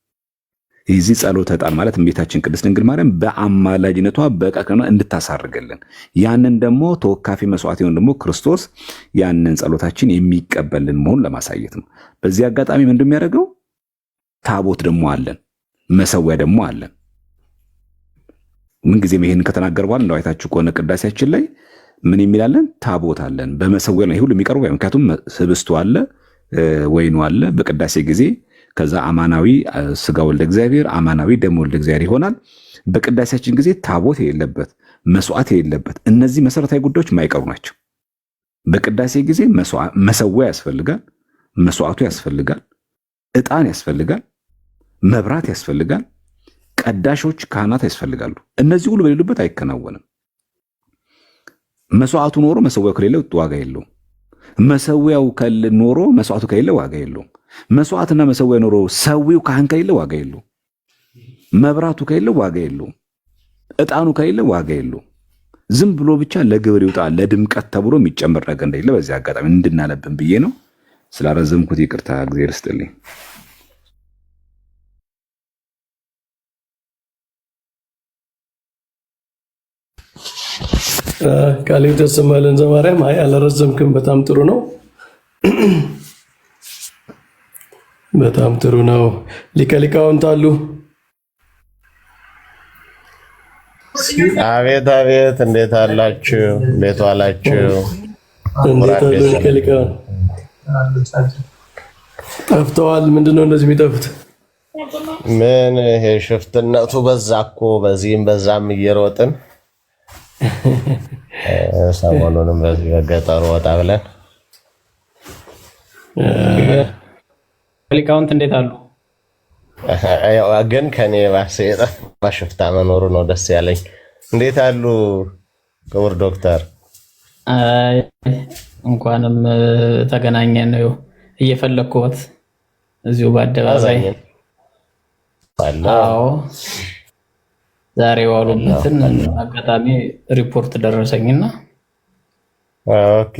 ይህ ጸሎተ ዕጣን ማለት እመቤታችን ቅድስት ድንግል ማርያም በአማላጅነቷ በቀቀና እንድታሳርገልን ያንን ደግሞ ተወካፊ መስዋዕት ይሁን ደግሞ ክርስቶስ ያንን ጸሎታችን የሚቀበልን መሆኑን ለማሳየት ነው። በዚህ አጋጣሚ ምን እንደሚያደርገው ታቦት ደግሞ አለን፣ መሰዊያ ደግሞ አለን። ምን ጊዜም ይሄን ከተናገር በኋላ እንደው አይታችሁ ከሆነ ቅዳሴያችን ላይ ምን የሚላለን? ታቦት አለን በመሰዊያ ላይ ሁሉ የሚቀርቡ ምክንያቱም ህብስቱ አለ፣ ወይኑ አለ በቅዳሴ ጊዜ ከዛ አማናዊ ስጋ ወልደ እግዚአብሔር አማናዊ ደም ወልደ እግዚአብሔር ይሆናል። በቅዳሴያችን ጊዜ ታቦት የሌለበት መስዋዕት የሌለበት እነዚህ መሰረታዊ ጉዳዮች የማይቀሩ ናቸው። በቅዳሴ ጊዜ መሰዊያ ያስፈልጋል፣ መስዋዕቱ ያስፈልጋል፣ ዕጣን ያስፈልጋል፣ መብራት ያስፈልጋል፣ ቀዳሾች ካህናት ያስፈልጋሉ። እነዚህ ሁሉ በሌሉበት አይከናወንም። መስዋዕቱ ኖሮ መሰዊያው ከሌለ ዋጋ የለውም። መሰዊያው ኖሮ መስዋዕቱ ከሌለ ዋጋ የለውም። መስዋዕትና መሰዊያ ኖሮ ሰዊው ካህን ከሌለ ዋጋ የለውም። መብራቱ ከሌለ ዋጋ የለውም። ዕጣኑ ከሌለ ዋጋ የለውም። ዝም ብሎ ብቻ ለግብር ይውጣ ለድምቀት ተብሎ የሚጨመር ነገር እንደሌለ በዚህ አጋጣሚ እንድናለብን ብዬ ነው። ስላረዘምኩት ይቅርታ፣ እግዚአብሔር ይስጥልኝ። ቃል የተሰማለን ዘማርያም። አይ አላረዘምክም። በጣም ጥሩ ነው። በጣም ጥሩ ነው። ሊቀ ሊቃውንት አሉ። አቤት አቤት፣ እንዴት አላችሁ? እንዴት ዋላችሁ? እንዴት አሉ ሊቀ ሊቃውንት? ጠፍተዋል። ምንድነው እንደዚህ የሚጠፉት? ምን ይሄ ሽፍትነቱ በዛ እኮ በዚህም በዛም እየሮጥን ሰሞኑንም በዚህ በገጠሩ ወጣ ብለን ሊቃውንት እንዴት አሉ? ግን ከኔ ባሰ የጠፋ ሽፍታ መኖሩ ነው ደስ ያለኝ። እንዴት አሉ ክቡር ዶክተር? እንኳንም ተገናኘን። ነው እየፈለኩት እዚሁ በአደባባይ። አዎ ዛሬ ዋሉበትን አጋጣሚ ሪፖርት ደረሰኝና ኦኬ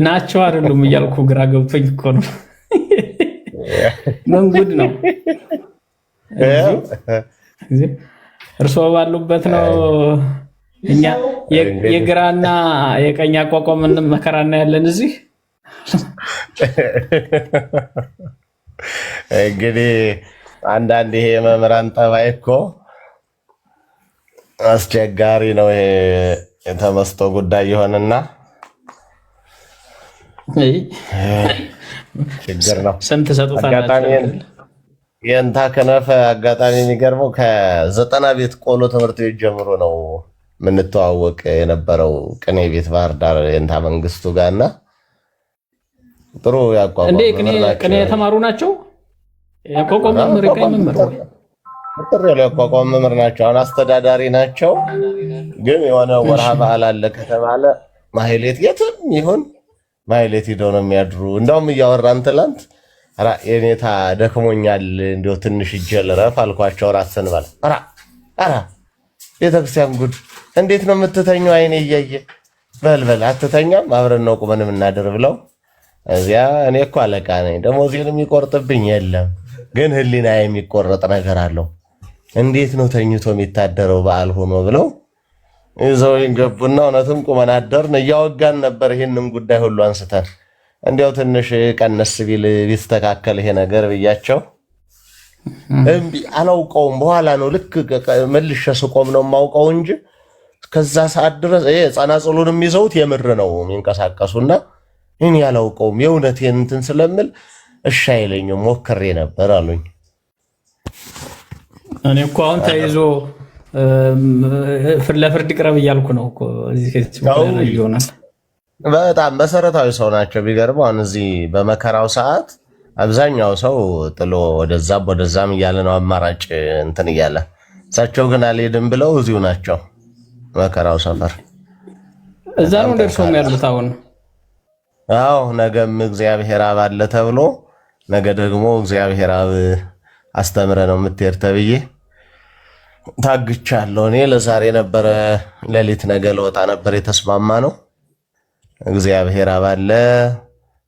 ናቸው አይደሉም እያልኩ ግራ ገብቶኝ እኮ ነው። መንጉድ ነው እርስዎ ባሉበት ነው እኛ የግራና የቀኝ አቋቋምን መከራና ያለን እዚህ። እንግዲህ አንዳንድ ይሄ የመምህራን ጠባይ እኮ አስቸጋሪ ነው። ይሄ የተመስጦ ጉዳይ ይሆንና ችግር ነው። ስንት ሰጡታላችሁ? አጋጣሚ የእንታ ከነፈ አጋጣሚ የሚገርመው ከ90 ቤት ቆሎ ትምህርት ቤት ጀምሮ ነው የምንተዋወቅ የነበረው ቅኔ ቤት ባህር ዳር የእንታ መንግስቱ ጋርና ጥሩ ያቋቋም እንዴ ቅኔ የተማሩ ናቸው። ያቋቋም መምህር ጥሩ ያቋቋም መምህር ናቸው። አሁን አስተዳዳሪ ናቸው። ግን የሆነ ወርሃ በዓል አለ ከተባለ ማህሌት የትም ይሁን ማህሌት ሄደው ነው የሚያድሩ። እንደውም እያወራን ትላንት የኔታ ደክሞኛል እንደው ትንሽ ይጀልረፍ አልኳቸው። ራት ስንበላ ኧረ ቤተክርስቲያን ጉድ እንዴት ነው የምትተኘው? አይኔ እያየ በልበል አትተኛም አብረን ነው ቁመን የምናድር ብለው እዚያ እኔ እኮ አለቃ ነኝ ደሞዜን የሚቆርጥብኝ የለም፣ ግን ህሊና የሚቆረጥ ነገር አለው። እንዴት ነው ተኝቶ የሚታደረው በዓል ሆኖ ብለው ይዘው ገቡና እውነትም ቁመን አደርን። እያወጋን ነበር ይህንን ጉዳይ ሁሉ አንስተን እንዲያው ትንሽ ቀነስ ቢል ቢስተካከል ይሄ ነገር ብያቸው እምቢ አላውቀውም። በኋላ ነው ልክ መልሼ ስቆም ነው የማውቀው እንጂ ከዛ ሰዓት ድረስ ጸናጽሉንም ይዘውት የምር ነው የሚንቀሳቀሱና እኔ ያላውቀውም የእውነቴን እንትን ስለምል እሺ አይለኝም ሞክሬ ነበር አሉኝ። እኔ እኮ አሁን ተይዞ ለፍርድ ቅረብ እያልኩ ነው እኮ እዚህ ይሆናል። በጣም መሰረታዊ ሰው ናቸው። ቢገርም አሁን እዚህ በመከራው ሰዓት አብዛኛው ሰው ጥሎ ወደዛም እያለ ነው አማራጭ እንትን እያለ፣ እሳቸው ግን አልሄድም ብለው እዚሁ ናቸው መከራው ሰፈር። እዛ ነው ደርሶም ያሉት አሁን። አዎ ነገም እግዚአብሔር አብ አለ ተብሎ ነገ ደግሞ እግዚአብሔር አብ አስተምረ ነው የምትሄድ ተብዬ ታግቻለሁ። እኔ ለዛሬ ነበረ ሌሊት ነገ ለወጣ ነበር የተስማማ ነው። እግዚአብሔር አብ አለ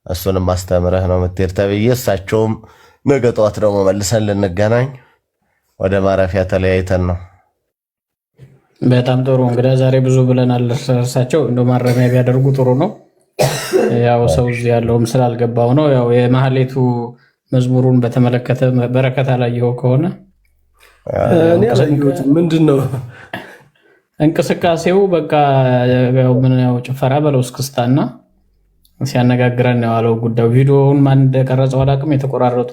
እሱንም አስተምረህ ነው የምትሄድ ተብዬ፣ እሳቸውም ነገ ጠዋት ደግሞ መልሰን ልንገናኝ ወደ ማረፊያ ተለያይተን ነው። በጣም ጥሩ እንግዲህ ዛሬ ብዙ ብለናል። እርሳቸው እንደ ማረሚያ ቢያደርጉ ጥሩ ነው። ያው ሰው እዚህ ያለውም ስላልገባው ነው። ያው የማህሌቱ መዝሙሩን በተመለከተ በረከት አላየኸው ከሆነ እኔ አላየሁትም። ምንድን ነው እንቅስቃሴው? በቃ ምን ያው ጭፈራ በለው እስክስታና ሲያነጋግረን ነው ያለው ጉዳዩ። ቪዲዮውን ማን እንደቀረጸው አላውቅም። የተቆራረጡ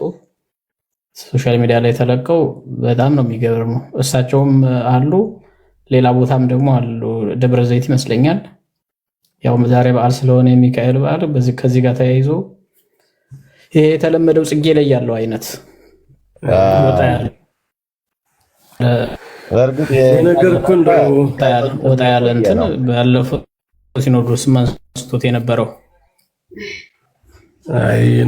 ሶሻል ሚዲያ ላይ ተለቀው በጣም ነው የሚገርመው። እሳቸውም አሉ፣ ሌላ ቦታም ደግሞ አሉ። ደብረ ዘይት ይመስለኛል። ያው ዛሬ በዓል ስለሆነ የሚካኤል በዓል ከዚህ ጋር ተያይዞ ይሄ የተለመደው ጽጌ ላይ ያለው አይነት ወጣ ያለ እንትን ባለፈው ሲኖዶስም አንስቶት የነበረው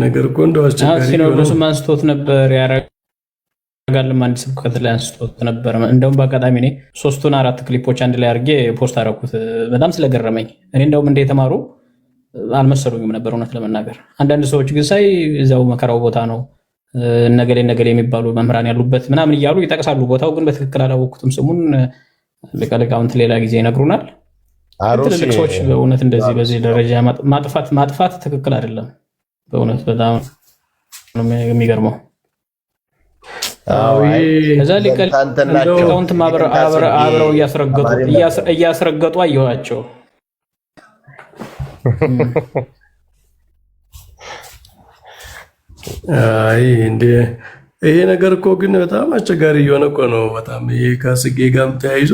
ነገር እኮ እንደው አስቸጋሪ ሲኖዶስም አንስቶት ነበር። ያረጋልም አንድ ስብከት ላይ አንስቶት ነበር። እንደውም በአጋጣሚ እኔ 3-4 ክሊፖች አንድ ላይ አድርጌ ፖስት አደረኩት በጣም ስለገረመኝ። እኔ እንደውም እንደ የተማሩ አልመሰሉኝም ነበር እውነት ለመናገር። አንዳንድ ሰዎች ግን ሳይ እዛው መከራው ቦታ ነው ነገሌ የሚባሉ መምህራን ያሉበት ምናምን እያሉ ይጠቅሳሉ። ቦታው ግን በትክክል አላወቅኩትም ስሙን። ሊቃውንት ሌላ ጊዜ ይነግሩናል። ትልልቅ ሰዎች በእውነት እንደዚህ በዚህ ደረጃ ማጥፋት ትክክል አይደለም። በእውነት በጣም ነው የሚገርመው። እዛ ሊቃውንት አብረው እያስረገጡ አየኋቸው። ይሄ ነገር እኮ ግን በጣም አስቸጋሪ እየሆነ እኮ ነው። በጣም ይሄ ከጽጌ ጋርም ተያይዞ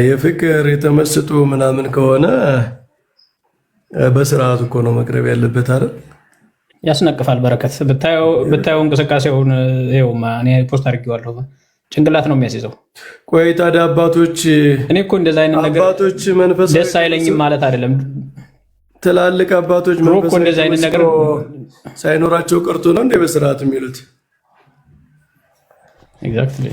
የፍቅር የተመስጦ ምናምን ከሆነ በስርዓቱ እኮ ነው መቅረብ ያለበት አይደል? ያስነቅፋል። በረከት ብታየው እንቅስቃሴውን ይኸውማ እኔ ፖስት አድርጌዋለሁ። ጭንቅላት ነው የሚያስይዘው። ቆይ ታዲያ አባቶች እኔ እኮ እንደዛ አይነት ነገር ደስ አይለኝም ማለት አይደለም። ትላልቅ አባቶች እኮ እንደዛ አይነት ነገር ሳይኖራቸው ቀርቶ ነው እንደ በስርዓት የሚሉት። ኤግዛክትሊ።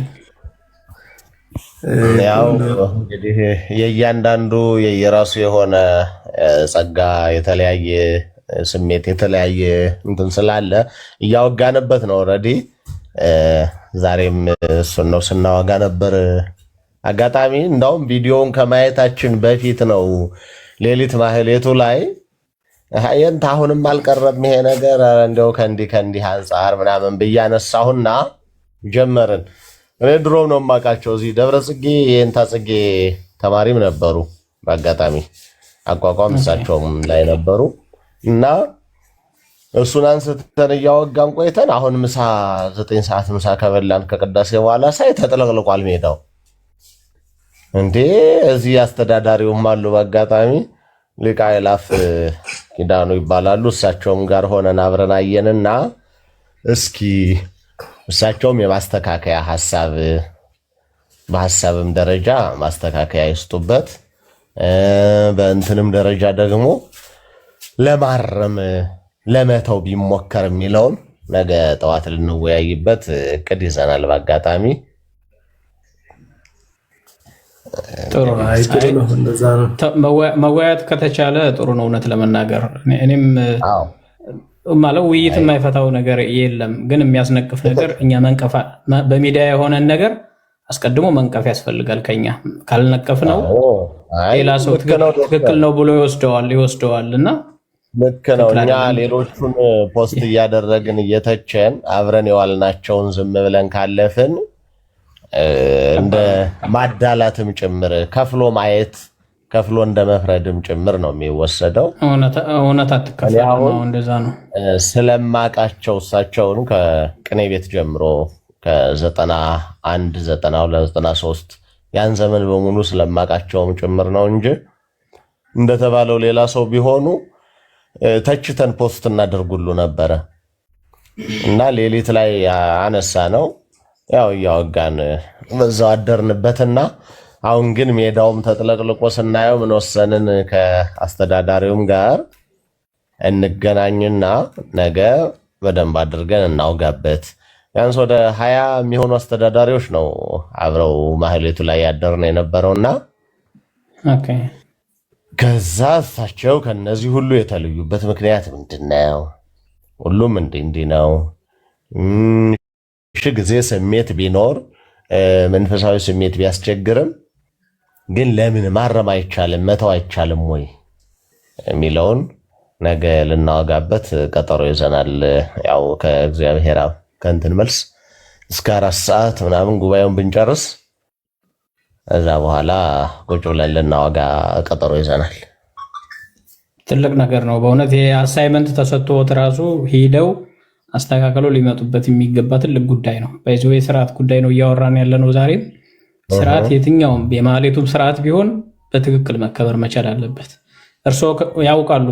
ያው እንግዲህ የእያንዳንዱ የራሱ የሆነ ጸጋ፣ የተለያየ ስሜት፣ የተለያየ እንትን ስላለ እያወጋንበት ነው ኦልሬዲ። ዛሬም እሱን ነው ስናወጋ ነበር። አጋጣሚ እንዳውም ቪዲዮውን ከማየታችን በፊት ነው ሌሊት ማህሌቱ ላይ የንት አሁንም አልቀረም ይሄ ነገር እንደው ከእንዲህ አንጻር ምናምን ብያነሳሁና ጀመርን። እኔ ድሮ ነው የማውቃቸው እዚህ ደብረ ጽጌ የእንታ ጽጌ ተማሪም ነበሩ። በአጋጣሚ አቋቋም እሳቸውም ላይ ነበሩ። እና እሱን አንስተን እያወጋን ቆይተን አሁን ምሳ 9 ሰዓት ምሳ ከበላን ከቅዳሴ በኋላ ሳይ ተጥለቅልቋል ሜዳው። እንዴ እዚህ አስተዳዳሪውም አሉ። በአጋጣሚ ሊቀ አእላፍ ኪዳኑ ይባላሉ። እሳቸውም ጋር ሆነን አብረን አየንና እስኪ እሳቸውም የማስተካከያ ሐሳብ በሐሳብም ደረጃ ማስተካከያ ይስጡበት፣ በእንትንም ደረጃ ደግሞ ለማረም ለመተው ቢሞከር የሚለውን ነገ ጠዋት ልንወያይበት እቅድ ይዘናል። በአጋጣሚ ጥሩ ነው። መወያየት ከተቻለ ጥሩ ነው። እውነት ለመናገር እኔም ማለት ውይይት የማይፈታው ነገር የለም፣ ግን የሚያስነቅፍ ነገር እኛ መንቀፍ በሚዲያ የሆነን ነገር አስቀድሞ መንቀፍ ያስፈልጋል። ከኛ ካልነቀፍ ነው ሌላ ሰው ትክክል ነው ብሎ ይወስደዋል እና ልክ ነው። እኛ ሌሎቹን ፖስት እያደረግን እየተቸን አብረን የዋልናቸውን ዝም ብለን ካለፍን እንደ ማዳላትም ጭምር ከፍሎ ማየት ከፍሎ እንደ መፍረድም ጭምር ነው የሚወሰደው። እውነት አትከፍልም። እንደዛ ነው። ስለማቃቸው እሳቸውን ከቅኔ ቤት ጀምሮ ከ91 92 93 ያን ዘመን በሙሉ ስለማቃቸውም ጭምር ነው እንጂ እንደተባለው ሌላ ሰው ቢሆኑ ተችተን ፖስት እናደርጉሉ ነበረ እና ሌሊት ላይ አነሳ ነው ያው እያወጋን በዛው አደርንበትና አሁን ግን ሜዳውም ተጥለቅልቆ ስናየው ምን ወሰንን ከአስተዳዳሪውም ጋር እንገናኝና ነገ በደንብ አድርገን እናውጋበት። ያንስ ወደ 20 የሚሆኑ አስተዳዳሪዎች ነው አብረው ማህሌቱ ላይ ያደርነ የነበረውና ከዛ እሳቸው ከነዚህ ሁሉ የተለዩበት ምክንያት ምንድነው? ሁሉም እንዲህ ነው። እሺ ጊዜ ስሜት ቢኖር መንፈሳዊ ስሜት ቢያስቸግርም ግን ለምን ማረም አይቻልም መተው አይቻልም ወይ የሚለውን ነገ ልናወጋበት ቀጠሮ ይዘናል። ያው ከእግዚአብሔር ከእንትን መልስ እስከ 4 ሰዓት ምናምን ጉባኤውን ብንጨርስ እዛ በኋላ ቁጭ ብለን ልናወጋ ቀጠሮ ይዘናል። ትልቅ ነገር ነው በእውነት። ይሄ አሳይመንት ተሰጥቶት ራሱ ሄደው አስተካክሎ ሊመጡበት የሚገባ ትልቅ ጉዳይ ነው። በዚህ የስርዓት ጉዳይ ነው እያወራን ያለ ነው ዛሬም። ስርዓት የትኛውም የማህሌቱም ስርዓት ቢሆን በትክክል መከበር መቻል አለበት። እርስዎ ያውቃሉ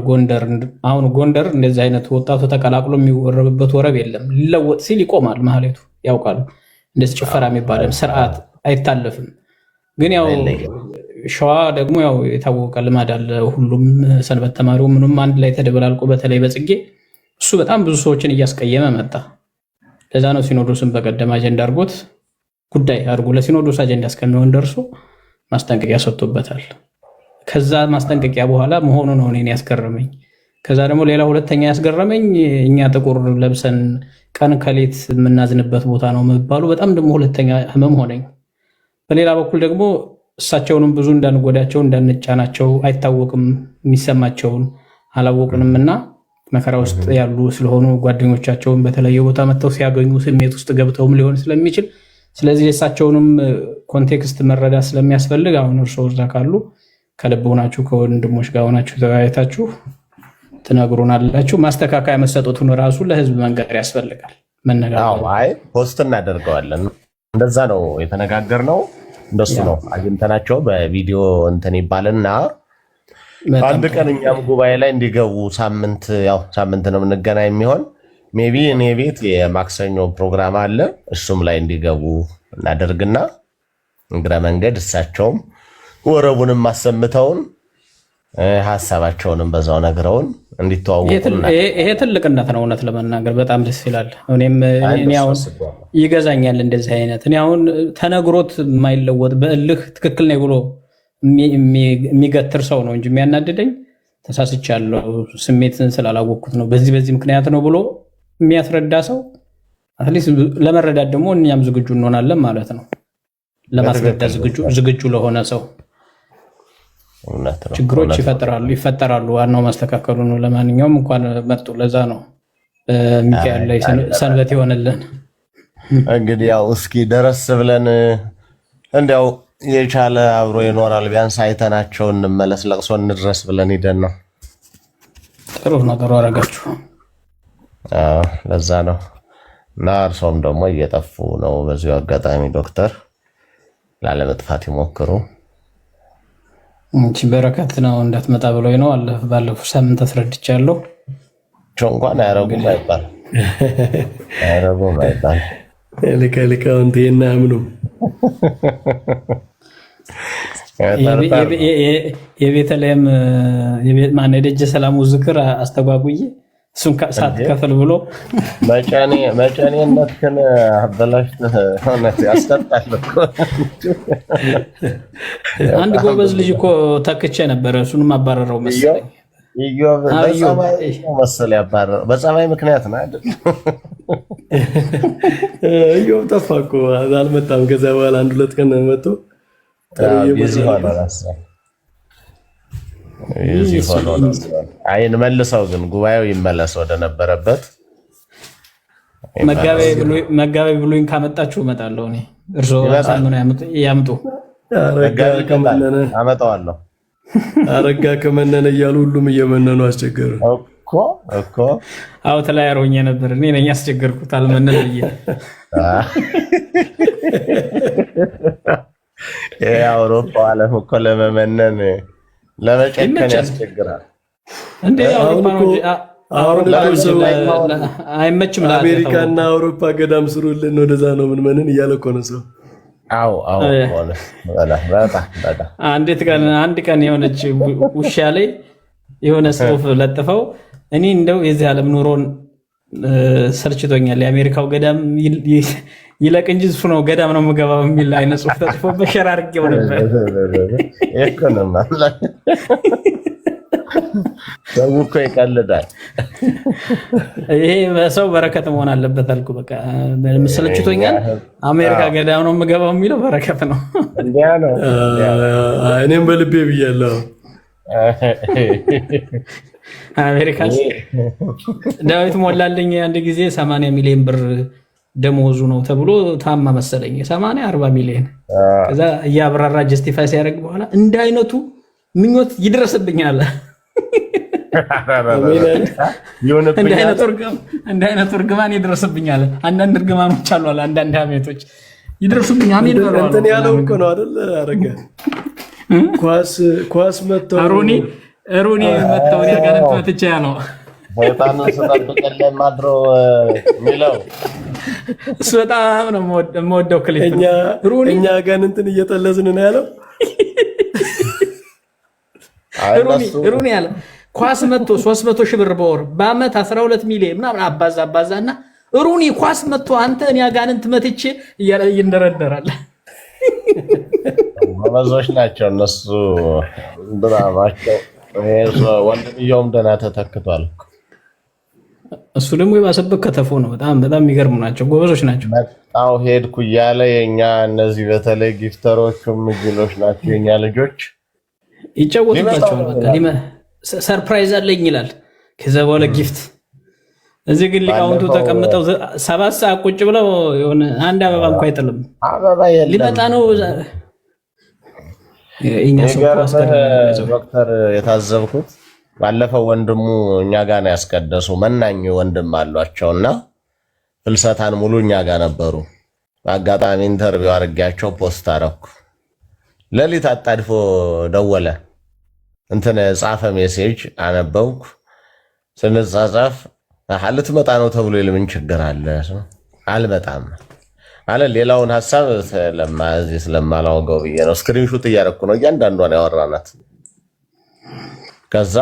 አሁን ጎንደር እንደዚህ አይነት ወጣቱ ተቀላቅሎ የሚወረብበት ወረብ የለም። ሊለወጥ ሲል ይቆማል ማህሌቱ ያውቃሉ። እንደዚህ ጭፈራ የሚባልም ስርዓት አይታለፍም። ግን ያው ሸዋ ደግሞ ያው የታወቀ ልማድ አለ። ሁሉም ሰንበት ተማሪው ምንም አንድ ላይ ተደበላልቆ በተለይ በጽጌ እሱ በጣም ብዙ ሰዎችን እያስቀየመ መጣ። ለዛ ነው ሲኖዶስን በቀደም አጀንዳ አድርጎት ጉዳይ አድርጎ ለሲኖዶስ አጀንዳ እስከሚሆን ደርሶ ማስጠንቀቂያ ሰጥቶበታል። ከዛ ማስጠንቀቂያ በኋላ መሆኑ ነው እኔን ያስገረመኝ። ከዛ ደግሞ ሌላ ሁለተኛ ያስገረመኝ እኛ ጥቁር ለብሰን ቀን ከሌት የምናዝንበት ቦታ ነው መባሉ በጣም ደግሞ ሁለተኛ ህመም ሆነኝ። በሌላ በኩል ደግሞ እሳቸውንም ብዙ እንዳንጎዳቸው እንዳንጫናቸው አይታወቅም፣ የሚሰማቸውን አላወቅንም እና መከራ ውስጥ ያሉ ስለሆኑ ጓደኞቻቸውን በተለየ ቦታ መጥተው ሲያገኙ ስሜት ውስጥ ገብተውም ሊሆን ስለሚችል ስለዚህ የእሳቸውንም ኮንቴክስት መረዳት ስለሚያስፈልግ አሁን እርስዎ እዛ ካሉ ከልብ ሆናችሁ ከወንድሞች ጋር ሆናችሁ ተወያይታችሁ ትነግሩናላችሁ። ማስተካከያ መሰጠቱን ራሱ ለህዝብ መንገር ያስፈልጋል። አይ ፖስት እናደርገዋለን። እንደዛ ነው የተነጋገርነው። እንደሱ ነው አግኝተናቸው በቪዲዮ እንትን ይባልና አንድ ቀን እኛም ጉባኤ ላይ እንዲገቡ ሳምንት ነው የምንገናኝ የሚሆን ሜቢ እኔ ቤት የማክሰኞ ፕሮግራም አለ። እሱም ላይ እንዲገቡ እናደርግና እግረ መንገድ እሳቸውም ወረቡንም አሰምተውን ሀሳባቸውንም በዛው ነግረውን እንዲተዋወቁ። ይሄ ትልቅነት ነው እውነት ለመናገር በጣም ደስ ይላል። እኔም አሁን ይገዛኛል እንደዚህ አይነት እኔ አሁን ተነግሮት የማይለወጥ በእልህ ትክክል ነው ብሎ የሚገትር ሰው ነው እንጂ የሚያናድደኝ ተሳስቻለሁ ስሜትን ስላላወቅኩት ነው በዚህ ምክንያት ነው ብሎ የሚያስረዳ ሰው አትሊስት ለመረዳት ደግሞ እኛም ዝግጁ እንሆናለን ማለት ነው። ለማስረዳት ዝግጁ ለሆነ ሰው ችግሮች ይፈጠራሉ። ዋናው ማስተካከሉ ነው። ለማንኛውም እንኳን መጡ። ለዛ ነው ሚካኤል ላይ ሰንበት ይሆንልን። እንግዲህ ያው እስኪ ደረስ ብለን እንዲያው የቻለ አብሮ ይኖራል ቢያንስ አይተናቸው እንመለስ፣ ለቅሶ እንድረስ ብለን ሂደን ነው። ጥሩ ነገሩ አደረጋችሁ። ለዛ ነው እና እርሶም ደግሞ እየጠፉ ነው። በዚሁ አጋጣሚ ዶክተር ላለመጥፋት ይሞክሩ። እንቺ በረከት ነው እንዳትመጣ ብሎኝ ነው ባለፈው ሳምንት አስረድቻለሁ። እንኳን አያረጉም አይባል ሊቃውንት ይሄን አያምኑም። የቤተልሔም የደጀ ሰላሙ ዝክር አስተጓጉዬ እሱን ሳትከፍል ብሎ መጨኔነትህን አበላሽተህ እውነት ያስቀጣል እኮ። አንድ ጎበዝ ልጅ እኮ ተክቼ ነበረ፣ እሱንም አባረረው መሰለኝ። መሰል ያባረረው በጸባይ ምክንያት ነው አይደል? ኢዮብ ጠፋ እኮ አልመጣም። ከዚያ በኋላ 1-2 ቀን መጥቶ አይን መልሰው ግን ጉባኤው ይመለስ ወደ ነበረበት። መጋቢ ብሉኝ ካመጣችሁ እመጣለሁ እኔ። እርስዎ ያምጡ። አመጣዋለሁ። አረጋ ከመነነ እያሉ ሁሉም እየመነኑ አስቸገሩ እኮ። አዎ ተለያይሮ ሆኜ ነበር። እኔ ነኝ ያስቸገርኩት አልመነን ብዬ። የአውሮፓ ዓለም እኮ ለመመነን ለመጨከን ያስቸግራል። እንዴ አይመችም። አሜሪካና አውሮፓ ገዳም ስሩልን ወደዛ ነው ምንመንን እያለ እኮ ነው ሰው። አንድ ቀን የሆነች ውሻ ላይ የሆነ ጽሑፍ ለጥፈው እኔ እንደው የዚህ ዓለም ኑሮን ሰልችቶኛል፣ የአሜሪካው ገዳም ይለቅ እንጂ እሱ ነው ገዳም ነው የምገባው የሚል አይነት ጽሑፍ ተጽፎ በሸራ አድርጌው ነበር። ሰው እኮ ይቀልዳል። ይሄ ሰው በረከት መሆን አለበት አልኩ። በቃ ሰልችቶኛል፣ አሜሪካ ገዳም ነው የምገባው የሚለው በረከት ነው። እንዲያ ነው። እኔም በልቤ ብያለሁ። አሜሪካ ዳዊት ሞላልኝ አንድ ጊዜ 80 ሚሊዮን ብር ደሞዙ ነው ተብሎ ታማ መሰለኝ 80-40 ሚሊዮን። ከዛ እያብራራ ጀስቲፋይ ሲያደርግ በኋላ እንደ አይነቱ ምኞት ይድረስብኛል፣ እንደ አይነቱ እርግማን ይድረስብኛል። አንዳንድ እርግማኖች አሉ፣ አንዳንድ ሀሜቶች ይድረሱብኝ። አሜን በለው እንትን ያለው እኮ ነው አይደል? አረጋ ኳስ መተው ሩኒ መተው ያጋንንት መትቻ ያለው ወጣን ስጠብቅልን ማድሮ ሚለው እሱ በጣም ነው የምወደው ክሊፕ። እኛ አጋንንትን እየጠለዝን ነው ያለው ሩኒ ያለ ኳስ መጥቶ 300 ሺህ ብር በወር በአመት 12 ሚሊዮን ምናምን አባዛና ሩኒ ኳስ መጥቶ አንተ እኔ አጋንንት መትቼ እያለ ይንደረደራል። ወላጆች ናቸው እነሱ ድራማቸው። ወንድምየውም ደህና ተተክቷል። እሱ ደግሞ የባሰበት ከተፎ ነው። በጣም የሚገርሙ ናቸው፣ ጎበዞች ናቸው። መጣው ሄድኩ እያለ የኛ እነዚህ በተለይ ጊፍተሮቹም ጅሎች ናቸው። የኛ ልጆች ይጫወቱባቸዋል። በቃ ሰርፕራይዝ አለኝ ይላል። ከዛ በኋላ ጊፍት እዚህ ግን ሊቃውንቱ ተቀምጠው 7 ሰዓት ቁጭ ብለው የሆነ አንድ አበባ እንኳን አይጥልም። ሊመጣ ነው ዶክተር የታዘብኩት ባለፈው ወንድሙ እኛ ጋር ነው ያስቀደሱ። መናኝ ወንድም አሏቸውና ፍልሰታን ሙሉ እኛ ጋር ነበሩ። በአጋጣሚ ኢንተርቪው አድርጌያቸው ፖስት አደረኩ። ሌሊት አጣድፎ ደወለ። እንትን ጻፈ ሜሴጅ አነበብኩ። ስንጻጻፍ ልትመጣ ነው ተብሎ ምን ችግር አለ? አልመጣም አለ። ሌላውን ሐሳብ ስለማላወጋው ብዬ ነው። ስክሪንሾት እያደረኩ ነው እያንዳንዷን ያወራናት። ከዛ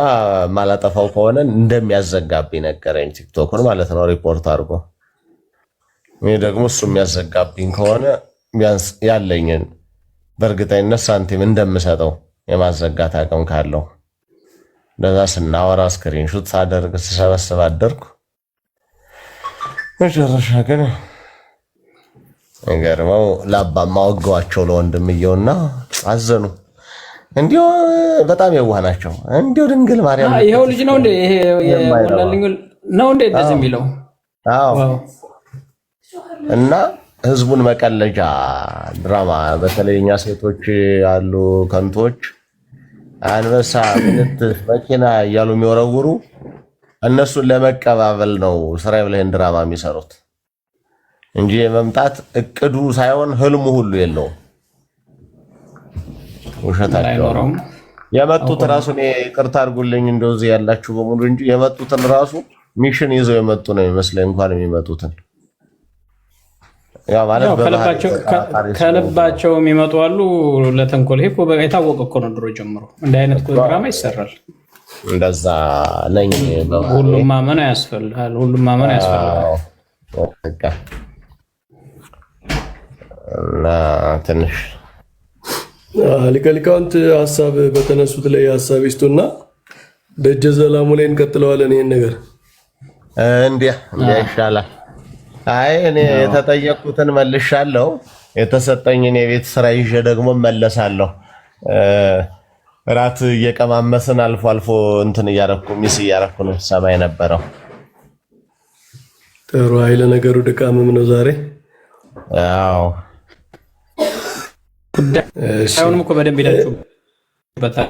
ማላጠፋው ከሆነ እንደሚያዘጋብኝ ነገረኝ። ቲክቶክን ማለት ነው ሪፖርት አድርጎ። እኔ ደግሞ እሱ የሚያዘጋብኝ ከሆነ ቢያንስ ያለኝን በእርግጠኝነት ሳንቲም እንደምሰጠው የማዘጋት አቅም ካለው እንደዛ ስናወራ ስክሪንሾት ሳደርግ ስሰበስብ አደርኩ። መጨረሻ ግን ገርመው ለአባማ ወገዋቸው ለወንድምየውና አዘኑ። እንዲሁ በጣም የዋህ ናቸው። እንዲሁ ድንግል ማርያም ይሄው ልጅ ነው እንዴ? ይሄ ወላልኝ ነው እንዴ እንደዚህ የሚለው? አዎ። እና ህዝቡን መቀለጃ ድራማ በተለይ እኛ ሴቶች ያሉ ከንቶች አንበሳ ምንት መኪና እያሉ የሚወረውሩ እነሱን ለመቀባበል ነው እስራኤል ላይ ድራማ የሚሰሩት እንጂ የመምጣት እቅዱ ሳይሆን ህልሙ ሁሉ የለውም። ውሸታቸው ነው። የመጡት ራሱ እኔ ይቅርታ አድርጉልኝ እንደዚህ ያላችሁ በሙሉ እንጂ የመጡትን ራሱ ሚሽን ይዘው የመጡ ነው የሚመስለኝ። እንኳን የሚመጡትን ያው ማለት ከልባቸው የሚመጡ አሉ ለተንኮል። ይሄ እኮ የታወቀ እኮ ነው ድሮ ጀምሮ እንደ አይነት ድራማ ይሰራል። እንደዛ ነኝ። ሁሉም ማመን ያስፈልጋል። ሁሉም ማመን ያስፈልጋል። እና ትንሽ ሊቀ ሊቃውንት ሀሳብ በተነሱት ላይ ሀሳብ ይስጡና ደጀ ሰላሙ ላይ እንቀጥለዋለን። ይሄን ነገር እንዲያ ይሻላል። አይ እኔ የተጠየቁትን መልሻለሁ። የተሰጠኝን የቤት ስራ ይዤ ደግሞ መለሳለሁ። ራት እየቀማመስን አልፎ አልፎ እንትን እያረኩ ሚስ እያረኩ ነው ሰማይ ነበረው። ጥሩ ኃይለ ነገሩ ድካምም ነው ዛሬ። አዎ አሁንም እኮ በደንብ ይላችሁበታል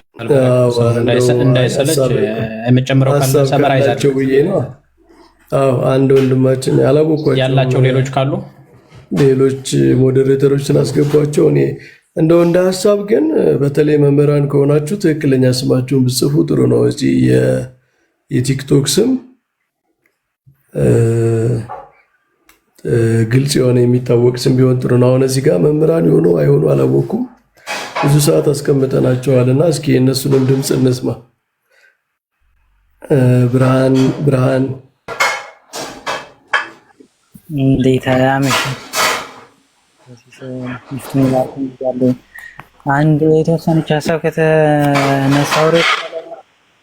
እንዳይሰለች የመጨመረው ካለ ሰመራይዛቸው ብዬ ነው። አዎ አንድ ወንድማችን ያላወቋቸው ያላቸው ሌሎች ካሉ ሌሎች ሞዴሬተሮችን አስገቧቸው። እኔ እንደው እንደ ሀሳብ ግን በተለይ መምህራን ከሆናችሁ ትክክለኛ ስማችሁን ብጽፉ ጥሩ ነው። እዚህ የቲክቶክ ስም ግልጽ የሆነ የሚታወቅ ስም ቢሆን ጥሩ ነው። አሁን እዚህ ጋር መምህራን የሆኑ አይሆኑ አላወኩም፣ ብዙ ሰዓት አስቀምጠናቸዋልና እስኪ የእነሱንም ድምፅ እንስማ። ብርሃን እንዴት አመሽ? አንድ የተወሰነች ሀሳብ ከተነሳው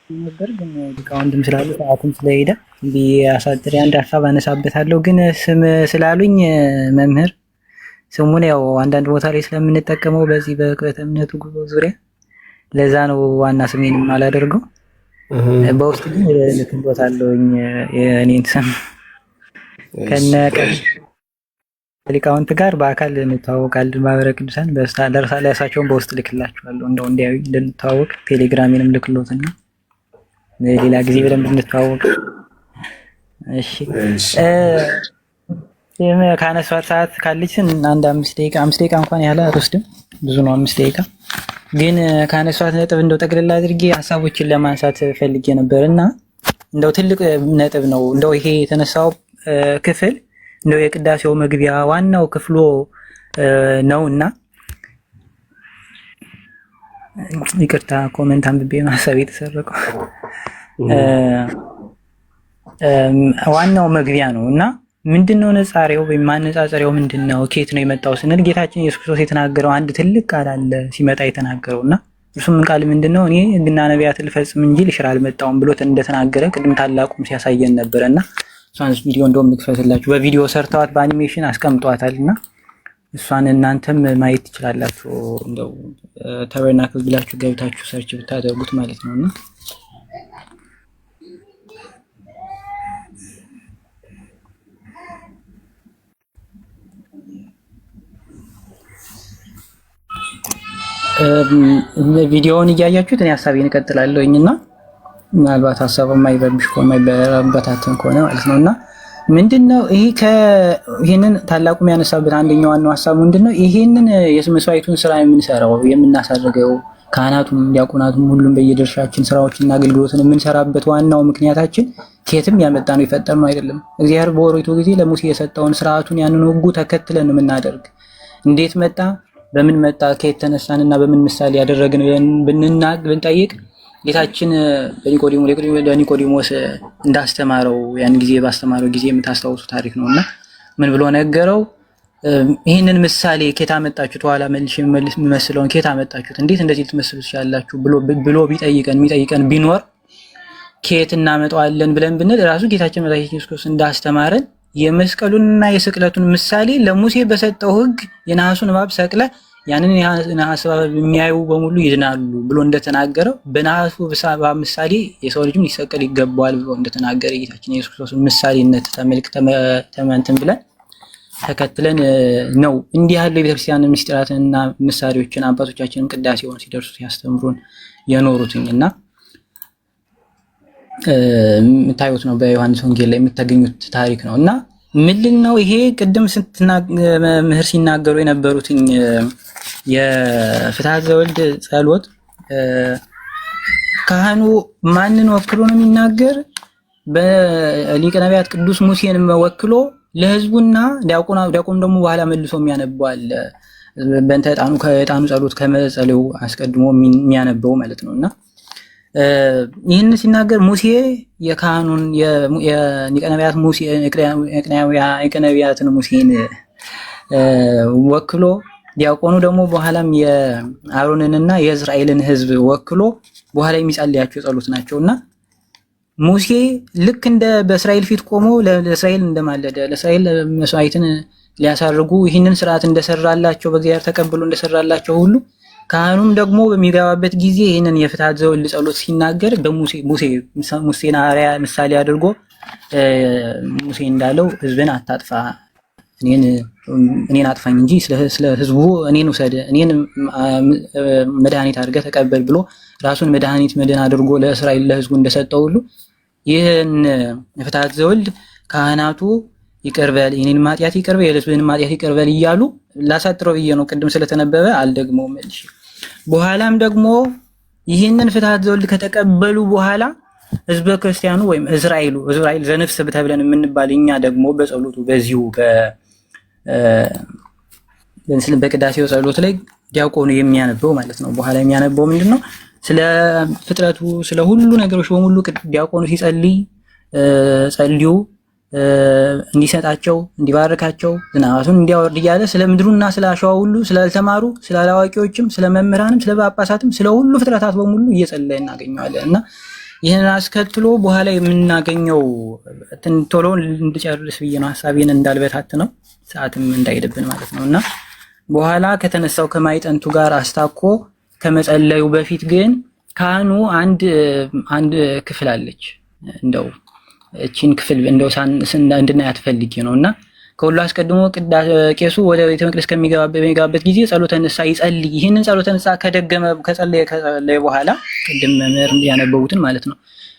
ነበር ግን ሊቃውንትም ስላሉ ሰዓትም ስለሄደ ቢያሳጥር አንድ ሀሳብ አነሳበታለሁ። ግን ስም ስላሉኝ መምህር ስሙን ያው አንዳንድ ቦታ ላይ ስለምንጠቀመው በዚህ በቅበተ እምነቱ ጉዞ ዙሪያ ለዛ ነው ዋና ስሜንም አላደርገው። በውስጥ ግን ልክቦታለሁኝ የእኔን ስም ከነ ሊቃውንት ጋር በአካል እንተዋወቃለን። ማህበረ ቅዱሳን ለእርሳቸውን በውስጥ ልክላችኋለሁ እንደው እንዲያዩ እንድንተዋወቅ ቴሌግራሜንም ልክሎትና ሌላ ጊዜ በደንብ እንድንተዋወቅ። እሺ ካነሷት ሰዓት ካለችን አንድ 5 ደቂቃ እንኳን ያህል አትወስድም፣ ብዙ ነው 5 ደቂቃ። ግን ካነሷት ነጥብ እንደው ጠቅልላ አድርጌ ሀሳቦችን ለማንሳት ፈልጌ ነበርና እንደው ትልቅ ነጥብ ነው እንደው ይሄ የተነሳው ክፍል እንደው የቅዳሴው መግቢያ ዋናው ክፍሉ ነውና ይቅርታ ኮሜንት አንብቤ ማሰብ የተሰረቀው ዋናው መግቢያ ነውና ምንድነው ነጻሪው ወይ ማነጻጸሪያው ምንድነው? ከየት ነው የመጣው ስንል ጌታችን ኢየሱስ ክርስቶስ የተናገረው አንድ ትልቅ ቃል አለ ሲመጣ የተናገረውና እሱም ቃል ምንድነው? እኔ ሕግና ነቢያትን ልፈጽም እንጂ ልሽር አልመጣሁም ብሎ እንደተናገረ ቅድም ታላቁም ሲያሳየን ነበርና እሷን ቪዲዮ እንደውም ልክፈትላችሁ። በቪዲዮ ሰርተዋት በአኒሜሽን አስቀምጧታልና እሷን እናንተም ማየት ትችላላችሁ። እንደው ተበርናክል ብላችሁ ገብታችሁ ሰርች ብታደርጉት ማለት ነውና ቪዲዮውን እያያችሁት እኔ ሐሳቤን እቀጥላለሁኝና ምናልባት ሐሳቡ የማይረብሽ ከሆነ የማይበታተን ከሆነ ማለት ነውና ምንድነው ይሄንን ታላቁ የሚያነሳበት አንደኛው ዋናው ሐሳብ ምንድነው? ይሄንን የመስዋዕቱን ስራ የምንሰራው የምናሳርገው ካህናቱም ዲያቆናቱም ሁሉም በየድርሻችን ስራዎችና አገልግሎትን የምንሰራበት ዋናው ምክንያታችን ከየትም ያመጣ ነው የፈጠርነው አይደለም። እግዚአብሔር በኦሪቱ ጊዜ ለሙሴ የሰጠውን ስርዓቱን ያንን ሕጉ ተከትለን የምናደርግ እንዴት መጣ በምን መጣ ከየት ተነሳንና በምን ምሳሌ ያደረግን ብንጠይቅ ጌታችን በኒቆዲሞስ እንዳስተማረው ያን ጊዜ ባስተማረው ጊዜ የምታስታውሱ ታሪክ ነውና ምን ብሎ ነገረው? ይሄንን ምሳሌ ከየት አመጣችሁት? ኋላ መልሽ የሚመስለውን ከየት አመጣችሁት? እንዴት እንደዚህ ልትመስሉት ያላችሁ ብሎ የሚጠይቀን ቢኖር ከየት እናመጣዋለን ብለን ብንል ራሱ ጌታችን መድኃኒታችን ኢየሱስ ክርስቶስ እንዳስተማረን የመስቀሉንና የስቅለቱን ምሳሌ ለሙሴ በሰጠው ሕግ የነሐሱን እባብ ሰቅለ ያንን የነሐስ እባብ የሚያዩ በሙሉ ይድናሉ ብሎ እንደተናገረው በነሐሱ እባብ ምሳሌ የሰው ልጅም ሊሰቀል ይገባዋል ብሎ እንደተናገረ ጌታችን ኢየሱስ ክርስቶስ ምሳሌነት ተመልክተን ብለን ተከትለን ነው እንዲህ ያለው የቤተክርስቲያን ምስጢራትንና ምሳሌዎችን አባቶቻችንም ቅዳሴውን ሲደርሱ ሲያስተምሩን የኖሩትኝና የምታዩት ነው። በዮሐንስ ወንጌል ላይ የምታገኙት ታሪክ ነው እና ምንድን ነው ይሄ ቅድም መምህር ሲናገሩ የነበሩትኝ የፍትሐት ዘወልድ ጸሎት ካህኑ ማንን ወክሎ ነው የሚናገር? በሊቀ ነቢያት ቅዱስ ሙሴን ወክሎ ለህዝቡና ዲያቆን ደግሞ በኋላ መልሶ የሚያነባዋል። በእንተ ዕጣኑ ከዕጣኑ ጸሎት ከመጸለዩ አስቀድሞ የሚያነበው ማለት ነውና ይህን ሲናገር ሙሴ የካህኑን የሊቀ ነቢያት ሙሴ የነቢያትን ሙሴን ወክሎ ዲያቆኑ ደግሞ በኋላም የአሮንንና የእስራኤልን ህዝብ ወክሎ በኋላ የሚጸልያቸው ጸሎት ናቸውና ሙሴ ልክ እንደ በእስራኤል ፊት ቆሞ ለእስራኤል እንደማለደ ለእስራኤል መስዋዕትን ሊያሳርጉ ይህንን ስርዓት እንደሰራላቸው በእግዚአብሔር ተቀብሎ እንደሰራላቸው ሁሉ ካህኑም ደግሞ በሚገባበት ጊዜ ይህንን የፍትሐት ዘወልድ ጸሎት ሲናገር ሙሴን አርአያ ምሳሌ አድርጎ ሙሴ እንዳለው ህዝብን አታጥፋ፣ እኔን አጥፋኝ እንጂ ስለ ህዝቡ እኔን ውሰድ፣ እኔን መድኃኒት አድርገህ ተቀበል ብሎ ራሱን መድኃኒት መድን አድርጎ ለእስራኤል ለህዝቡ እንደሰጠው ሁሉ ይህን የፍትሐት ዘወልድ ካህናቱ ይቀርበል፣ የኔን ማጥያት ይቀርበል፣ የህዝብን ማጥያት ይቀርበል እያሉ ላሳጥረው ብዬ ነው ቅድም ስለተነበበ አልደግመውም። በኋላም ደግሞ ይህንን ፍትሐት ዘወልድ ከተቀበሉ በኋላ ህዝበ ክርስቲያኑ ወይም እስራኤል ዘነፍስ ተብለን የምንባል እኛ ደግሞ በጸሎቱ በዚሁ በቅዳሴው ጸሎት ላይ ዲያቆኑ የሚያነበው ማለት ነው። በኋላ የሚያነበው ምንድነው? ስለ ፍጥረቱ ስለ ሁሉ ነገሮች በሙሉ ዲያቆኑ ሲጸልይ ጸልዩ እንዲሰጣቸው እንዲባርካቸው ዝናባቱን እንዲያወርድ እያለ ስለ ምድሩና ስለ አሸዋ ሁሉ ስላልተማሩ ስለ አላዋቂዎችም ስለ መምህራንም ስለ ጳጳሳትም ስለ ሁሉ ፍጥረታት በሙሉ እየጸለየ እናገኘዋለን እና ይህን አስከትሎ በኋላ የምናገኘው ቶሎ እንድጨርስ ብዬ ነው ሐሳቤን እንዳልበታት ነው ሰዓትም እንዳይደብን ማለት ነው እና በኋላ ከተነሳው ከማይጠንቱ ጋር አስታኮ ከመጸለዩ በፊት ግን ካህኑ አንድ ክፍል አለች እንደው እቺን ክፍል እንደው እንድናያት ፈልጌ ነውና ከሁሉ አስቀድሞ ቄሱ ወደ ቤተ መቅደስ ከሚገባበት ጊዜ ጸሎተ ንስሐ ይጸልይ። ይህንን ጸሎተ ንስሐ ከጸለየ በኋላ ቅድም መምህር ያነበቡትን ማለት ነው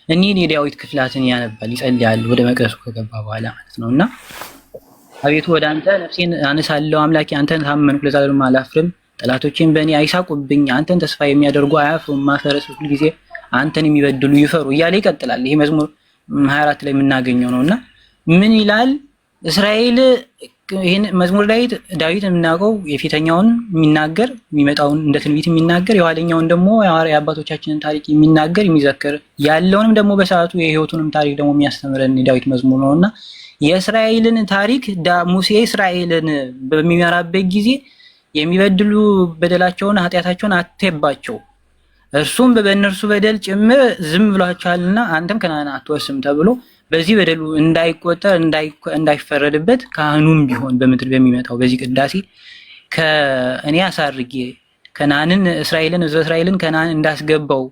እኒህን የዳዊት ክፍላትን ያነባል ይጸልያል ወደ መቅደሱ ከገባ በኋላ ማለት ነውና አቤቱ ወደ አንተ ነፍሴን አነሳለሁ፣ አምላኬ አንተን ታመንኩ፣ ለዘላለሙ አላፍርም። ጠላቶቼን በእኔ አይሳቁብኝ፣ አንተን ተስፋ የሚያደርጉ አያፍሩም። ማፈረስ ሁሉ ጊዜ አንተን የሚበድሉ ይፈሩ እያለ ይቀጥላል። ይሄ መዝሙር 24 ላይ የምናገኘው ነውና ምን ይላል? እስራኤል ይሄን መዝሙር ዳዊት የምናውቀው የፊተኛውን የሚናገር የሚመጣውን እንደ ትንቢት የሚናገር የኋለኛውን ደግሞ የአባቶቻችንን ታሪክ የሚናገር የሚዘክር ያለውንም ደግሞ በሰዓቱ የህይወቱንም ታሪክ ደግሞ የሚያስተምረን የዳዊት መዝሙር ነውና የእስራኤልን ታሪክ ሙሴ እስራኤልን በሚመራበት ጊዜ የሚበድሉ በደላቸውን ኃጢአታቸውን አትባቸው እርሱም በእነርሱ በደል ጭምር ዝም ብሏቸዋልና አንተም ከነዓን አትወርስም ተብሎ በዚህ በደሉ እንዳይቆጠር እንዳይፈረድበት ካህኑም ቢሆን በምድር በሚመጣው በዚህ ቅዳሴ ከእኔ አሳርጌ ከነዓንን እስራኤልን ከነዓን እንዳስገባው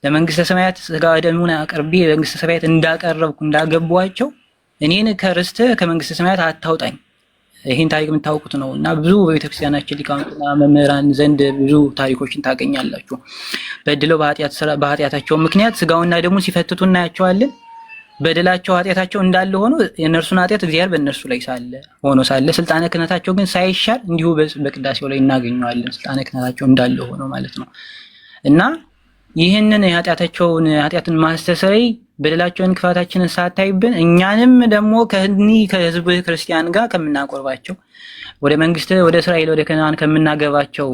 ለመንግስተ ሰማያት ሥጋ ወደሙን አቅርቤ ለመንግስተ ሰማያት እንዳቀረብኩ እንዳገቧቸው እኔን ከርስት ከመንግስተ ሰማያት አታውጣኝ። ይሄን ታሪክ የምታውቁት ነው እና ብዙ በቤተክርስቲያናችን ሊቃውንትና መምህራን ዘንድ ብዙ ታሪኮችን ታገኛላችሁ። በድለው በኃጢአታቸው ምክንያት ስጋውና ደሙን ሲፈትቱ እናያቸዋለን። በደላቸው ኃጢአታቸው እንዳለ ሆኖ የእነርሱን ኃጢአት እግዚአብሔር በእነርሱ ላይ ሳለ ስልጣነ ክህነታቸው ግን ሳይሻር እንዲሁ በቅዳሴው ላይ እናገኘዋለን። ስልጣነ ክህነታቸው እንዳለ ሆኖ ማለት ነው እና ይህንን ኃጢአትን ማስተሰረይ በደላቸውን ክፋታችንን ሳታይብን እኛንም ደግሞ ከህዝብ ክርስቲያን ጋር ከምናቆርባቸው ወደ መንግስት ወደ እስራኤል ወደ ከነዓን ከምናገባቸው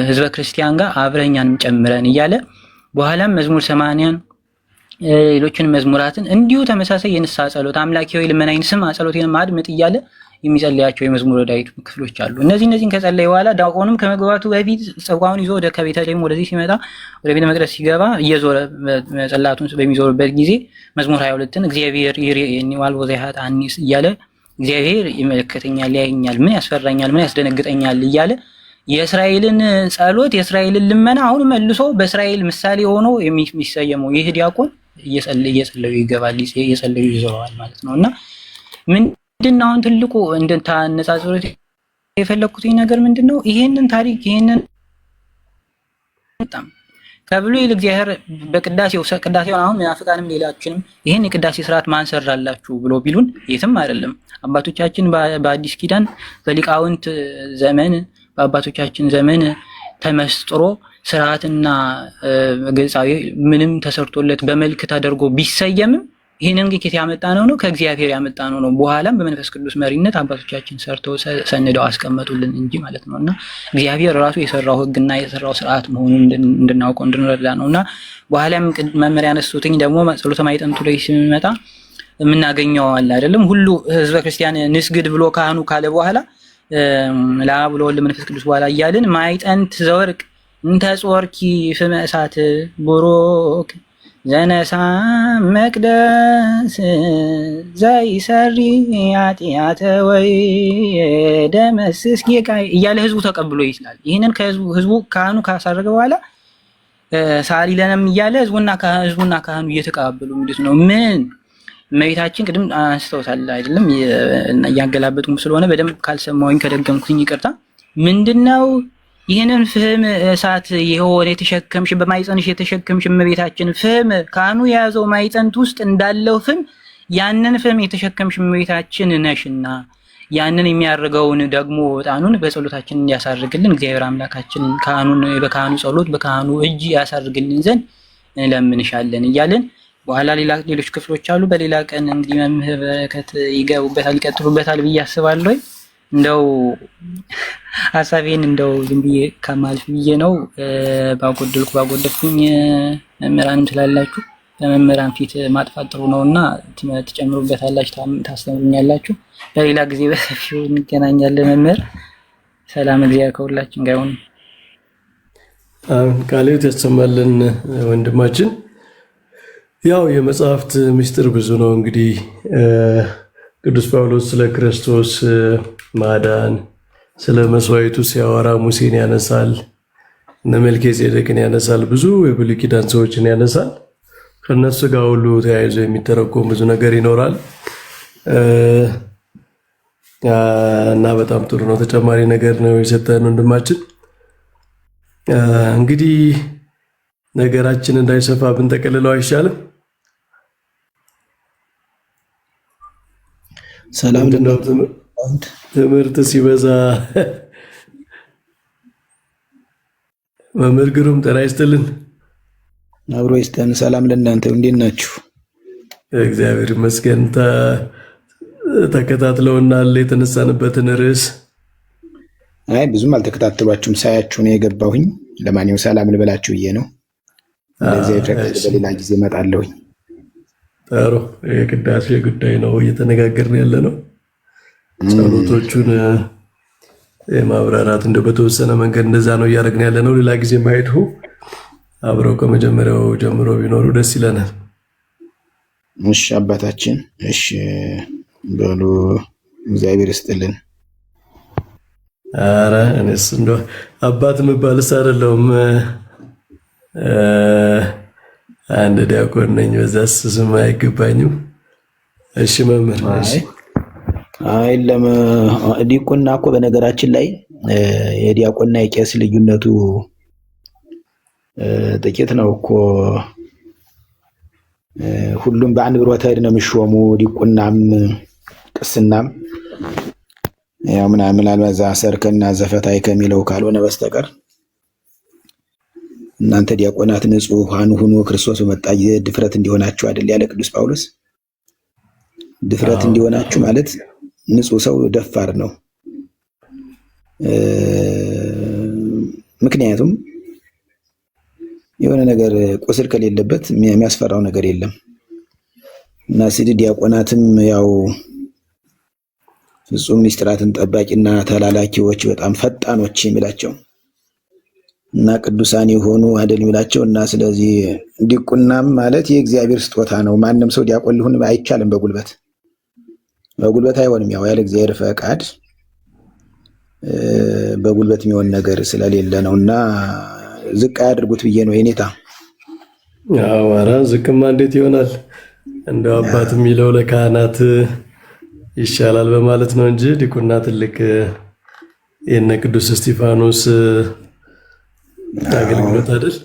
ህዝበ ክርስቲያን ጋር አብረኛንም ጨምረን እያለ በኋላም መዝሙር 80 ሌሎችን መዝሙራትን እንዲሁ ተመሳሳይ የንስሐ ጸሎት አምላኬ ሆይ ልመናዬን ስማ ጸሎቴን አድምጥ እያለ የሚጸልያቸው የመዝሙረ ዳዊት ክፍሎች አሉ። እነዚህን ከጸለየ በኋላ ዲያቆኑም ከመግባቱ በፊት ጽዋውን ይዞ ወደ ከቤተልሔም ወደዚህ ሲመጣ ወደ ቤተ መቅደስ ሲገባ እየዞረ ጸላቱን በሚዞርበት ጊዜ መዝሙር 22ን እግዚአብሔር ይሬኒ ዋልቦ ዘይኃጥአኒ እያለ እግዚአብሔር ይመለከተኛል፣ ያየኛል፣ ምን ያስፈራኛል፣ ምን ያስደነግጠኛል እያለ የእስራኤልን ጸሎት የእስራኤልን ልመና አሁን መልሶ በእስራኤል ምሳሌ ሆኖ የሚሰየመው ይህ ዲያቆን እየጸለዩ ይገባል፣ እየጸለዩ ይዞረዋል ማለት ነውና ምንድነው አሁን ትልቁ እንደታነጻጽሩት የፈለኩት ነገር ምንድነው? ይሄንን ታሪክ በጣም ከብሉይ እግዚአብሔር ቅዳሴውን አሁን መናፍቃንም ሌላችንም ይህን የቅዳሴ ስርዓት ማን ሰራላችሁ ብሎ ቢሉን የትም አይደለም። አባቶቻችን በአዲስ ኪዳን በሊቃውንት ዘመን በአባቶቻችን ዘመን ተመስጥሮ ስርዓትና ገጻዊ ምንም ተሰርቶለት በመልክ ተደርጎ ቢሰየምም ይህንን ግን ያመጣ ነው ከእግዚአብሔር ያመጣ ነው። በኋላም በመንፈስ ቅዱስ መሪነት አባቶቻችን ሰርተው ሰንደው አስቀመጡልን እንጂ ማለት ነውና እግዚአብሔር ራሱ የሰራው ሕግና የሰራው ስርዓት መሆኑን እንድናውቀው እንድንረዳ ነውና በኋላም መመሪያ ያነሱትኝ ደግሞ ጸሎተ ማዕጠንቱ ላይ ሲመጣ የምናገኘው አለ አይደለም። ሁሉ ህዝበ ክርስቲያን ንስግድ ብሎ ካህኑ ካለ በኋላ ለአብ ለወልድ ለመንፈስ ቅዱስ በኋላ እያልን ማዕጠንት ዘወርቅ እንተ ጾርኪ ፍመ እሳት ቡሩክ ዘነሳ መቅደስ ዘይሰሪ ኃጢአተ ወይ ደመስስ ጌቃይ እያለ ህዝቡ ተቀብሎ ይችላል። ይህንን ህዝቡ ካህኑ ካሳረገ በኋላ ሳሊ ለነም እያለ ህዝቡና ካህኑ እየተቀባበሉ እንዴት ነው ምን እመቤታችን ቅድም አንስተውታል አይደለም? እያገላበጥኩም ስለሆነ በደንብ ካልሰማሁኝ ከደገምኩኝ ይቅርታ። ምንድነው ይህንን ፍህም እሳት የሆነ የተሸከምሽ በማይፀንሽ የተሸከምሽ እመቤታችን ፍህም ካህኑ የያዘው ማይፀንት ውስጥ እንዳለው ፍም ያንን ፍም የተሸከምሽ እመቤታችን ነሽና ያንን የሚያርገውን ደግሞ ዕጣኑን በጸሎታችን እንዲያሳርግልን እግዚአብሔር አምላካችን ካህኑን በካህኑ ጸሎት በካህኑ እጅ ያሳርግልን ዘንድ እንለምንሻለን እያልን በኋላ ሌሎች ክፍሎች አሉ። በሌላ ቀን እንግዲህ መምህር በረከት ይገቡበታል ይቀጥሉበታል ብዬ አስባለሁ። እንደው ሐሳቤን እንደው ዝም ብዬ ከማልፍ ብዬ ነው። ባጎደልኩኝ መምህራንም ስላላችሁ በመምህራን ፊት ማጥፋት ጥሩ ነውና ትጨምሩበታላችሁ፣ ታስተምሩኛላችሁ። በሌላ ጊዜ በሰፊው እንገናኛለን። መምህር ሰላም፣ እግዚአብሔር ከሁላችን ጋር ይሁን። ቃልዎት ያሰማልን ወንድማችን። ያው የመጽሐፍት ምስጢር ብዙ ነው። እንግዲህ ቅዱስ ጳውሎስ ስለ ክርስቶስ ማዳን ስለ መስዋዕቱ ሲያወራ ሙሴን ያነሳል፣ እነ መልከጼዴቅን ያነሳል፣ ብዙ የብሉይ ኪዳን ሰዎችን ያነሳል። ከነሱ ጋር ሁሉ ተያይዞ የሚተረጎም ብዙ ነገር ይኖራል እና በጣም ጥሩ ነው። ተጨማሪ ነገር ነው የሰጠን ወንድማችን። እንግዲህ ነገራችን እንዳይሰፋ ብንጠቀልለው አይሻልም? ሰላም ነው። ትምህርት ሲበዛ መምህር ግሩም ጤና ይስጥልን። አብሮ ይስጠን። ሰላም ለእናንተ፣ እንዴት ናችሁ? እግዚአብሔር ይመስገን። ተከታትለውናል የተነሳንበትን ርዕስ። አይ ብዙም አልተከታተሏችሁም፣ ሳያችሁ ነው የገባሁኝ። ለማንኛውም ሰላም ልበላችሁ ብዬ ነው። እንደዚህ በሌላ ጊዜ እመጣለሁኝ። ጥሩ። የቅዳሴ ጉዳይ ነው እየተነጋገርን ያለ ነው። ጸሎቶቹን የማብራራት እንደው በተወሰነ መንገድ እንደዛ ነው እያደረግን ያለ ነው። ሌላ ጊዜ ማየቱ አብረው ከመጀመሪያው ጀምሮ ቢኖሩ ደስ ይለናል። እሺ አባታችን፣ እሺ በሉ፣ እግዚአብሔር ይስጥልን። ኧረ እኔስ እንደው አባት የምባልስ አይደለሁም፣ አንድ ዲያቆን ነኝ። በዛስ ስም አይገባኝም። እሺ መምህር። አይ ዲቁና እኮ በነገራችን ላይ የዲያቆንና የቄስ ልዩነቱ ጥቂት ነው እኮ። ሁሉም በአንድ ብሮተ እድ ነው የሚሾሙ፣ ዲቁናም ቅስናም። ያው ምናልባት ዘአሰርከና ዘፈታይ ከሚለው ካልሆነ በስተቀር እናንተ ዲያቆናት ንጹሐን ሁኑ ክርስቶስ በመጣ ጊዜ ድፍረት እንዲሆናችሁ አይደል ያለ ቅዱስ ጳውሎስ። ድፍረት እንዲሆናችሁ ማለት ንጹህ ሰው ደፋር ነው። ምክንያቱም የሆነ ነገር ቁስል ከሌለበት የሚያስፈራው ነገር የለም። እና ሲዲ ዲያቆናትም ያው ፍጹም ምስጢራትን ጠባቂና ተላላኪዎች በጣም ፈጣኖች የሚላቸው እና ቅዱሳን የሆኑ አይደል የሚላቸው። እና ስለዚህ ዲቁናም ማለት የእግዚአብሔር ስጦታ ነው። ማንም ሰው ዲያቆን ሊሆን አይቻልም። በጉልበት አይሆንም። ያው ያለ እግዚአብሔር ፈቃድ በጉልበት የሚሆን ነገር ስለሌለ ነውና ዝቅ አያድርጉት ብዬ ነው የኔታ። ያው ኧረ ዝቅማ እንዴት ይሆናል? እንደው አባት የሚለው ለካህናት ይሻላል በማለት ነው እንጂ ዲቁና ትልቅ የነ ቅዱስ እስጢፋኖስ አገልግሎት አይደል?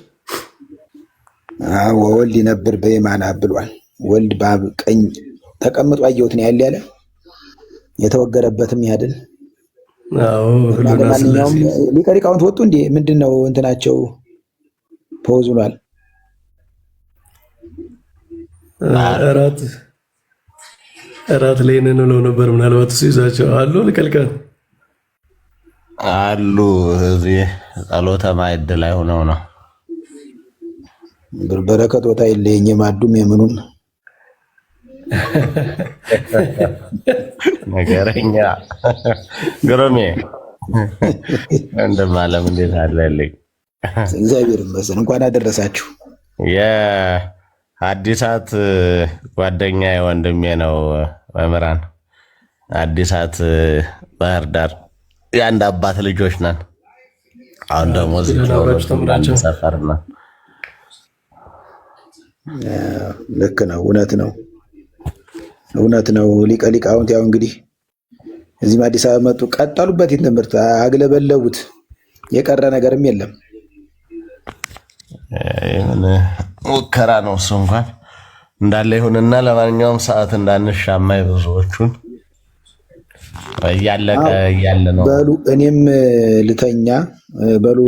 ወልድ ይነብር በየማነ አብ ብሏል። ወልድ በአብ ቀኝ ተቀምጦ አየሁት ነው ያለ የተወገረበትም ያድል። ለማንኛውም ሊቀ ሊቃውንት ወጡ እንዴ? ምንድን ነው እንትናቸው ተወዝኗል? እራት ላይ ነን ብለው ነበር። ምናልባት እሱ ይዛቸው አሉ ልቀልቀል አሉ እዚህ ጸሎተ ማዕድ ላይ ሆነው ነው። በረከት ወታ ይለኝ የማዱም የምኑም ነገረኛ ግሩሜ እንደማለም እንዴት አለልኝ። እግዚአብሔር ይመስገን። እንኳን አደረሳችሁ። የአዲሳት ጓደኛ ወንድሜ ነው መምህራን። አዲሳት ባህር ዳር የአንድ አባት ልጆች ነን። አሁን ደግሞ እዚህ ሰፈር ነን። ልክ ነው። እውነት ነው። ሊቀ ሊቃውንት ያው እንግዲህ እዚህም አዲስ አበባ መጡ፣ ቀጠሉበት ትምህርት አግለበለቡት። የቀረ ነገርም የለም። ሙከራ ነው እሱ እንኳን እንዳለ ይሁንና፣ ለማንኛውም ሰዓት እንዳንሻማይ ብዙዎቹን እያለቀ እያለ ነው። በሉ እኔም ልተኛ። በሉ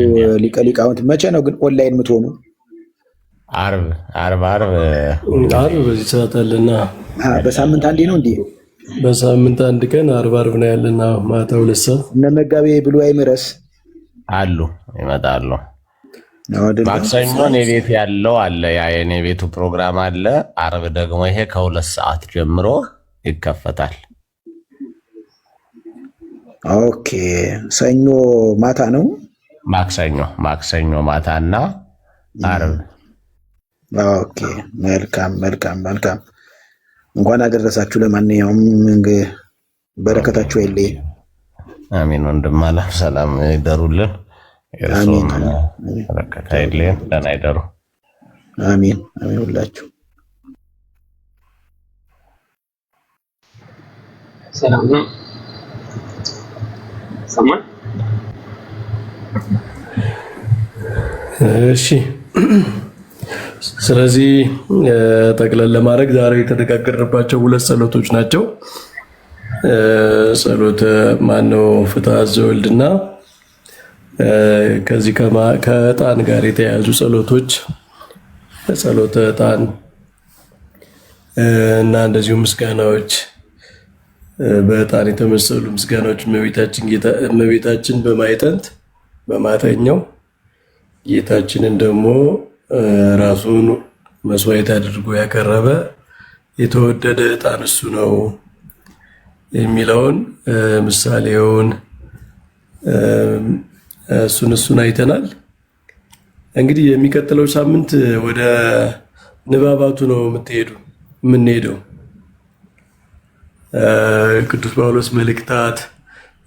ሊቀ ሊቃውንት መቼ ነው ግን ኦንላይን የምትሆኑ? ዓርብ በዚህ ሰዓት አለና በሳምንት አንዴ ነው እንዴ? በሳምንት አንድ ቀን ዓርብ ነው ያለና ማታ 2 ሰዓት እነ መጋቤ ብሉ አይምረስ አሉ ይመጣሉ። ማክሰኞ እኔ ቤት ያለው አለ፣ ያ የኔ ቤቱ ፕሮግራም አለ። ዓርብ ደግሞ ይሄ ከ2 ሰዓት ጀምሮ ይከፈታል። ኦኬ። ሰኞ ማታ ነው። ማክሰኞ ማታና ዓርብ። ኦኬ። መልካም። እንኳን አደረሳችሁ። ለማንኛውም በረከታችሁ አይለይ። አሜን። ወንድም አለ ሰላም ይደሩልን። አሜን። በረከታ አይለየን። ደህና ይደሩ። አሜን። ሁላችሁ ሰላም ነው። ሰማን። እሺ። ስለዚህ ጠቅለል ለማድረግ ዛሬ የተነጋገርንባቸው 2 ጸሎቶች ናቸው። ጸሎተ ማነው ፍትሐ ዘወልድና ከዚህ ከዕጣን ጋር የተያያዙ ጸሎቶች፣ ጸሎተ ዕጣን እና እንደዚሁ ምስጋናዎች፣ በዕጣን የተመሰሉ ምስጋናዎች እመቤታችን በማይጠንት በማተኛው ጌታችንን ደግሞ ራሱን መስዋዕት አድርጎ ያቀረበ የተወደደ ዕጣን እሱ ነው የሚለውን ምሳሌውን እሱን አይተናል። እንግዲህ የሚቀጥለው ሳምንት ወደ ንባባቱ ነው የምንሄደው። ቅዱስ ጳውሎስ መልእክታት፣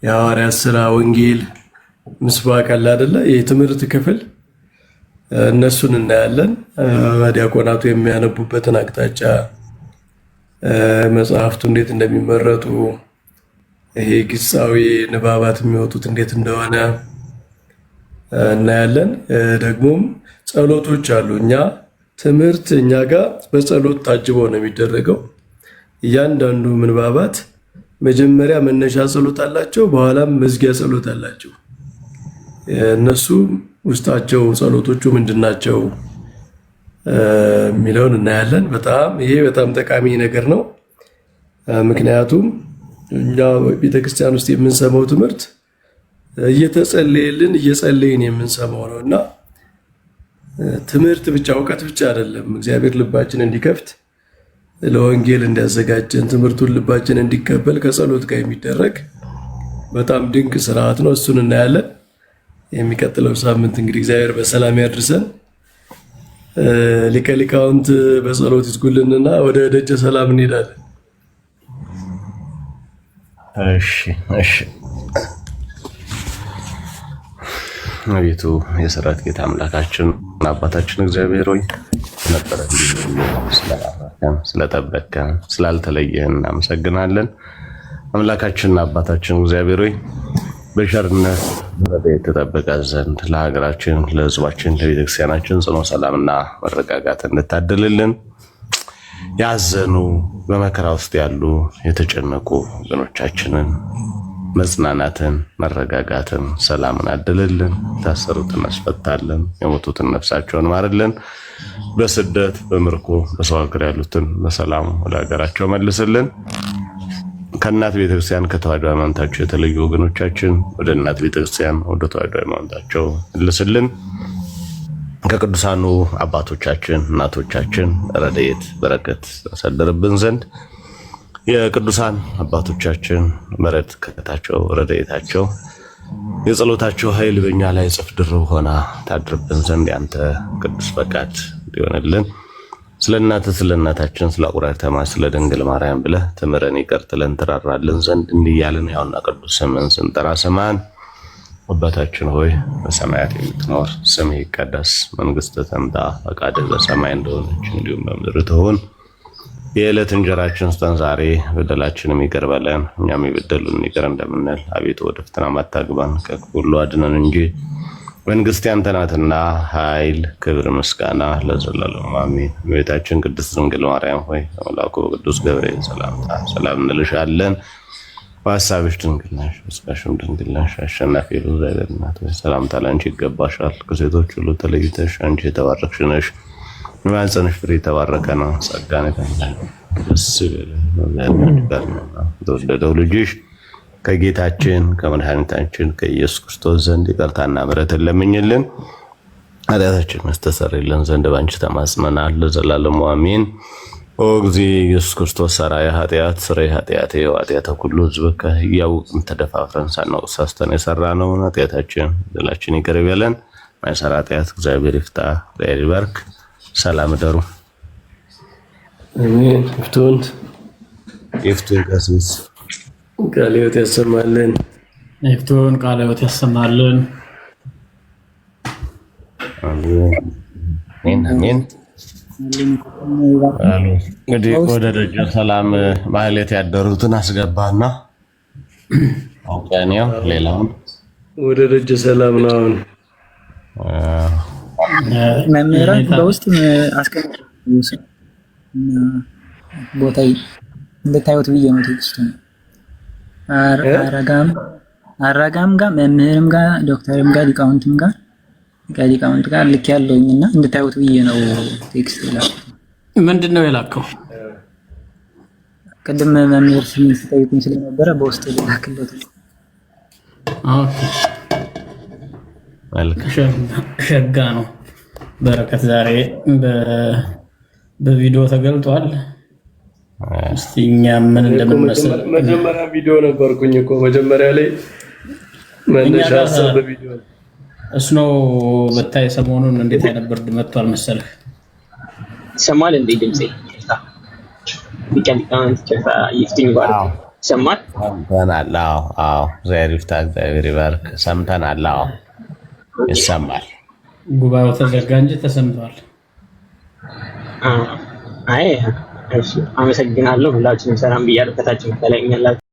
የሐዋርያት ሥራ፣ ወንጌል፣ ምስባክ አለ አይደለ? የትምህርት ክፍል እነሱን እናያለን። ዲያቆናቱ የሚያነቡበትን አቅጣጫ፣ መጽሐፍቱ እንዴት እንደሚመረጡ፣ ይሄ ግሳዊ ንባባት የሚወጡት እንዴት እንደሆነ እናያለን። ደግሞም ጸሎቶች አሉ። ትምህርት እኛ ጋር በጸሎት ታጅቦ ነው የሚደረገው። እያንዳንዱ ምንባባት መጀመሪያ መነሻ ጸሎት አላቸው፣ በኋላም መዝጊያ ጸሎት አላቸው። እነሱ ውስጣቸው ጸሎቶቹ ምንድናቸው የሚለውን እናያለን። ይሄ በጣም ጠቃሚ ነገር ነው። ምክንያቱም እኛ ቤተክርስቲያን ውስጥ የምንሰማው ትምህርት እየጸለይን የምንሰማው ነው እና ትምህርት ብቻ እውቀት ብቻ አይደለም። እግዚአብሔር ልባችን እንዲከፍት ለወንጌል እንዲያዘጋጀን ትምህርቱን ልባችን እንዲቀበል ከጸሎት ጋር የሚደረግ በጣም ድንቅ ስርዓት ነው። እሱን እናያለን። የሚቀጥለው ሳምንት እንግዲህ እግዚአብሔር በሰላም ያድርሰን። ሊቀ ሊቃውንት በጸሎት ይዝጉልንና ወደ ደጀ ሰላም እንሄዳለን። እሺ። አቤቱ የሰራት ጌታ አምላካችን አባታችን እግዚአብሔር ሆይ ነበረ ስለጠበቀን ስላልተለየህን እናመሰግናለን። አምላካችንና አባታችን እግዚአብሔር ሆይ በሸርነት በረድኤት ተጠብቀን ዘንድ ለሀገራችን፣ ለሕዝባችን፣ ለቤተክርስቲያናችን ጽኑ ሰላምና መረጋጋት እንድታደልልን ያዘኑ በመከራ ውስጥ ያሉ የተጨነቁ ወገኖቻችንን መጽናናትን፣ መረጋጋትን፣ ሰላምን አድልልን። የታሰሩትን አስፈታልን። የሞቱትን ነፍሳቸውን ማርልን። በስደት በምርኮ በሰው ሀገር ያሉትን በሰላም ወደ ሀገራቸው መልስልን። ከእናት ቤተክርስቲያን ከተዋሕዶ ሃይማኖታቸው የተለዩ ወገኖቻችን ወደ እናት ቤተክርስቲያን ወደ ተዋሕዶ ሃይማኖታቸው መልስልን። ከቅዱሳኑ አባቶቻችን እናቶቻችን ረድኤት በረከት ያሳደርብን ዘንድ የቅዱሳን አባቶቻችን በረከታቸው ረድኤታቸው የጸሎታቸው ኃይል በእኛ ላይ እጥፍ ድርብ ሆና ታድርብን ዘንድ ያንተ ቅዱስ ፈቃድ ሊሆንልን ስለ እናታችን ስለ ቁራሪተ ማርያም ስለ ድንግል ማርያም ብለህ ትምረን ይቅር ትለን ትራራልን ዘንድ እንዲያልን ያውና ቅዱስ ስምን ስንጠራ ስማን። አባታችን ሆይ በሰማያት የምትኖር ስምህ ይቀደስ፣ መንግስትህ ትምጣ፣ ፈቃድህ በሰማይ እንደሆነች እንዲሁም በምድር ትሁን። የዕለት እንጀራችንን ስጠን ዛሬ፣ በደላችንን ይቅር በለን እኛም የበደሉንን ይቅር እንደምንል፣ አቤቱ ወደ ፈተና አታግባን ከክፉ ሁሉ አድነን እንጂ መንግስት ያንተ ናትና ኃይል፣ ክብር፣ ምስጋና ለዘላለሙ አሜን። እመቤታችን ቅድስት ድንግል ማርያም ሆይ በመልአኩ በቅዱስ ገብርኤል ሰላምታ ሰላም እንልሻለን። በሐሳብሽ ድንግል ነሽ፣ በሥጋሽም ድንግል ነሽ። አሸናፊ እግዚአብሔር እናት ሆይ ሰላምታ ላንቺ ይገባሻል። ከሴቶች ሁሉ ተለይተሽ አንቺ የተባረክሽ ነሽ፣ የማኅፀንሽ ፍሬ የተባረከ ነው። ጸጋን የተመላሽ ደስ ይበልሽ፣ እግዚአብሔር ጋር ነውና የተወደደው ልጅሽ ከጌታችን ከመድኃኒታችን ከኢየሱስ ክርስቶስ ዘንድ ይቅርታና ምሕረትን ለምኝልን ኃጢአታችንን ያስተሰርይልን ዘንድ ባንቺ ተማጽነናል ለዘላለሙ አሜን። ኦ እግዚእ ኢየሱስ ክርስቶስ ሠራየ ኃጢአት ስረይ ኃጢአቴ ወኃጢአተ ኩሉ ሕዝብከ እያወቅን ተደፋፍረን ሳናውቅ ሳስተን የሠራነውን ኃጢአታችን በደላችን ይቅር ይበለን። ማይሠራ ኃጢአት እግዚአብሔር ይፍታ። እግዚአብሔር ይባርክ። ሰላም እደሩ። አሜን። ይፍቱን ቀሲስ ቃለ ሕይወት ያሰማልን። ይፍቱን ቃለ ሕይወት ያሰማልን። አሜን አሜን። እንግዲህ ወደ ደጀ ሰላም ማህሌት ያደሩትን አስገባና አውቀኔው ሌላውን ወደ ደጀ ሰላም ነው። አሁን መምህራን በውስጥ አስቀምጡ ቦታ እንድታዩት ብዬ ነው። ቴክስቱ አራጋም ጋር መምህርም ጋር ዶክተርም ጋር ሊቃውንትም ጋር ከሊቃውንት ጋር ልክ ያለውኝና እንድታዩት ብዬ ነው ቴክስት የላኩት። ምንድን ነው የላከው? ቅድም መምህር ሲጠይቁኝ ስለነበረ በውስጥ ልላክለት። ኦኬ ሸጋ ነው። በረከት ዛሬ በቪዲዮ ተገልጧል። እስቲ እኛ ምን እንደምንመስል መጀመሪያ ቪዲዮ ነበርኩኝ እኮ መጀመሪያ ላይ መነሻ ሀሳብ በቪዲዮ እሱ ነው። በታይ ሰሞኑን እንዴት አይነት ብርድ መጥቷል መሰለህ? ይሰማል እንዴ ድምጼ? ሊቃውንት ጨፋ ይፍትኝ ባርክ ይሰማል? ሰምተናል። አዎ እግዚአብሔር ይፍታ፣ እግዚአብሔር ይባርክ። ሰምተናል። አዎ ይሰማል። ጉባኤው ተዘጋ እንጂ ተሰምቷል። አይ እሺ፣ አመሰግናለሁ። ሁላችንም ሰላም ብያለሁ። ከታችን ከላይ ያላችሁ